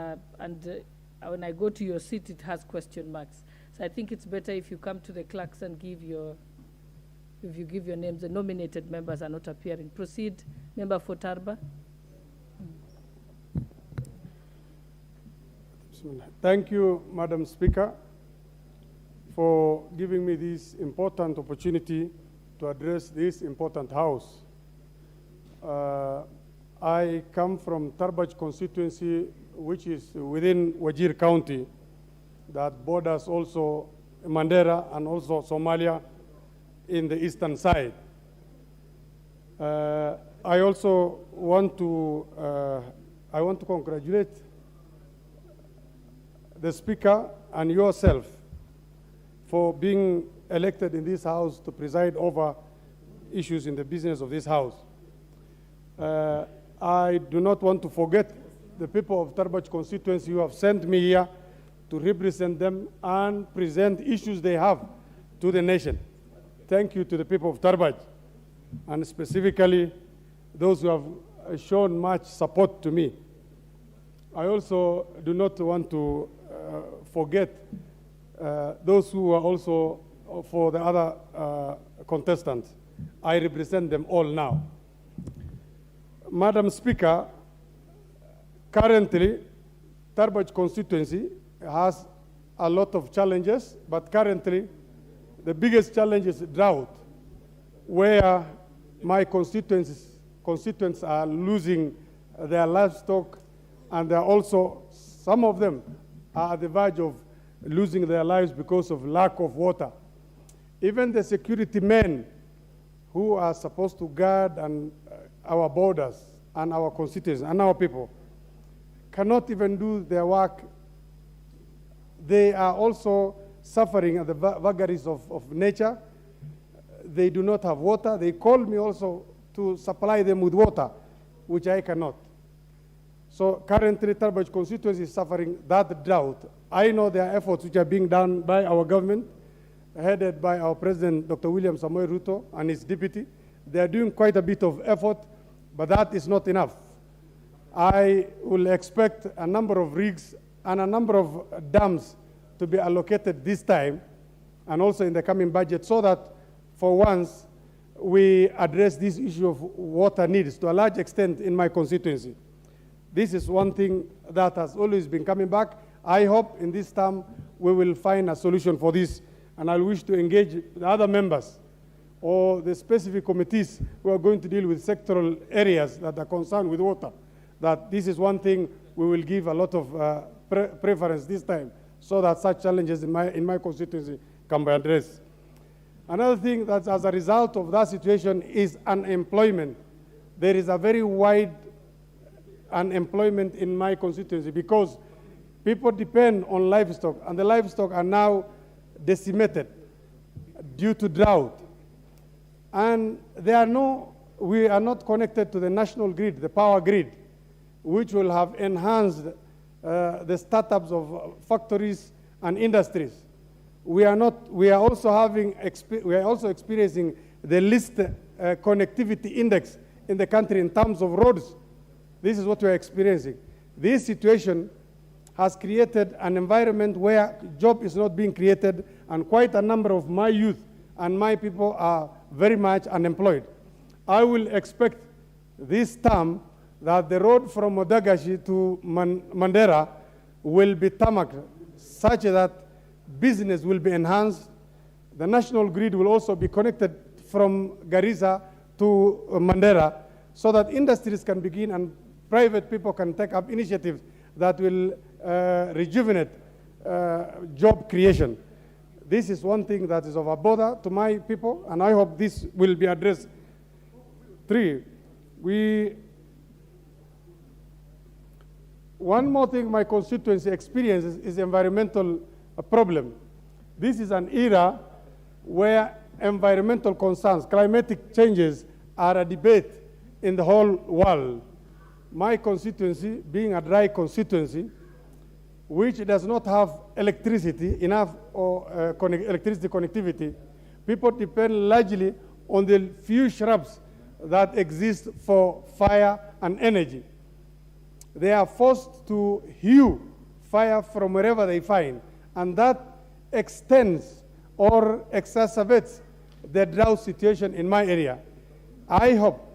when I go to your seat, it has question marks. So I think it's better if you come to the clerks and give your names. The nominated members are not appearing. Proceed, member for Tarba. Thank you, Madam Speaker, for giving me this important opportunity to address this important House. I come from Tarbaj constituency, which is within Wajir County, that borders also Mandera and also Somalia in the eastern side. I also want to congratulate the Speaker and yourself for being elected in this House to preside over issues in the business of this House. I do not want to forget the people of Tarbaj constituency who have sent me here to represent them and present issues they have to the nation. Thank you to the people of Tarbaj, and specifically those who have shown much support to me. I also do not want to forget those who are also for the other contestants. I represent them all now. Madam Speaker, currently, Tarbaj constituency has a lot of challenges, but currently, the biggest challenge is drought, where my constituents are losing their livestock, and there are also, some of them are at the verge of losing their lives because of lack of water. Even the security men who are supposed to guard our borders and our constituents and our people cannot even do their work. They are also suffering at the vagaries of nature. They do not have water. They call me also to supply them with water, which I cannot. So currently, Tarbaj constituency is suffering that drought. I know there are efforts which are being done by our government, headed by our President, Dr. William Samoei Ruto, and his deputy. They are doing quite a bit of effort, but that is not enough. I will expect a number of rigs and a number of dams to be allocated this time, and also in the coming budget, so that for once we address this issue of water needs to a large extent in my constituency. This is one thing that has always been coming back. I hope in this term we will find a solution for this, and I wish to engage the other members or the specific committees who are going to deal with sectoral areas that are concerned with water, that this is one thing we will give a lot of preference this time, so that such challenges in my constituency can be addressed. Another thing that as a result of that situation is unemployment. There is a very wide unemployment in my constituency because people depend on livestock, and the livestock are now decimated due to drought. And we are not connected to the national grid, the power grid, which will have enhanced the startups of factories and industries. We are also experiencing the least connectivity index in the country in terms of roads. This is what we are experiencing. This situation has created an environment where job is not being created, and quite a number of my youth and my people are very much unemployed. I will expect this term that the road from Modagashi to Mandera will be tarmacked such that business will be enhanced. The national grid will also be connected from Garissa to Mandera, so that industries can begin and private people can take up initiatives that will rejuvenate job creation. This is one thing that is of a bother to my people, and I hope this will be addressed. 3, one more thing my constituency experiences is environmental problem. This is an era where environmental concerns, climatic changes are a debate in the whole world. My constituency, being a dry constituency, which does not have electricity enough or electricity connectivity, people depend largely on the few shrubs that exist for fire and energy. They are forced to hew fire from wherever they find, and that extends or exacerbates the drought situation in my area. I hope,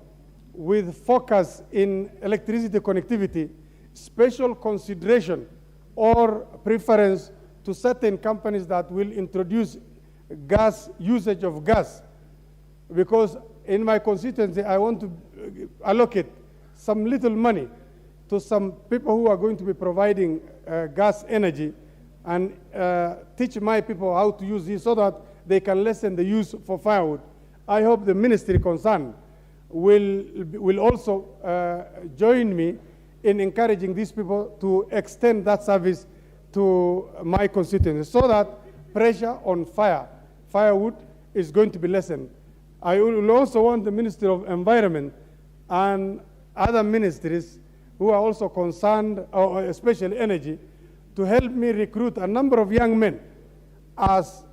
with focus in electricity connectivity, special consideration or preference to certain companies that will introduce usage of gas, because in my constituency I want to allocate some little money to some people who are going to be providing gas energy, and teach my people how to use this so that they can lessen the use for firewood. I hope the ministry concerned will also join me in encouraging these people to extend that service to my constituency, so that pressure on firewood is going to be lessened. I will also want the Ministry of Environment and other ministries who are also concerned, or especially energy, to help me recruit a number of young men as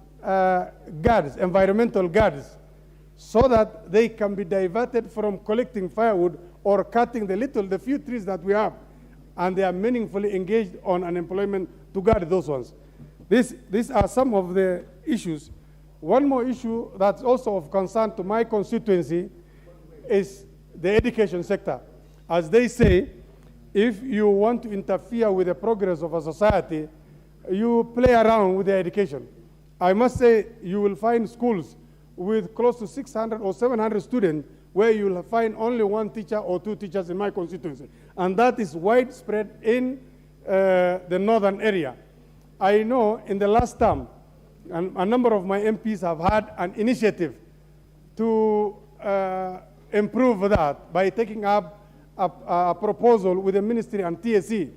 guards, environmental guards, so that they can be diverted from collecting firewood or cutting the few trees that we have, and they are meaningfully engaged on unemployment to guard those ones. These are some of the issues. One more issue that's also of concern to my constituency is the education sector. As they say, if you want to interfere with the progress of a society, you play around with the education. I must say, you will find schools with close to 600 or 700 students where you will find only one teacher or two teachers in my constituency. And that is widespread in the northern area. I know in the last term, a number of my MPs have had an initiative to improve that by taking up a proposal with the ministry and TSC,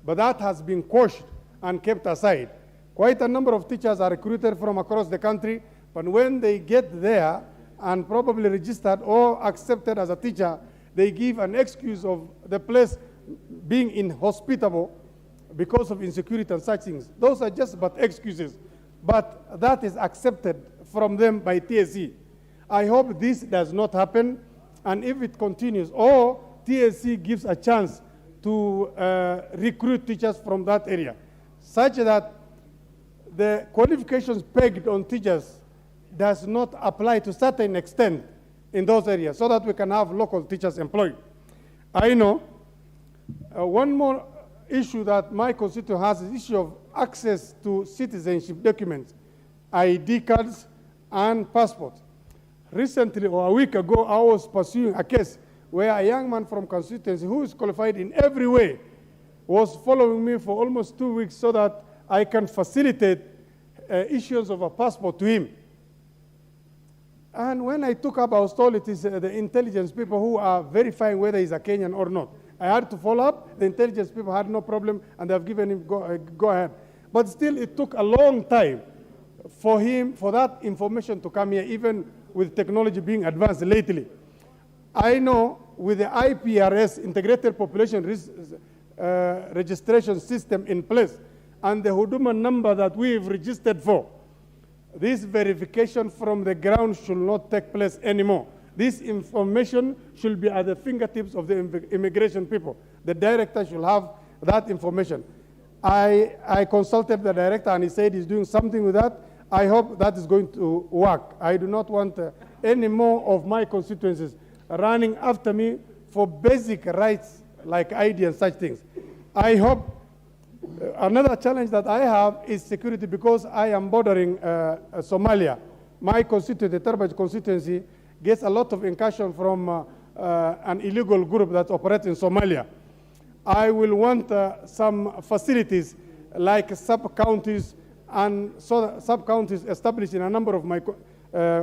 but that has been quashed and kept aside. Quite a number of teachers are recruited from across the country, but when they get there and probably registered or accepted as a teacher, they give an excuse of the place being inhospitable because of insecurity and such things. Those are just but excuses, but that is accepted from them by TSC. I hope this does not happen, and if it continues, or TSC gives a chance to recruit teachers from that area, such that the qualifications pegged on teachers does not apply to a certain extent in those areas, so that we can have local teachers employed. I know one more issue that my constituency has is the issue of access to citizenship documents, ID cards and passports. Recently, or a week ago, I was pursuing a case where a young man from constituency who is qualified in every way was following me for almost 2 weeks so that I can facilitate issuance of a passport to him. And when I took up, I was told it is the intelligence people who are verifying whether he's a Kenyan or not. I had to follow up. The intelligence people had no problem, and they have given him go ahead. But still, it took a long time for that information to come here, even with technology being advanced lately. I know with the IPRS, Integrated Population Registration System in place, and the Huduma number that we've registered for, this verification from the ground should not take place anymore. This information should be at the fingertips of the immigration people. The director should have that information. I consulted the director, and he said he's doing something with that. I hope that is going to work. I do not want any more of my constituencies running after me for basic rights like ID and such things. I hope another challenge that I have is security, because I am bordering Somalia. My constituency, the Tarbaj constituency, gets a lot of incursion from an illegal group that operates in Somalia. I will want some facilities like sub-counties, and so sub-counties established in a number of my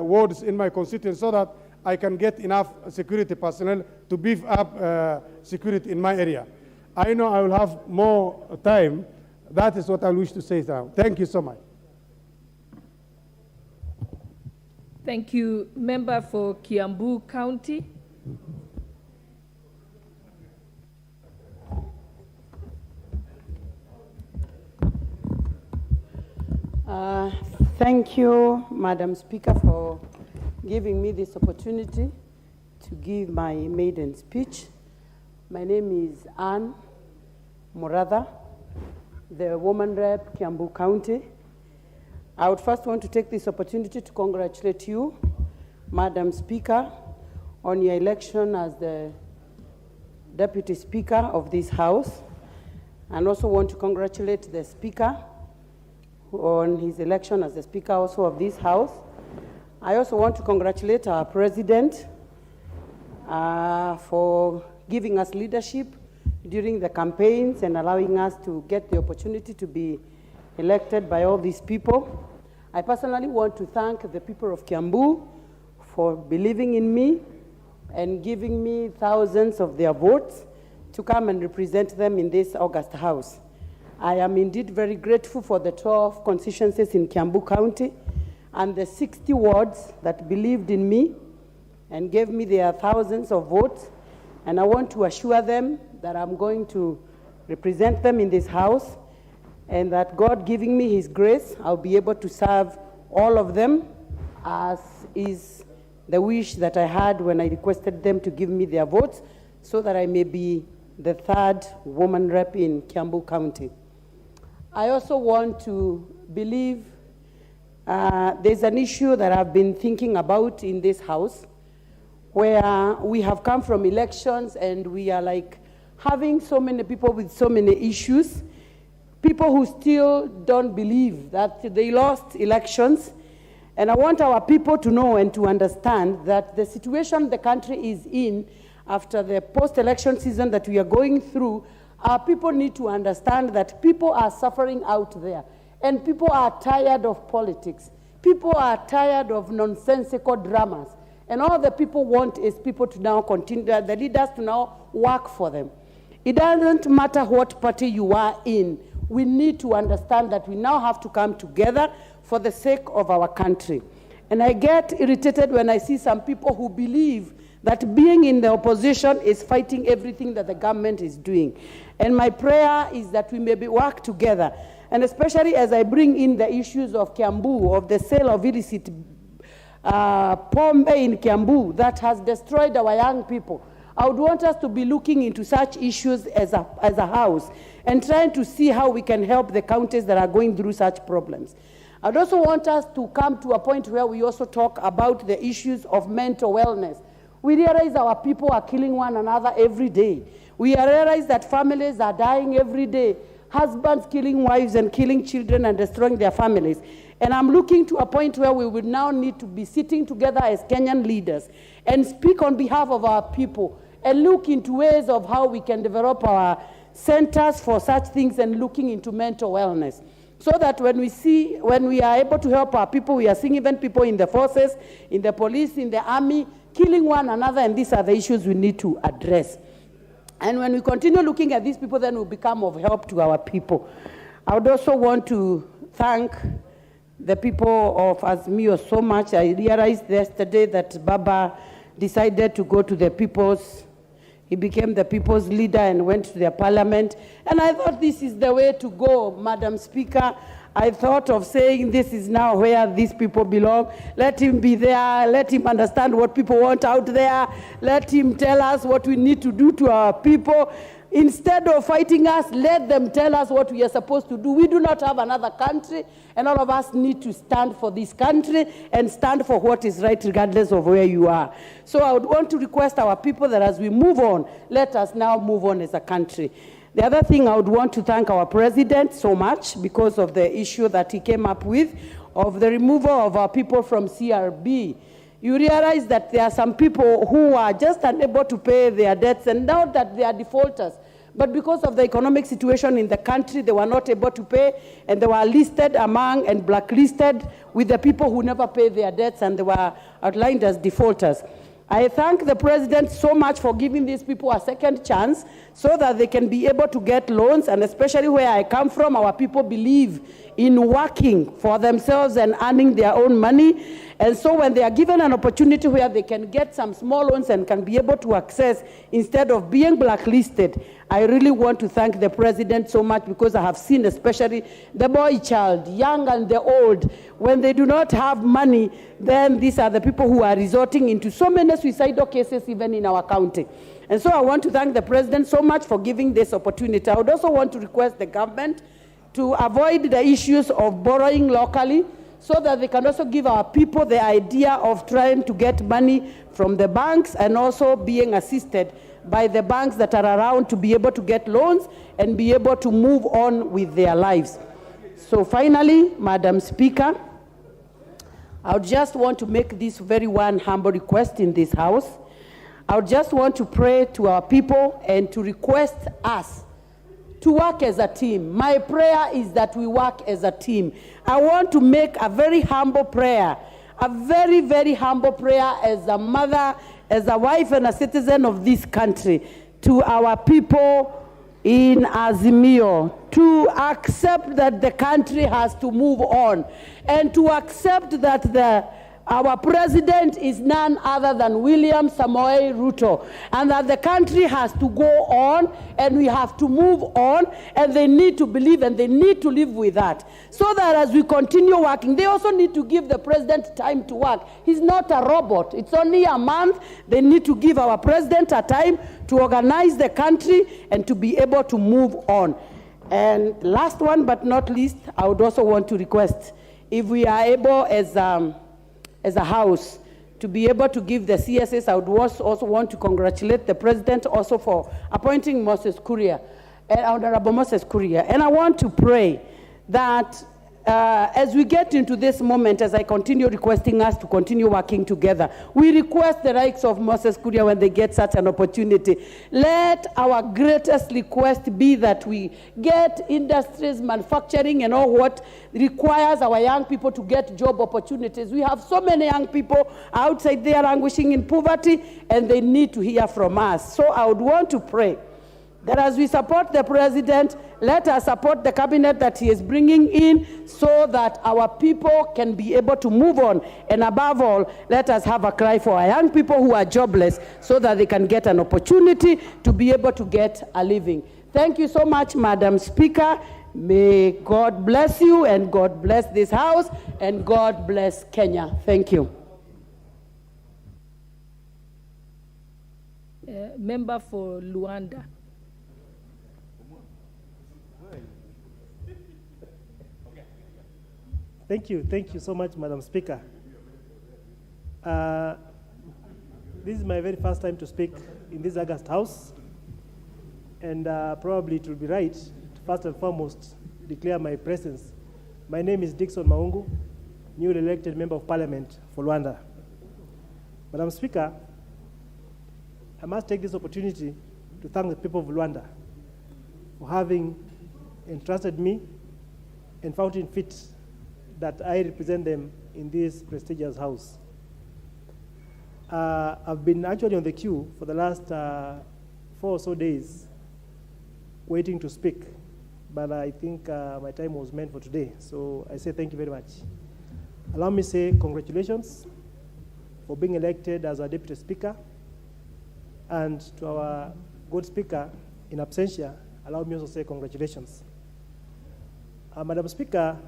wards in my constituency, so that I can get enough security personnel to beef up security in my area. I know I will have more time. That is what I wish to say now. Thank you so much. Thank you. Member for Kiambu County. Thank you, Madam Speaker, for giving me this opportunity to give my maiden speech. My name is Anne Muratha, the woman rep, Kiambu County. I would first want to take this opportunity to congratulate you, Madam Speaker, on your election as the Deputy Speaker of this House, and also want to congratulate the Speaker on his election as the Speaker also of this House. I also want to congratulate our President for giving us leadership during the campaigns and allowing us to get the opportunity to be elected by all these people. I personally want to thank the people of Kiambu for believing in me and giving me thousands of their votes to come and represent them in this August House. I am indeed very grateful for the 12 constituencies in Kiambu County and the 60 wards that believed in me and gave me their thousands of votes And I want to assure them that I'm going to represent them in this house, and that God giving me his grace, I'll be able to serve all of them as is the wish that I had when I requested them to give me their votes, so that I may be the third woman rep in Kiambu County. I also want to believe there's an issue that I've been thinking about in this house, where we have come from elections and we are like having so many people with so many issues, people who still don't believe that they lost elections. And I want our people to know and to understand that the situation the country is in after the post-election season that we are going through, our people need to understand that people are suffering out there, and people are tired of politics. People are tired of nonsensical dramas. And all the people want is people to now continue, the leaders to now work for them. It doesn't matter what party you are in. We need to understand that we now have to come together for the sake of our country. And I get irritated when I see some people who believe that being in the opposition is fighting everything that the government is doing. And my prayer is that we may work together. And especially as I bring in the issues of Kiambu, of the sale of illicit pombe in Kiambu that has destroyed our young people. I would want us to be looking into such issues as a house and trying to see how we can help the counties that are going through such problems. I'd also want us to come to a point where we also talk about the issues of mental wellness. We realize our people are killing one another every day. We realize that families are dying every day. Husbands killing wives and killing children and destroying their families. And I'm looking to a point where we would now need to be sitting together as Kenyan leaders and speak on behalf of our people and look into ways of how we can develop our centers for such things and looking into mental wellness. So that when we are able to help our people, we are seeing even people in the forces, in the police, in the army, killing one another, and these are the issues we need to address. And when we continue looking at these people, then we'll become of help to our people. I would also want to thank the people of Azimio so much. I realized yesterday that Baba decided to go to the people's, he became the people's leader and went to their parliament. And I thought this is the way to go, Madam Speaker. I thought of saying this is now where these people belong. Let him be there. Let him understand what people want out there. Let him tell us what we need to do to our people. Instead of fighting us, let them tell us what we are supposed to do. We do not have another country, and all of us need to stand for this country and stand for what is right regardless of where you are. So I would want to request our people that as we move on, let us now move on as a country. The other thing, I would want to thank our president so much because of the issue that he came up with of the removal of our people from CRB. You realize that there are some people who are just unable to pay their debts, and now that they are defaulters. But because of the economic situation in the country, they were not able to pay, and they were listed among and blacklisted with the people who never pay their debts, and they were outlined as defaulters. I thank the president so much for giving these people a second chance so that they can be able to get loans, and especially where I come from, our people believe in working for themselves and earning their own money. And so when they are given an opportunity where they can get some small loans and can be able to access instead of being blacklisted, I really want to thank the president so much because I have seen especially the boy child, young and the old, when they do not have money, then these are the people who are resorting into so many suicidal cases even in our county. And so I want to thank the president so much for giving this opportunity. I would also want to request the government to avoid the issues of borrowing locally so that they can also give our people the idea of trying to get money from the banks and also being assisted by the banks that are around to be able to get loans and be able to move on with their lives. So finally, Madam Speaker, I would just want to make this very one humble request in this house. I would just want to pray to our people and to request us to work as a team. My prayer is that we work as a team. I want to make a very humble prayer, a very, very humble prayer as a mother, as a wife and a citizen of this country, to our people in Azimio, to accept that the country has to move on and to accept that the our president is none other than William Samoei Ruto, and that the country has to go on and we have to move on, and they need to believe and they need to live with that. So that as we continue working, they also need to give the president time to work. He's not a robot. It's only a month. They need to give our president a time to organize the country and to be able to move on. And last one but not least, I would also want to request, if we are able as a House to be able to give the CSS, I would also want to congratulate the President also for appointing Moses Kuria, Honorable Moses Kuria. And I want to pray that as we get into this moment, as I continue requesting us to continue working together, we request the likes of Moses Kuria when they get such an opportunity. Let our greatest request be that we get industries, manufacturing, and all what requires our young people to get job opportunities. We have so many young people outside there languishing in poverty, and they need to hear from us. So I would want to pray that as we support the president, let us support the cabinet that he is bringing in so that our people can be able to move on. And above all, let us have a cry for our young people who are jobless so that they can get an opportunity to be able to get a living. Thank you so much, Madam Speaker. May God bless you, and God bless this House, and God bless Kenya. Thank you. Member for Luanda. Thank you so much, Madam Speaker. This is my very first time to speak in this August House, and probably it will be right to first and foremost declare my presence. My name is Dickson Maungu, newly elected Member of Parliament for Luanda. Madam Speaker, I must take this opportunity to thank the people of Luanda for having entrusted me and found it fit that I represent them in this prestigious house. I've been actually on the queue for the last 4 or so days waiting to speak, but I think my time was meant for today, so I say thank you very much. Allow me to say congratulations for being elected as our Deputy Speaker, and to our good Speaker in absentia, allow me also to say congratulations. Madam Speaker,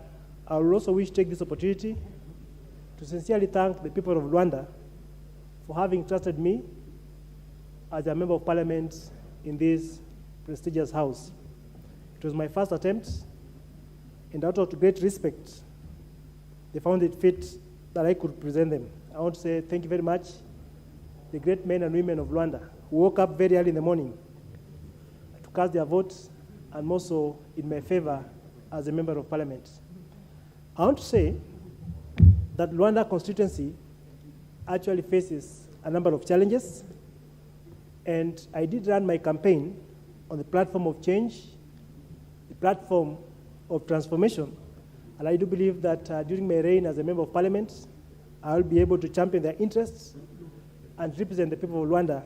I will also wish to take this opportunity to sincerely thank the people of Luanda for having trusted me as a Member of Parliament in this prestigious house. It was my first attempt, and out of great respect, they found it fit that I could present them. I want to say thank you very much, the great men and women of Luanda who woke up very early in the morning to cast their votes, and more so in my favor as a Member of Parliament. I want to say that Luanda constituency actually faces a number of challenges, and I did run my campaign on the platform of change, the platform of transformation, and I do believe that during my reign as a Member of Parliament, I will be able to champion their interests and represent the people of Luanda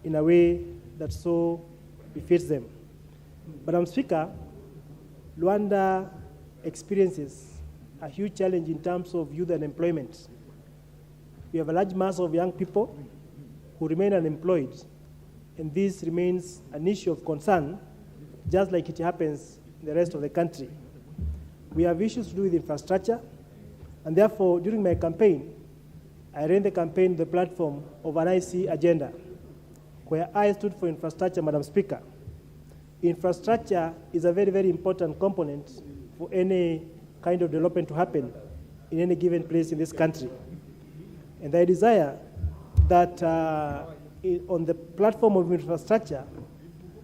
in a way that so befits them. Madam Speaker, Luanda experiences a huge challenge in terms of youth unemployment. We have a large mass of young people who remain unemployed, and this remains an issue of concern, just like it happens in the rest of the country. We have issues to do with infrastructure, and therefore, during my campaign, I ran the campaign on the platform of an IC agenda, where I stood for infrastructure, Madam Speaker. Infrastructure is a very, very important component for any kind of development to happen in any given place in this country. And I desire that on the platform of infrastructure,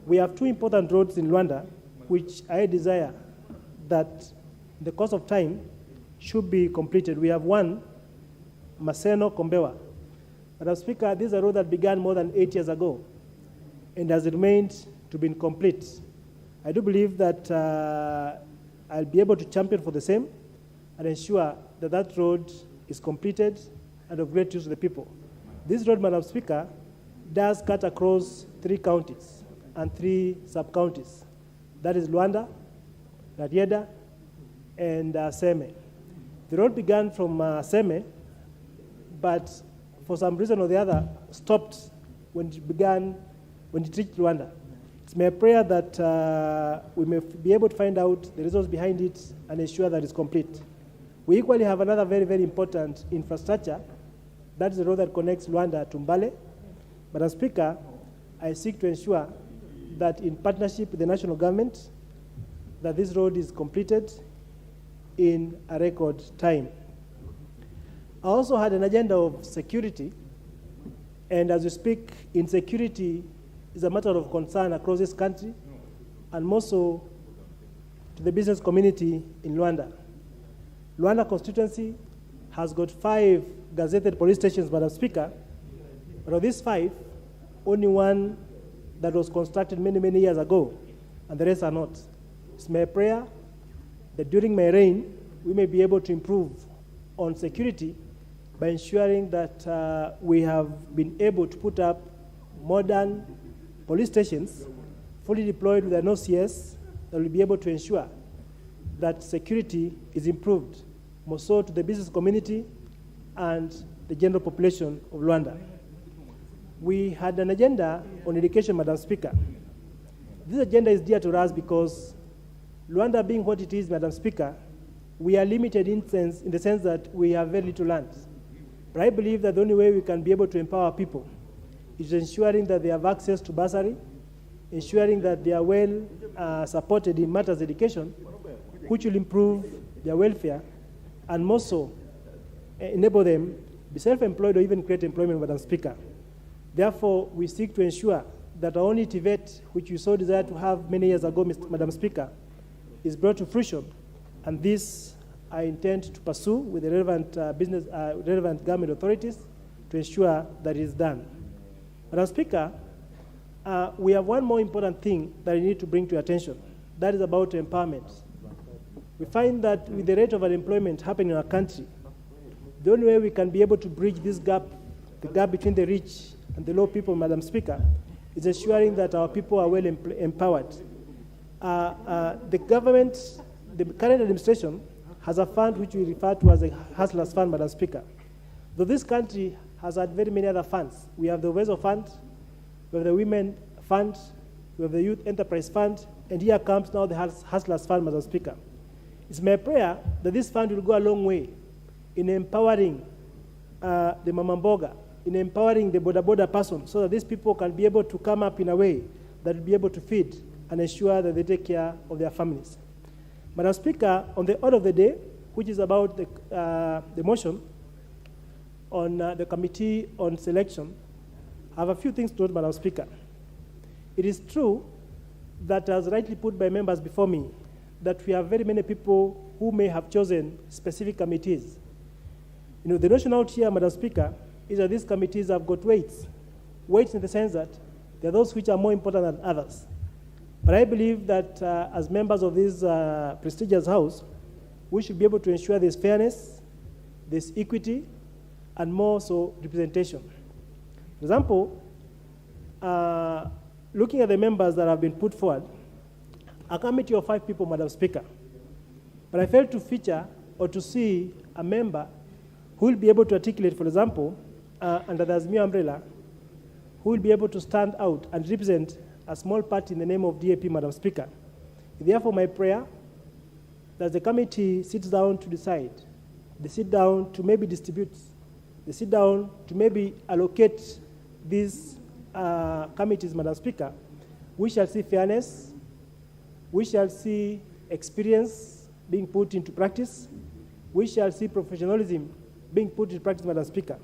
we have 2 important roads in Luanda, which I desire that in the course of time should be completed. We have one, Maseno-Kombewa. Madam Speaker, this is a road that began more than 8 years ago and has remained to be incomplete. I do believe that I'll be able to champion for the same and ensure that that road is completed and of great use to the people. This road, Madam Speaker, does cut across 3 counties and 3 sub-counties. That is Luanda, Rarieda, and Seme. The road began from Seme but for some reason or the other, stopped when it reached Rwanda. It's my prayer that we may be able to find out the reasons behind it and ensure that it's complete. We equally have another very, very important infrastructure. That is the road that connects Rwanda to Mbale. Madam Speaker, I seek to ensure that in partnership with the national government, that this road is completed in a record time. I also had an agenda of security, and as we speak, insecurity is a matter of concern across this country, and more so to the business community in Rwanda. Rwanda constituency has got 5 gazetted police stations, Madam Speaker, but of these 5, only one that was constructed many, many years ago, and the rest are not. It's my prayer that during my reign, we may be able to improve on security by ensuring that we have been able to put up modern police stations, fully deployed with an OCS, that will be able to ensure that security is improved, more so to the business community and the general population of Rwanda. We had an agenda on education, Madam Speaker. This agenda is dear to us because Rwanda being what it is, Madam Speaker, we are limited in the sense that we have very little land. But I believe that the only way we can be able to empower people is ensuring that they have access to bursary, ensuring that they are well supported in matters of education, which will improve their welfare, and more so enable them to be self-employed or even create employment, Madam Speaker. Therefore, we seek to ensure that our own TVET, which we so desire to have many years ago, Madam Speaker, is brought to fruition, and this I intend to pursue with the relevant relevant government authorities to ensure that it is done. Madam Speaker, we have one more important thing that I need to bring to your attention. That is about empowerment. We find that with the rate of unemployment happening in our country, the only way we can be able to bridge this gap, the gap between the rich and the low people, Madam Speaker, is ensuring that our people are well empowered. The government, the current administration, has a fund which we refer to as a Hustlers Fund, Madam Speaker. Though this country has had very many other funds. We have the Wezo Fund, we have the Women Fund, we have the Youth Enterprise Fund, and here comes now the Hustlers Fund, Madam Speaker. It's my prayer that this fund will go a long way in empowering the Mama Mboga, in empowering the boda person, so that these people can be able to come up in a way that will be able to feed and ensure that they take care of their families. Madam Speaker, on the order of the day, which is about the motion on the Committee on Selection, I have a few things to note, Madam Speaker. It is true that, as rightly put by members before me, that we have very many people who may have chosen specific committees. You know, the notion out here, Madam Speaker, is that these committees have got weights. Weights in the sense that there are those which are more important than others. But I believe that as members of this prestigious house, we should be able to ensure there's fairness, there's equity, and more so representation. For example, looking at the members that have been put forward, a committee of 5 people, Madam Speaker, but I failed to feature or to see a member who will be able to articulate, for example, under the Azimio umbrella, who will be able to stand out and represent a small party in the name of DAP, Madam Speaker. Therefore, my prayer that the committee sits down to decide, they sit down to maybe distribute, they sit down to maybe allocate these committees, Madam Speaker. We shall see fairness, we shall see experience being put into practice, we shall see professionalism being put into practice, Madam Speaker.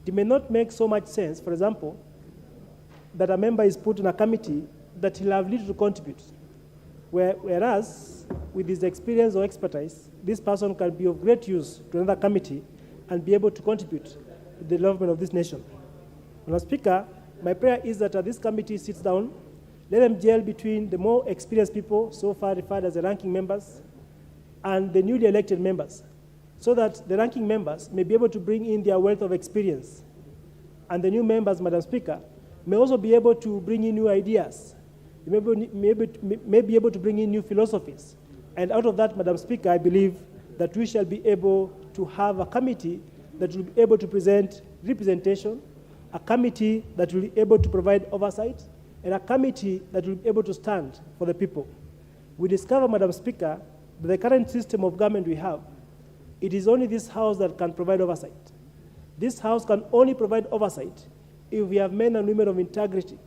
It may not make so much sense, for example, that a member is put in a committee that he'll have little to contribute, whereas with his experience or expertise, this person can be of great use to another committee and be able to contribute to the development of this nation. Madam Speaker, my prayer is that this committee sits down, let them gel between the more experienced people, so far referred as the ranking members, and the newly elected members, so that the ranking members may be able to bring in their wealth of experience. And the new members, Madam Speaker, may also be able to bring in new ideas. They may be able to bring in new philosophies. And out of that, Madam Speaker, I believe that we shall be able to have a committee that will be able to present representation, a committee that will be able to provide oversight, and a committee that will be able to stand for the people. We discover, Madam Speaker, that the current system of government we have, it is only this House that can provide oversight. This House can only provide oversight if we have men and women of integrity,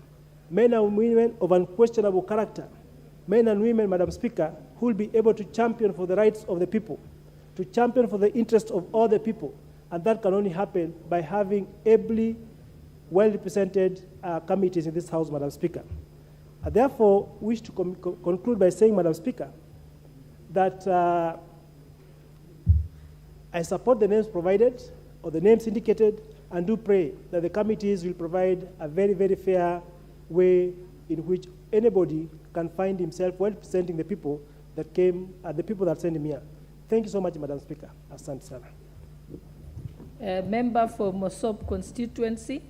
men and women of unquestionable character, men and women, Madam Speaker, who will be able to champion for the rights of the people, to champion for the interests of all the people, and that can only happen by having ably, well-represented committees in this House, Madam Speaker. I therefore wish to conclude by saying, Madam Speaker, that I support the names provided, or the names indicated, and do pray that the committees will provide a very, very fair way in which anybody can find himself well representing the people that came, the people that sent him here. Thank you so much, Madam Speaker. Asante sana. Member for Mosop constituency.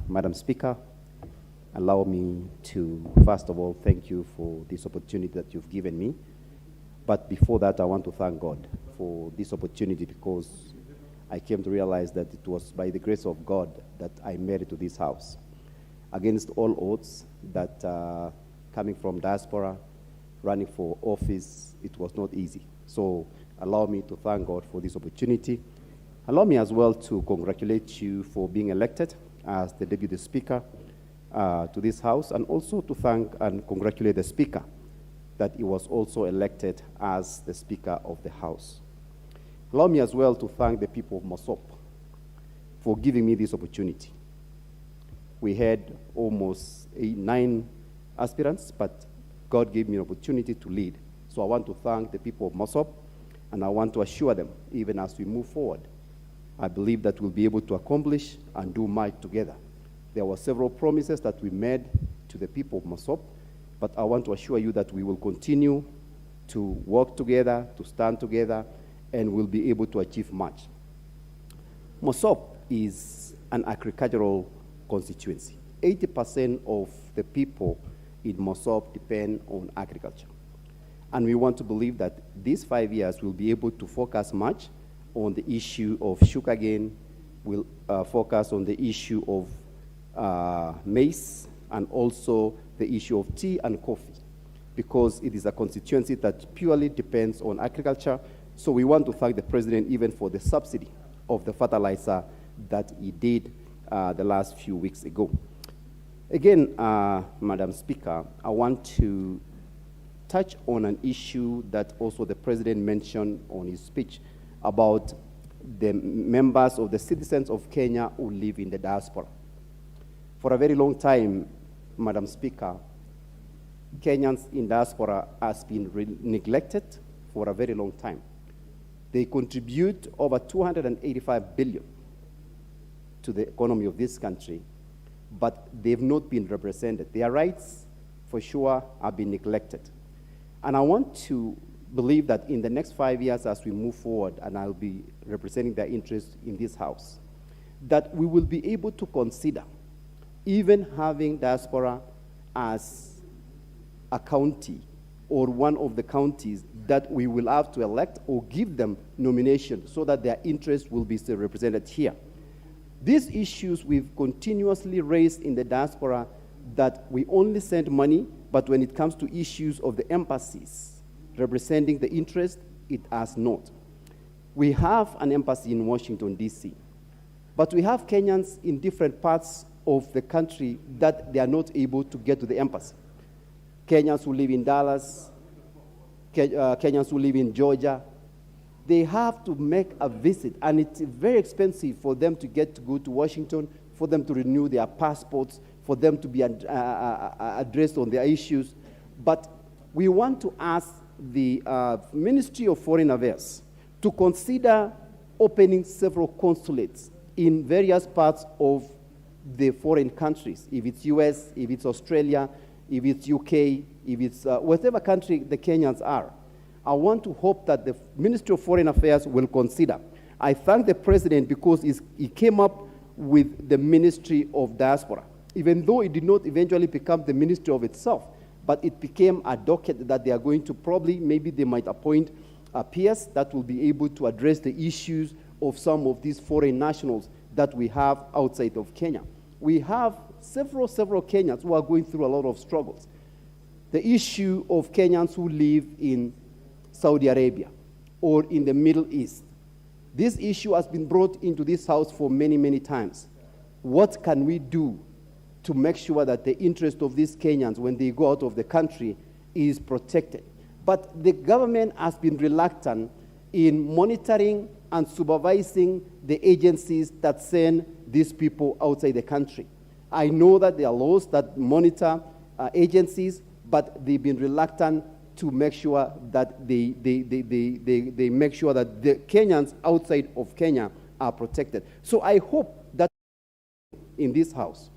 Madam Speaker, allow me to, first of all, thank you for this opportunity that you've given me. But before that, I want to thank God for this opportunity, because I came to realize that it was by the grace of God that I made it to this house. Against all odds, that coming from diaspora, running for office, it was not easy. So allow me to thank God for this opportunity. Allow me as well to congratulate you for being elected as the Deputy Speaker to this House, and also to thank and congratulate the Speaker that he was also elected as the Speaker of the House. Allow me as well to thank the people of Mosop for giving me this opportunity. We had almost 9 aspirants, but God gave me an opportunity to lead. So I want to thank the people of Mosop, and I want to assure them, even as we move forward, I believe that we'll be able to accomplish and do much together. There were several promises that we made to the people of Mosop, but I want to assure you that we will continue to work together, to stand together, and we'll be able to achieve much. Mosop is an agricultural constituency. 80% of the people in Mosop depend on agriculture. And we want to believe that these 5 years we'll be able to focus much on the issue of sugarcane, we'll focus on the issue of maize, and also the issue of tea and coffee, because it is a constituency that purely depends on agriculture. So we want to thank the President even for the subsidy of the fertilizer that he did the last few weeks ago. Again, Madam Speaker, I want to touch on an issue that also the President mentioned on his speech about the members of the citizens of Kenya who live in the diaspora. For a very long time, Madam Speaker, Kenyans in diaspora has been neglected for a very long time. They contribute over 285 billion to the economy of this country, but they've not been represented. Their rights, for sure, have been neglected. And I want to believe that in the next 5 years, as we move forward, and I'll be representing their interests in this House, that we will be able to consider even having diaspora as a county or one of the counties that we will have to elect or give them nomination so that their interests will be still represented here. These issues we've continuously raised in the diaspora, that we only send money, but when it comes to issues of the embassies representing the interest, it has not. We have an embassy in Washington, D.C., but we have Kenyans in different parts of the country that they are not able to get to the embassy. Kenyans who live in Dallas, Kenyans who live in Georgia, they have to make a visit, and it's very expensive for them to go to Washington, for them to renew their passports, for them to be addressed on their issues. But we want to ask the Ministry of Foreign Affairs to consider opening several consulates in various parts of the foreign countries, if it's US, if it's Australia, if it's UK, if it's whatever country the Kenyans are. I want to hope that the Ministry of Foreign Affairs will consider. I thank the President because he came up with the Ministry of Diaspora, even though it did not eventually become the ministry of itself. but it became a docket that they are going to probably, maybe they might appoint peers that will be able to address the issues of some of these foreign nationals that we have outside of Kenya. We have several Kenyans who are going through a lot of struggles. The issue of Kenyans who live in Saudi Arabia or in the Middle East. This issue has been brought into this house for many, many times. What can we do to make sure that the interest of these Kenyans when they go out of the country is protected? But the government has been reluctant in monitoring and supervising the agencies that send these people outside the country. I know that there are laws that monitor agencies, but they've been reluctant to make sure that they make sure that the Kenyans outside of Kenya are protected. So I hope that in this house,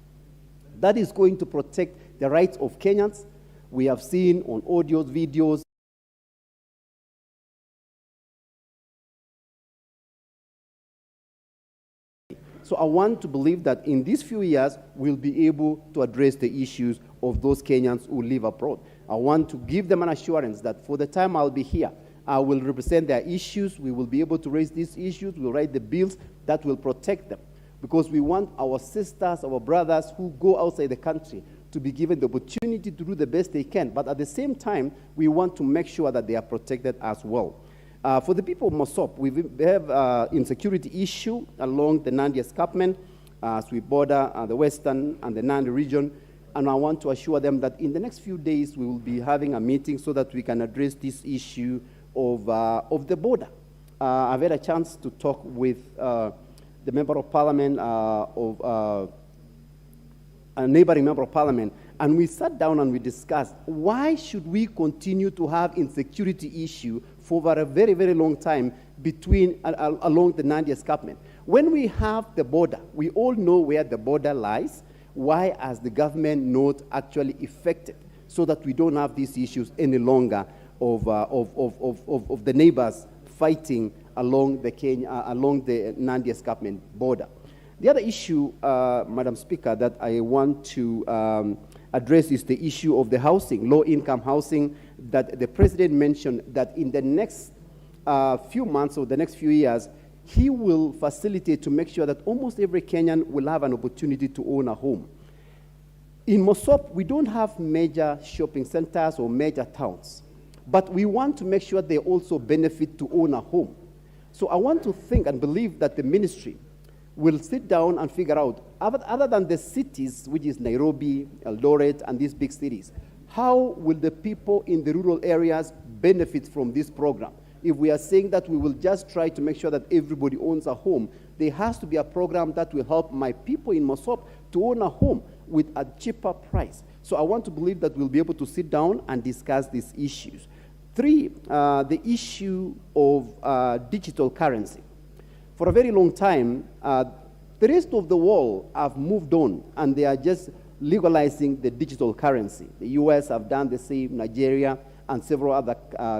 that is going to protect the rights of Kenyans. We have seen on audios, videos, so I want to believe that in these few years, we'll be able to address the issues of those Kenyans who live abroad. I want to give them an assurance that for the time I'll be here, I will represent their issues. We will be able to raise these issues. We'll write the bills that will protect them. Because we want our sisters, our brothers who go outside the country to be given the opportunity to do the best they can. But at the same time, we want to make sure that they are protected as well. For the people of Mosop, we have insecurity issue along the Nandi escarpment as we border the western and the Nandi region. And I want to assure them that in the next few days, we will be having a meeting so that we can address this issue of the border. I've had a chance to talk with the Member of Parliament a neighboring Member of Parliament, and we sat down and we discussed why should we continue to have insecurity issue for over a very, very long time along the Nandi escarpment. When we have the border, we all know where the border lies. Why has the government not actually effected so that we don't have these issues any longer of the neighbors fighting along the Nandi escarpment border? The other issue, Madam Speaker, that I want to address is the issue of the housing, low-income housing, that the President mentioned that in the next few months or the next few years, he will facilitate to make sure that almost every Kenyan will have an opportunity to own a home. In Mosop, we don't have major shopping centers or major towns, but we want to make sure they also benefit to own a home. So I want to think and believe that the ministry will sit down and figure out, other than the cities, which is Nairobi, Eldoret, and these big cities, how will the people in the rural areas benefit from this program? If we are saying that we will just try to make sure that everybody owns a home, there has to be a program that will help my people in Mosop to own a home with a cheaper price. So I want to believe that we'll be able to sit down and discuss these issues. 3, the issue of digital currency. For a very long time, the rest of the world have moved on, and they are just legalizing the digital currency. The US have done the same, Nigeria, and several other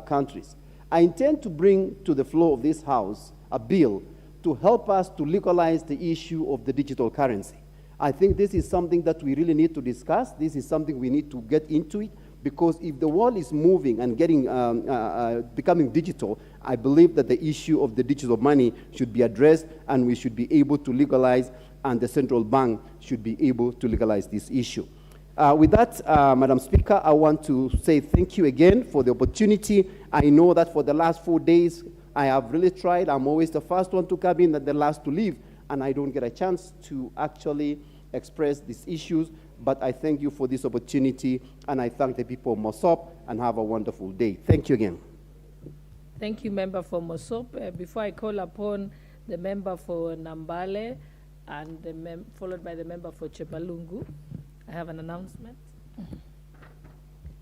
countries. I intend to bring to the floor of this House a bill to help us to legalize the issue of the digital currency. I think this is something that we really need to discuss. This is something we need to get into it, because if the world is moving and becoming digital, I believe that the issue of the digital money should be addressed, and we should be able to legalize, and the central bank should be able to legalize this issue. With that, Madam Speaker, I want to say thank you again for the opportunity. I know that for the last 4 days, I have really tried. I'm always the first one to come in and the last to leave, and I don't get a chance to actually express these issues. But I thank you for this opportunity, and I thank the people of Mosop, and have a wonderful day. Thank you again. Thank you, Member for Mosop. Before I call upon the member for Nambale, and followed by the member for Chepalungu, I have an announcement.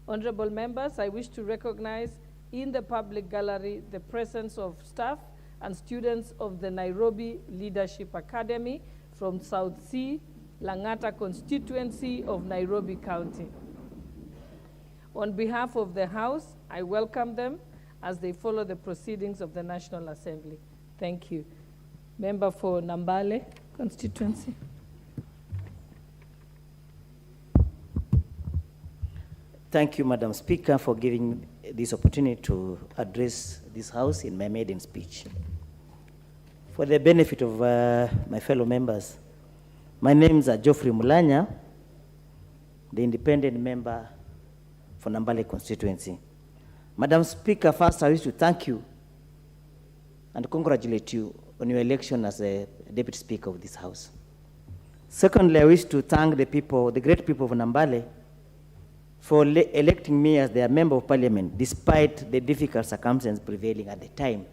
Honorable members, I wish to recognize in the public gallery the presence of staff and students of the Nairobi Leadership Academy from South Sea, Lang'ata constituency of Nairobi County. On behalf of the House, I welcome them as they follow the proceedings of the National Assembly. Thank you. Member for Nambale constituency. Thank you, Madam Speaker, for giving this opportunity to address this House in my maiden speech. For the benefit of my fellow members, my name is Geoffrey Mulanya, the independent member for Nambale constituency. Madam Speaker, first I wish to thank you and congratulate you on your election as a Deputy Speaker of this House. Secondly, I wish to thank the people, the great people of Nambale, for electing me as their Member of Parliament, despite the difficult circumstances prevailing at the time.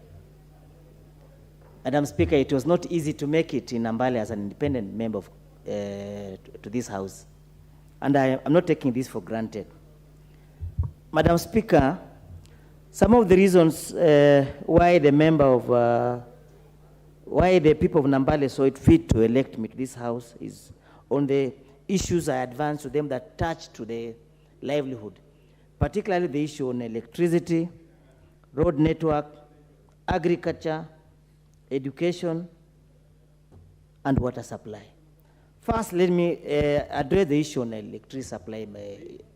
Madam Speaker, it was not easy to make it in Nambale as an independent member of, to this House, and I'm not taking this for granted. Madam Speaker, some of the reasons why the people of Nambale saw it fit to elect me to this House is on the issues I advanced to them that touch to the livelihood, particularly the issue on electricity, road network, agriculture, education, and water supply. First, let me address the issue on electricity supply,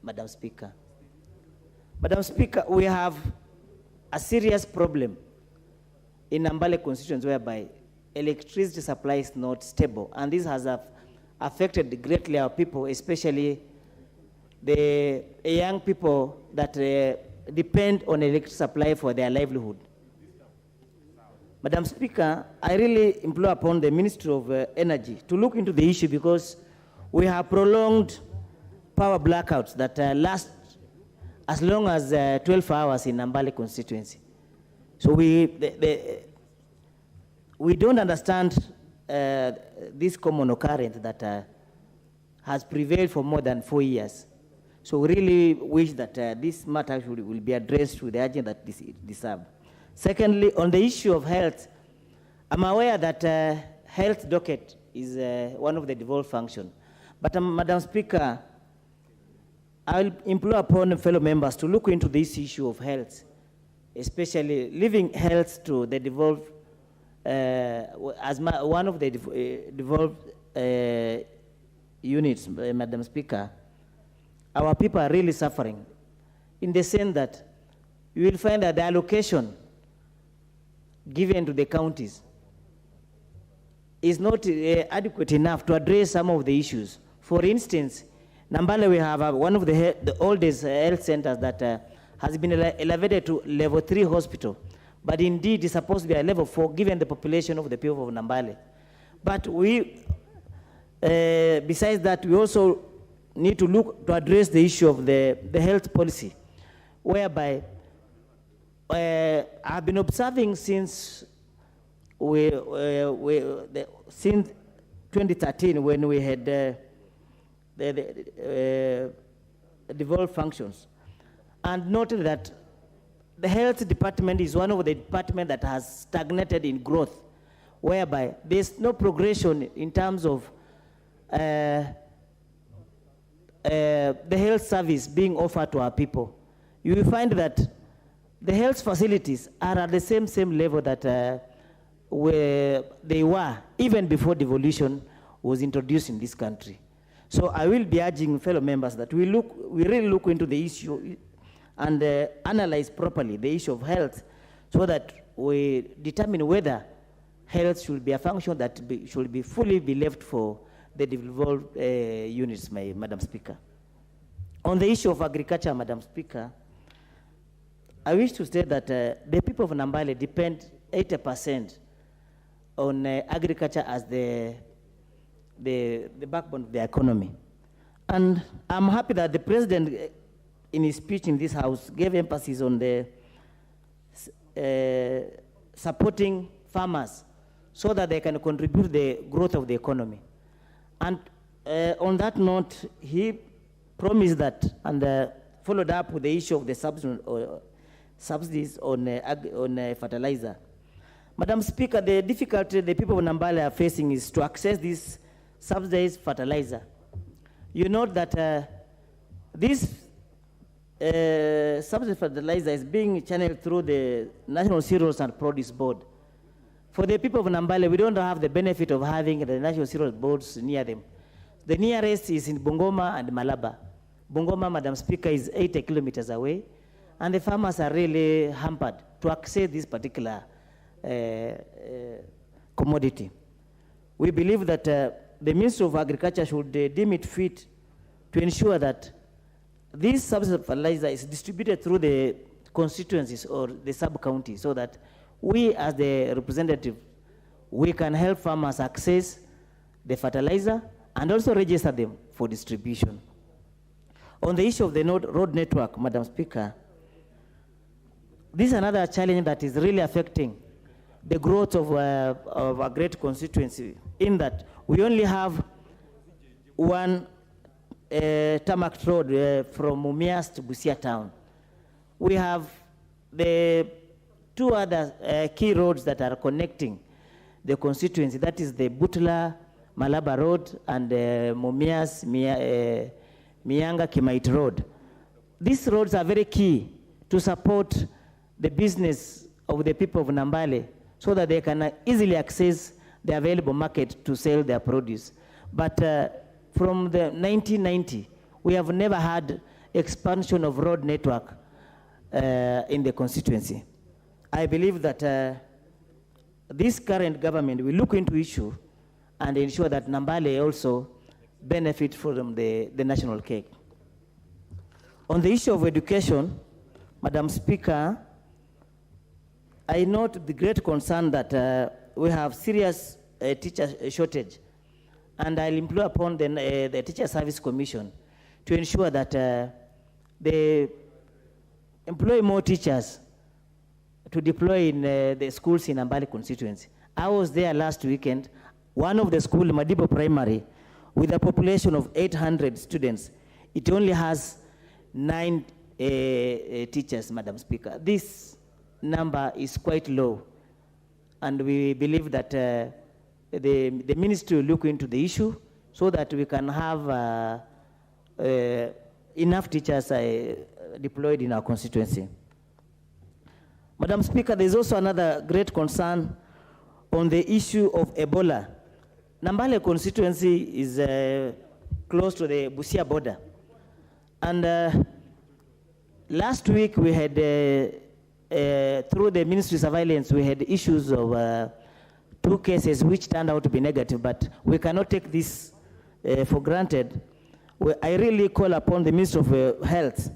Madam Speaker. Madam Speaker, we have a serious problem in Nambale constituency whereby electricity supply is not stable, and this has affected greatly our people, especially the young people that depend on electricity supply for their livelihood. Madam Speaker, I really implore upon the Ministry of Energy to look into the issue, because we have prolonged power blackouts that last as long as 12 hours in Nambale constituency. So we don't understand this common occurrence that has prevailed for more than 4 years. So we really wish that this matter will be addressed with the urgency that it deserves. Secondly, on the issue of health, I'm aware that health docket is one of the devolved functions. But Madam Speaker, I will implore upon fellow members to look into this issue of health, especially leaving health to the devolved, one of the devolved units, Madam Speaker. Our people are really suffering, in the sense that you will find that the allocation given to the counties is not adequate enough to address some of the issues. For instance, Nambale, we have one of the oldest health centers that has been elevated to level 3 hospital, but indeed is supposed to be a level 4 given the population of the people of Nambale. But we, besides that, we also need to look to address the issue of the health policy, whereby I've been observing since since 2013, when we had the devolved functions, and noted that the health department is one of the departments that has stagnated in growth, whereby there's no progression in terms of the health service being offered to our people. You will find that the health facilities are at the same level that where they were even before devolution was introduced in this country. So I will be urging fellow members that we really look into the issue and analyze properly the issue of health, so that we determine whether health should be a function that should be fully left for the devolved units, Madam Speaker. On the issue of agriculture, Madam Speaker, I wish to state that the people of Nambale depend 80% on agriculture as the backbone of the economy. And I'm happy that the President, in his speech in this House, gave emphasis on the supporting farmers so that they can contribute to the growth of the economy. And on that note, he promised that, and followed up with the issue of the subsidies on fertilizer. Madam Speaker, the difficulty the people of Nambale are facing is to access this subsidized fertilizer. You note that this subsidized fertilizer is being channeled through the National Cereals and Produce Board. For the people of Nambale, we don't have the benefit of having the National Cereals Boards near them. The nearest is in Bungoma and Malaba. Bungoma, Madam Speaker, is 80 kilometers away, and the farmers are really hampered to access this particular commodity. We believe that the Ministry of Agriculture should deem it fit to ensure that this substance of fertilizer is distributed through the constituencies or the sub-county, so that we as the representative, we can help farmers access the fertilizer and also register them for distribution. On the issue of the road network, Madam Speaker, this is another challenge that is really affecting the growth of a great constituency, in that we only have one tarmac road from Mumias to Busia town. We have the two other key roads that are connecting the constituency, that is the Butla Malaba Road and Mumias Mianga Kimait Road. These roads are very key to support the business of the people of Nambale, so that they can easily access the available market to sell their produce. But from the 1990, we have never had expansion of road network in the constituency. I believe that this current government will look into issue and ensure that Nambale also benefit from the national cake. On the issue of education, Madam Speaker, I note the great concern that we have serious teacher shortage, and I'll implore upon the Teacher Service Commission to ensure that they employ more teachers to deploy in the schools in Ambali constituency. I was there last weekend. One of the schools, Madibo Primary, with a population of 800 students, it only has 9 teachers, Madam Speaker. This number is quite low, and we believe that the ministry will look into the issue so that we can have enough teachers deployed in our constituency. Madam Speaker, there's also another great concern on the issue of Ebola. Nambale constituency is close to the Busia border. And last week we had, through the ministry surveillance, we had issues of 2 cases which turned out to be negative, but we cannot take this for granted. I really call upon the Ministry of Health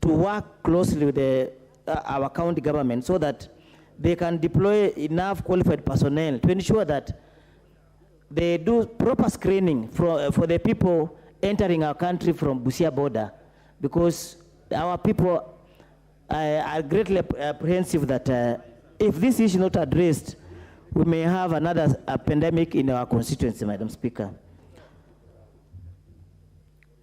to work closely with our county government so that they can deploy enough qualified personnel to ensure that they do proper screening for the people entering our country from Busia border, because our people are greatly apprehensive that if this issue is not addressed, we may have another pandemic in our constituency, Madam Speaker.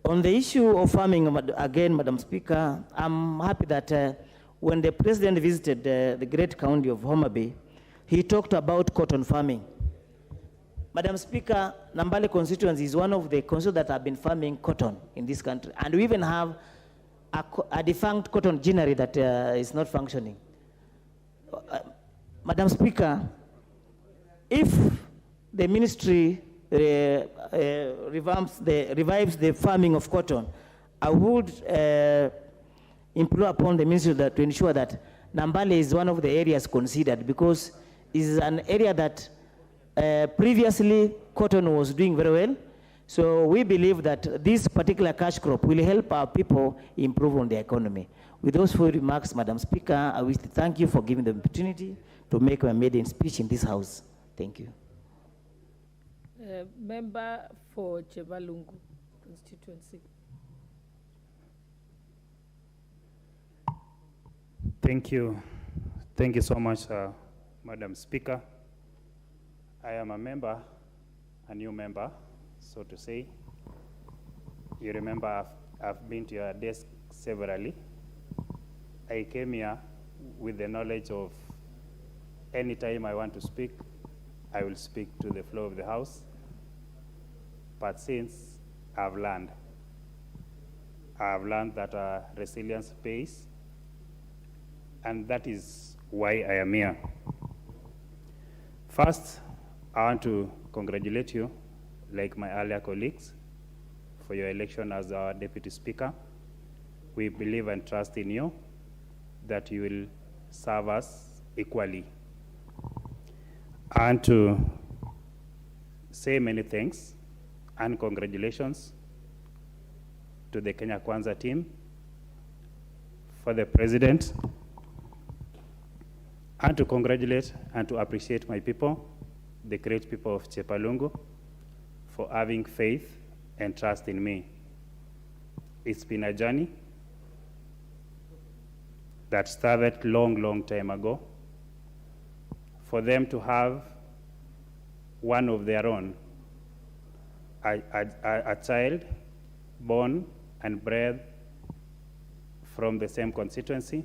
On the issue of farming, again, Madam Speaker, I'm happy that when the President visited the great county of Homa Bay, he talked about cotton farming. Madam Speaker, Nambale constituency is one of the constituencies that have been farming cotton in this country. And we even have a defunct cotton ginnery that is not functioning. Madam Speaker, if the ministry revives the farming of cotton, I would implore upon the ministry to ensure that Nambale is one of the areas considered, because it is an area that previously cotton was doing very well. So we believe that this particular cash crop will help our people improve on their economy. With those few remarks, Madam Speaker, I wish to thank you for giving the opportunity to make my maiden speech in this House. Thank you. Member for Chebalungu constituency. Thank you. Thank you so much, Madam Speaker. I am a member, a new member, so to say. You remember I've been to your desk severally. I came here with the knowledge of any time I want to speak, I will speak to the floor of the House. But since I've learned that resilience pays, and that is why I am here. First, I want to congratulate you, like my earlier colleagues, for your election as our Deputy Speaker. We believe and trust in you that you will serve us equally. And to say many thanks and congratulations to the Kenya Kwanza team, for the President, and to congratulate and to appreciate my people, the great people of Chepalungu, for having faith and trust in me. It's been a journey that started long time ago. For them to have one of their own, a child born and bred from the same constituency,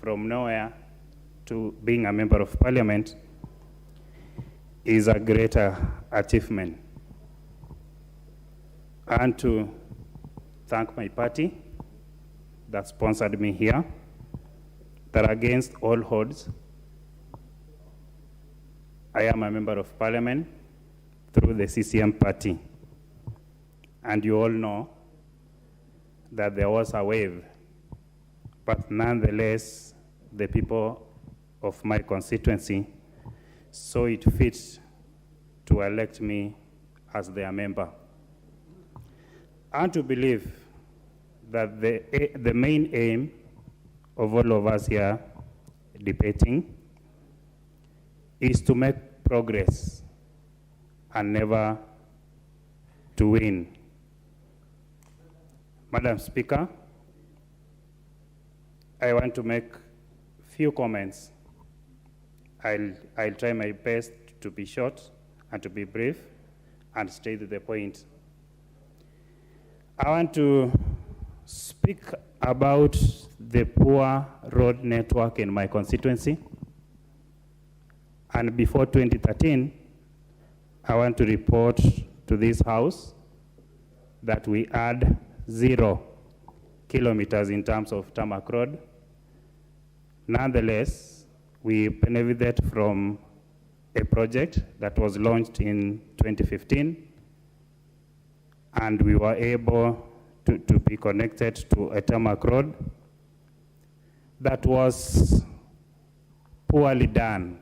from nowhere to being a member of parliament, is a greater achievement. And to thank my party that sponsored me here, that against all odds, I am a member of parliament through the CCM party. And you all know that there was a wave, but nonetheless, the people of my constituency saw it fit to elect me as their member. And to believe that the main aim of all of us here debating is to make progress and never to win. Madam Speaker, I want to make few comments. I'll try my best to be short and to be brief and straight to the point. I want to speak about the poor road network in my constituency. And before 2013, I want to report to this House that we had 0 kilometers in terms of tarmac road. Nonetheless, we benefited from a project that was launched in 2015, and we were able to be connected to a tarmac road that was poorly done.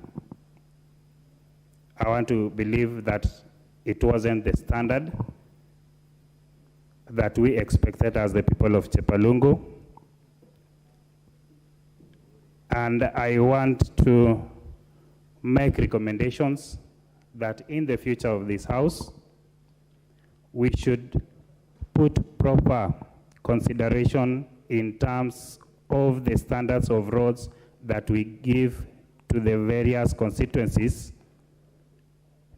I want to believe that it wasn't the standard that we expected as the people of Chepalungu. And I want to make recommendations that in the future of this House, we should put proper consideration in terms of the standards of roads that we give to the various constituencies,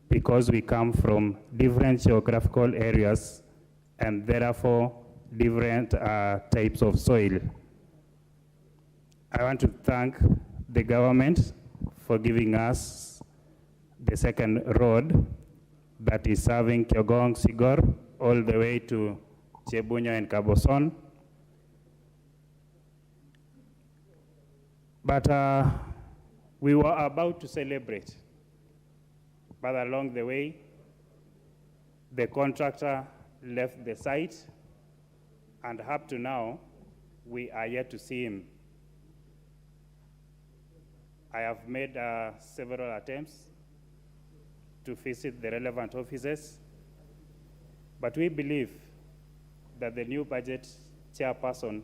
because we come from different geographical areas and therefore different types of soil. I want to thank the government for giving us the second road that is serving Kiogong, Sigor, all the way to Chebunya and Kaboson. But we were about to celebrate, but along the way, the contractor left the site, and up to now, we are yet to see him. I have made several attempts to visit the relevant offices, but we believe that the new budget chairperson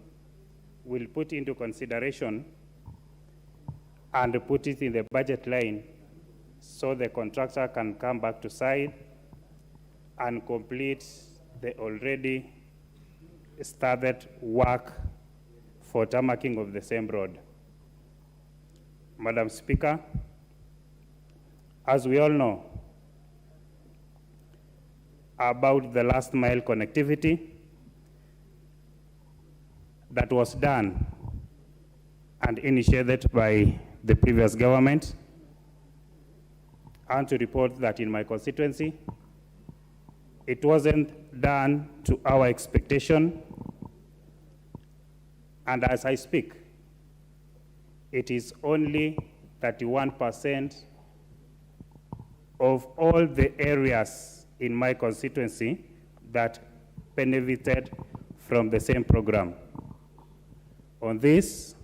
will put into consideration and put it in the budget line so the contractor can come back to site and complete the already started work for tarmacking of the same road. Madam Speaker, as we all know about the last mile connectivity that was done and initiated by the previous government, I want to report that in my constituency, it wasn't done to our expectation, and as I speak, it is only 31% of all the areas in my constituency that benefited from the same program. On this,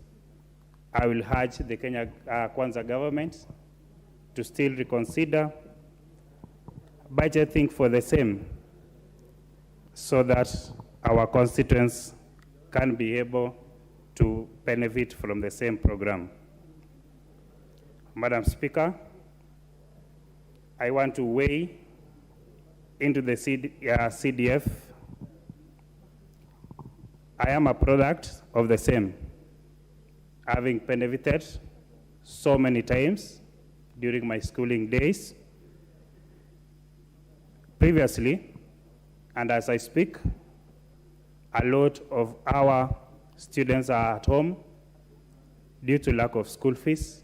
I will urge the Kenya Kwanza government to still reconsider budgeting for the same so that our constituents can be able to benefit from the same program. Madam Speaker, I want to weigh into the CDF. I am a product of the same, having benefited so many times during my schooling days. Previously, and as I speak, a lot of our students are at home due to lack of school fees.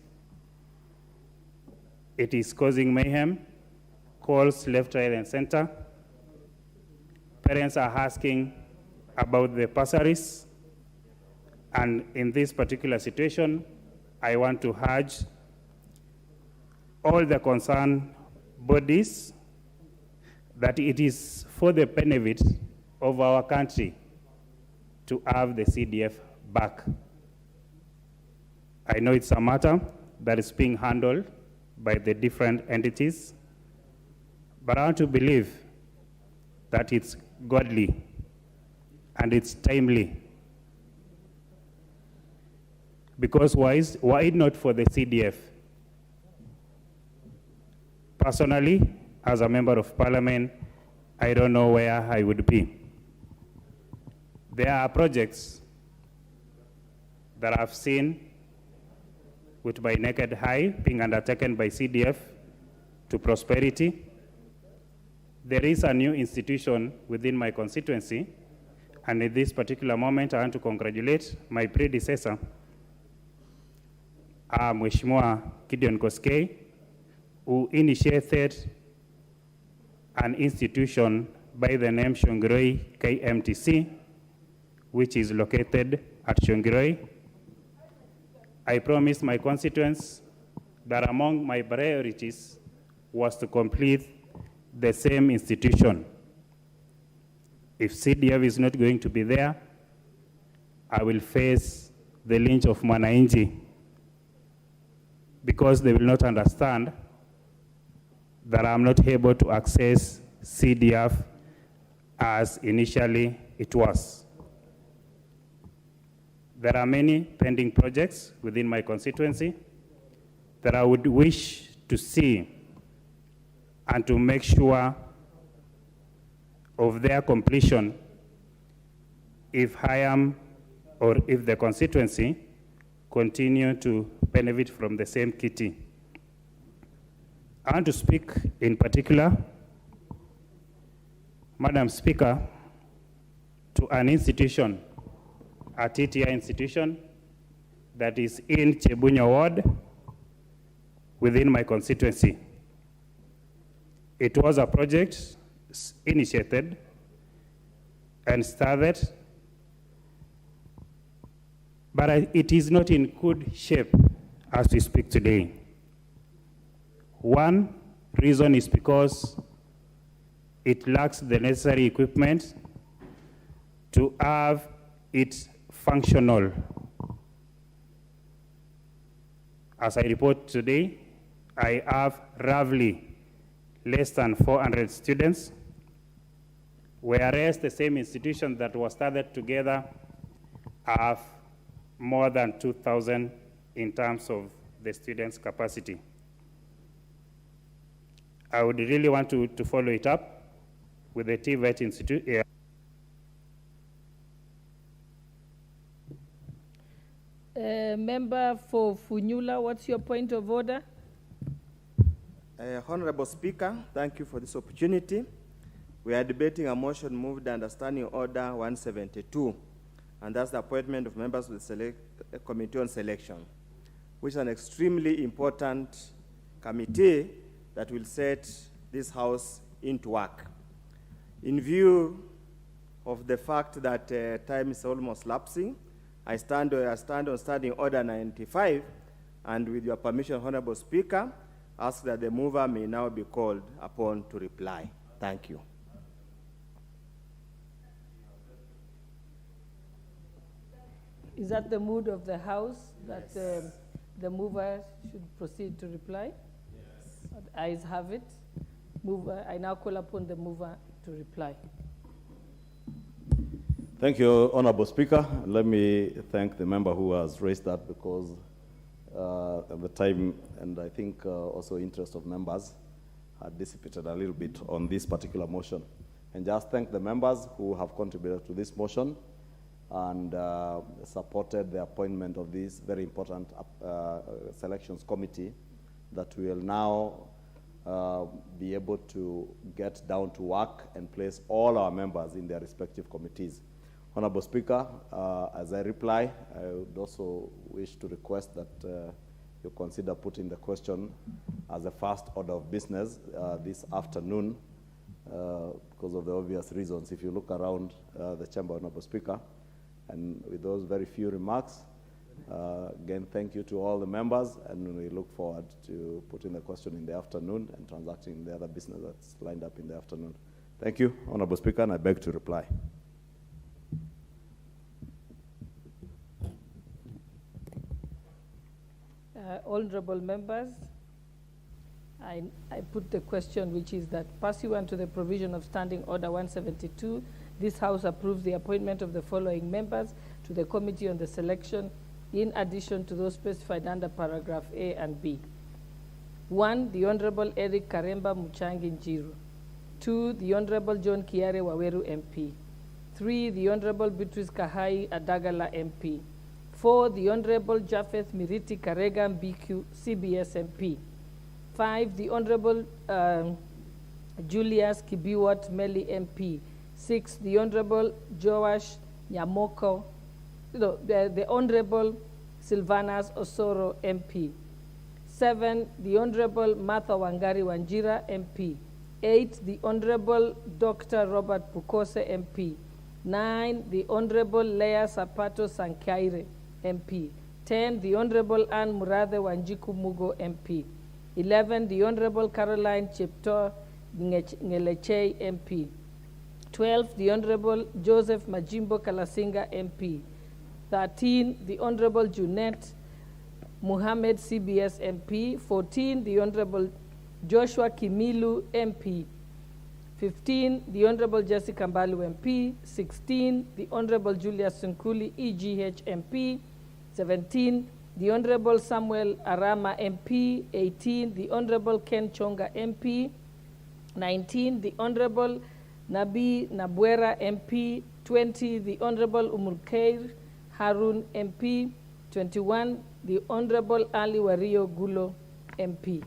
It is causing mayhem, calls left, right, and center. Parents are asking about the bursaries. And in this particular situation, I want to urge all the concerned bodies that it is for the benefit of our country to have the CDF back. I know it's a matter that is being handled by the different entities, but I want to believe that it's godly and it's timely. Because why not for the CDF? Personally, as a member of parliament, I don't know where I would be. There are projects that I've seen with my naked eye being undertaken by CDF to prosperity. There is a new institution within my constituency, and at this particular moment, I want to congratulate my predecessor, Mheshimiwa Gideon Koskei, who initiated an institution by the name Shongiroi KMTC, which is located at Shongiroi. I promised my constituents that among my priorities was to complete the same institution. If CDF is not going to be there, I will face the lynch of Mwananchi, because they will not understand that I'm not able to access CDF as initially it was. There are many pending projects within my constituency that I would wish to see and to make sure of their completion if I am, or if the constituency continue to benefit from the same kitty. I want to speak in particular, Madam Speaker, to an institution, a TTI institution that is in Chebunya Ward within my constituency. It was a project initiated and started, but it is not in good shape as we speak today. One reason is because it lacks the necessary equipment to have it functional. As I report today, I have roughly less than 400 students, whereas the same institution that was started together have more than 2,000 in terms of the students' capacity. I would really want to follow it up with the TVET Institute. Member for Funyula, what's your point of order? Honorable Speaker, thank you for this opportunity. We are debating a motion moved under Standing Order 172, and that's the appointment of members of the Committee on Selection, which is an extremely important committee that will set this House into work. In view of the fact that time is almost lapsing, I stand on Standing Order 95, and with your permission, Honorable Speaker, ask that the mover may now be called upon to reply. Thank you. Is that the mood of the House, that the mover should proceed to reply? Yes. The ayes have it. Mover, I now call upon the mover to reply. Thank you, Honorable Speaker. Let me thank the member who has raised that, because at the time, and I think also interest of members, had dissipated a little bit on this particular motion. And just thank the members who have contributed to this motion and supported the appointment of this very important selections committee that will now be able to get down to work and place all our members in their respective committees. Honorable Speaker, as I reply, I would also wish to request that you consider putting the question as a first order of business this afternoon, because of the obvious reasons. If you look around the chamber, Honorable Speaker, and with those very few remarks, again, thank you to all the members, and we look forward to putting the question in the afternoon and transacting the other business that's lined up in the afternoon. Thank you, Honorable Speaker, and I beg to reply. Honorable members, I put the question, which is that pursuant to the provision of Standing Order 172, this House approves the appointment of the following members to the Committee on the Selection, in addition to those specified under paragraph A and B. 1, the Honorable Eric Karemba Muchangi Njiru. 2, the Honorable John Kiare Waweru MP. 3, the Honorable Beatrice Kahai Adagala MP. 4, the Honorable Japheth Miriti Karega BQ CBS MP. 5, the Honorable Julius Kibiwat Meli MP. 6, the Honorable Joash Nyamoko, the Honorable Silvanas Osoro MP. 7, the Honorable Martha Wangari Wanjira MP. 8, the Honorable Dr. Robert Pukose MP. 9, the Honorable Leah Sapato Sankaire MP. 10, the Honorable Anne Murathe Wanjiku Mugo MP. 11, the Honorable Caroline Chepto Ngeleche MP. 12, the Honorable Joseph Majimbo Kalasinga MP. 13, the Honorable Junet Muhammad CBS MP. 14, the Honorable Joshua Kimilu MP. 15, the Honorable Jessica Mbalu MP. 16, the Honorable Julius Sunkuli EGH MP. 17, the Honorable Samuel Arama MP. 18, the Honorable Ken Chonga MP. 19, the Honorable Nabi Nabwera MP. 20, the Honorable Umulkeir Harun MP. 21, the Honorable Ali Wario Gulo MP.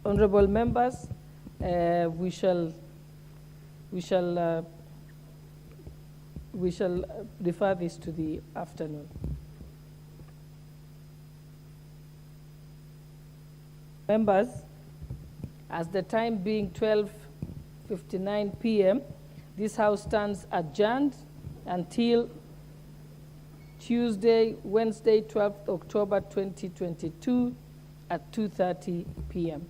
Honorable members, we shall refer this to the afternoon. Members, as the time being 12:59 p.m., this House stands adjourned until Tuesday, Wednesday, 12th October 2022 at 2:30 p.m.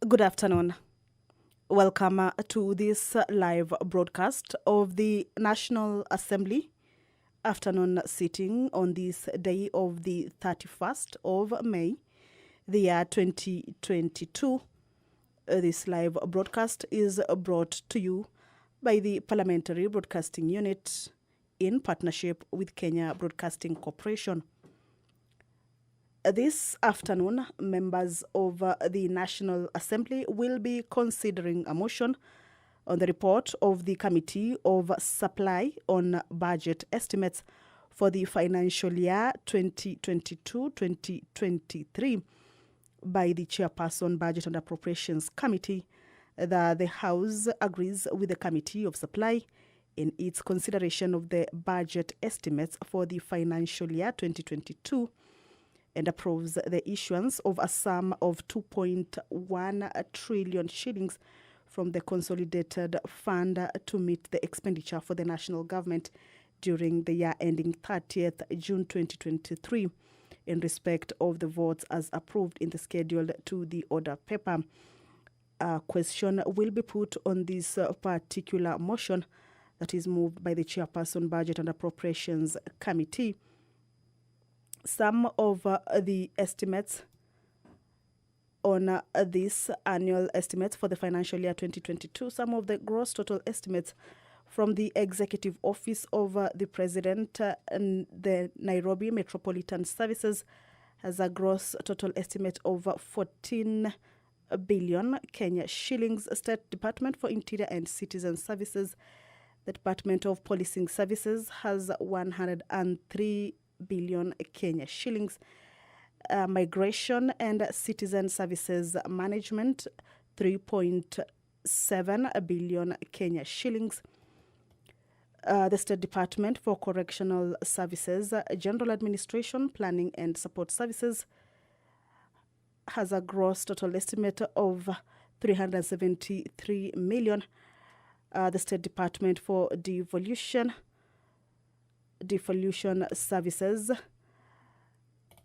Good afternoon. Welcome to this live broadcast of the National Assembly afternoon sitting on this day of the 31st of May, the year 2022. This live broadcast is brought to you by the Parliamentary Broadcasting Unit in partnership with Kenya Broadcasting Corporation. This afternoon, members of the National Assembly will be considering a motion on the report of the Committee of Supply on Budget Estimates for the financial year 2022-2023 by the Chairperson Budget and Appropriations Committee. The House agrees with the Committee of Supply in its consideration of the budget estimates for the financial year 2022 and approves the issuance of a sum of 2.1 trillion shillings from the Consolidated Fund to meet the expenditure for the national government during the year ending 30th June 2023 in respect of the votes as approved in the schedule to the order paper. A question will be put on this particular motion that is moved by the Chairperson Budget and Appropriations Committee. Some of the estimates on this annual estimates for the financial year 2022, some of the gross total estimates from the Executive Office of the President and the Nairobi Metropolitan Services has a gross total estimate of 14 billion Kenya shillings. State Department for Interior and Citizen Services, the Department of Policing Services has 103 billion Kenya shillings. Migration and Citizen Services Management, 3.7 billion Kenya shillings. The State Department for Correctional Services, General Administration, Planning and Support Services has a gross total estimate of 373 million. The State Department for Devolution Services,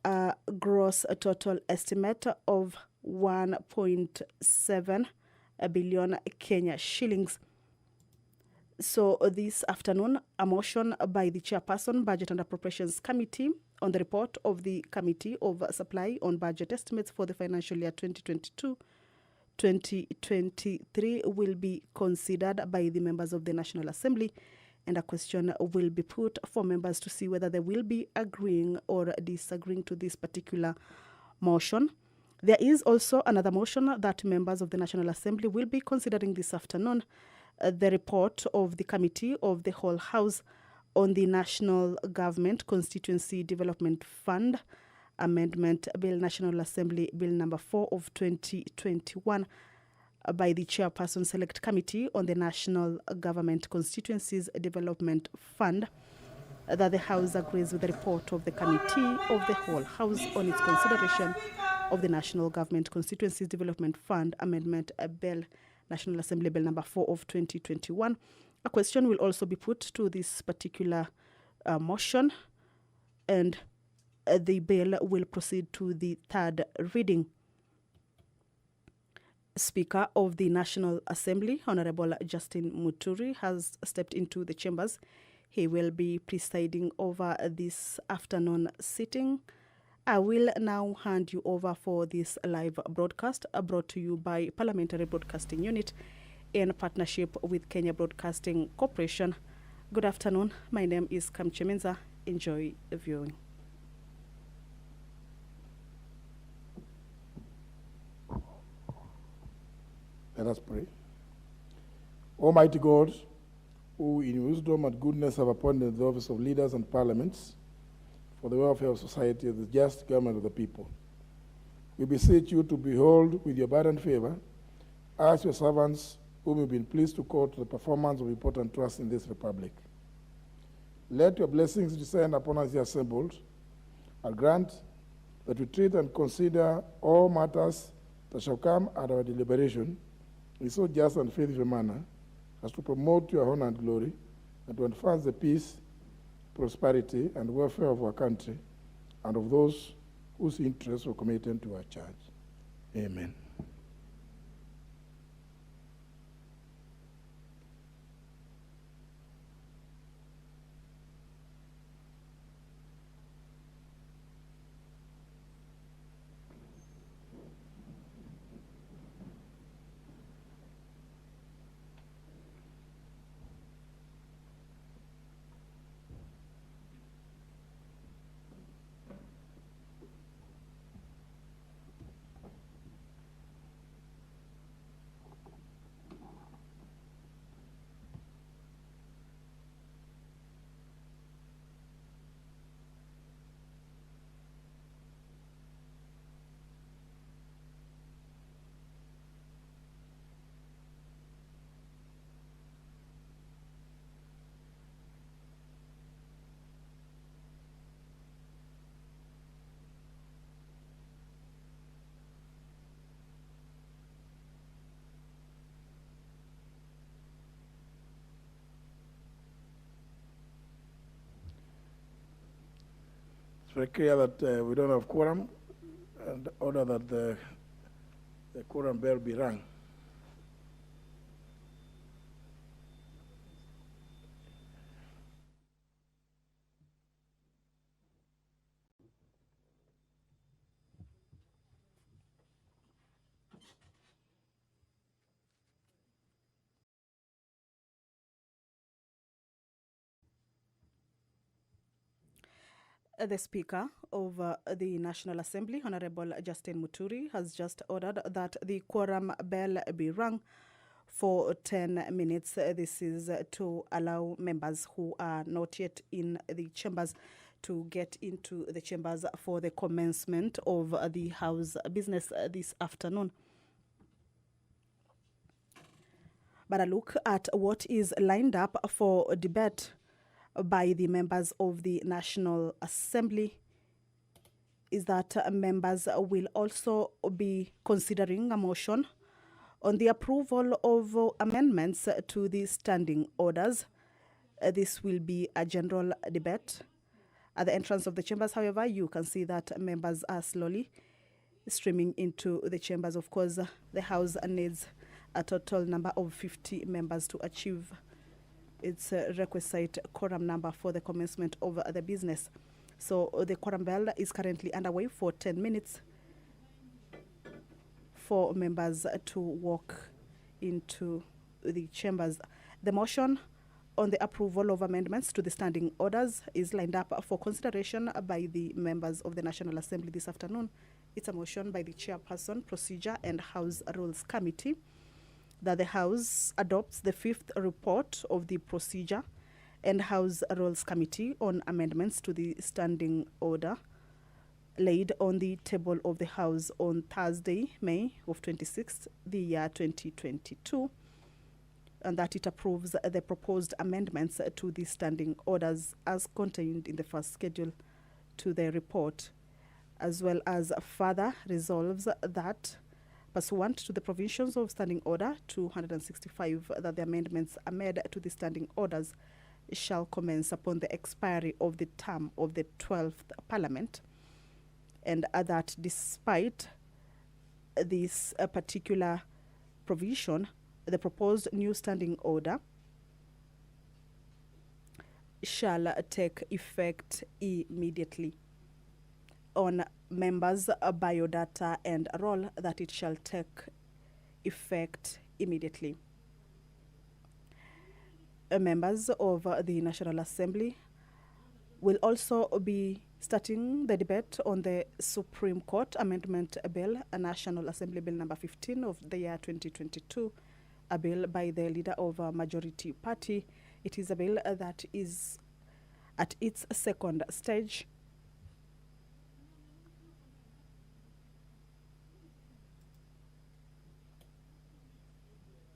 a gross total estimate of 1.7 billion Kenya shillings. So this afternoon, a motion by the Chairperson, Budget and Appropriations Committee on the report of the Committee of Supply on Budget Estimates for the financial year 2022-2023 will be considered by the members of the National Assembly, and a question will be put for members to see whether they will be agreeing or disagreeing to this particular motion. There is also another motion that members of the National Assembly will be considering this afternoon, the report of the Committee of the Whole House on the National Government Constituency Development Fund Amendment Bill, National Assembly Bill number 4 of 2021, by the Chairperson Select Committee on the National Government Constituencies Development Fund, that the House agrees with the report of the Committee of the Whole House on its consideration of the National Government Constituencies Development Fund Amendment Bill, National Assembly Bill number 4 of 2021. A question will also be put to this particular motion, and the bill will proceed to the third reading. Speaker of the National Assembly, Honorable Justin Muturi, has stepped into the chambers. He will be presiding over this afternoon sitting. I will now hand you over for this live broadcast brought to you by Parliamentary Broadcasting Unit in partnership with Kenya Broadcasting Corporation. Good afternoon. My name is Kamchemenza. Enjoy the viewing. Let us pray. Almighty God, who in wisdom and goodness have appointed the office of leaders and parliaments for the welfare of society and the just government of the people, we beseech you to behold with your abundant favor us, your servants, whom you've been pleased to call to the performance of important trusts in this republic. Let your blessings descend upon us here assembled, and grant that we treat and consider all matters that shall come at our deliberation in so just and faithful manner as to promote your honor and glory, and to advance the peace, prosperity, and welfare of our country and of those whose interests were committed to our church. Amen. declare that we don't have quorum and order that the quorum bell be rung. The Speaker of the National Assembly, Honorable Justin Muturi, has just ordered that the quorum bell be rung for 10 minutes. This is to allow members who are not yet in the chambers to get into the chambers for the commencement of the House business this afternoon. But a look at what is lined up for debate by the members of the National Assembly is that members will also be considering a motion on the approval of amendments to the standing orders. This will be a general debate. At the entrance of the chambers, however, you can see that members are slowly streaming into the chambers. Of course, the House needs a total number of 50 members to achieve its requisite quorum number for the commencement of the business. So the quorum bell is currently underway for 10 minutes for members to walk into the chambers. The motion on the approval of amendments to the standing orders is lined up for consideration by the members of the National Assembly this afternoon. It's a motion by the Chairperson, Procedure and House Rules Committee that the House adopts the 5th report of the Procedure and House Rules Committee on amendments to the standing order laid on the table of the House on Thursday, May of 26th, the year 2022, and that it approves the proposed amendments to the standing orders as contained in the first schedule to the report, as well as further resolves that pursuant to the provisions of Standing Order 265, that the amendments are made to the standing orders shall commence upon the expiry of the term of the 12th Parliament, and that despite this particular provision, the proposed new standing order shall take effect immediately. On members' biodata and roll, that it shall take effect immediately. Members of the National Assembly will also be starting the debate on the Supreme Court Amendment Bill, a National Assembly Bill number 15 of the year 2022, a bill by the leader of a majority party. It is a bill that is at its second stage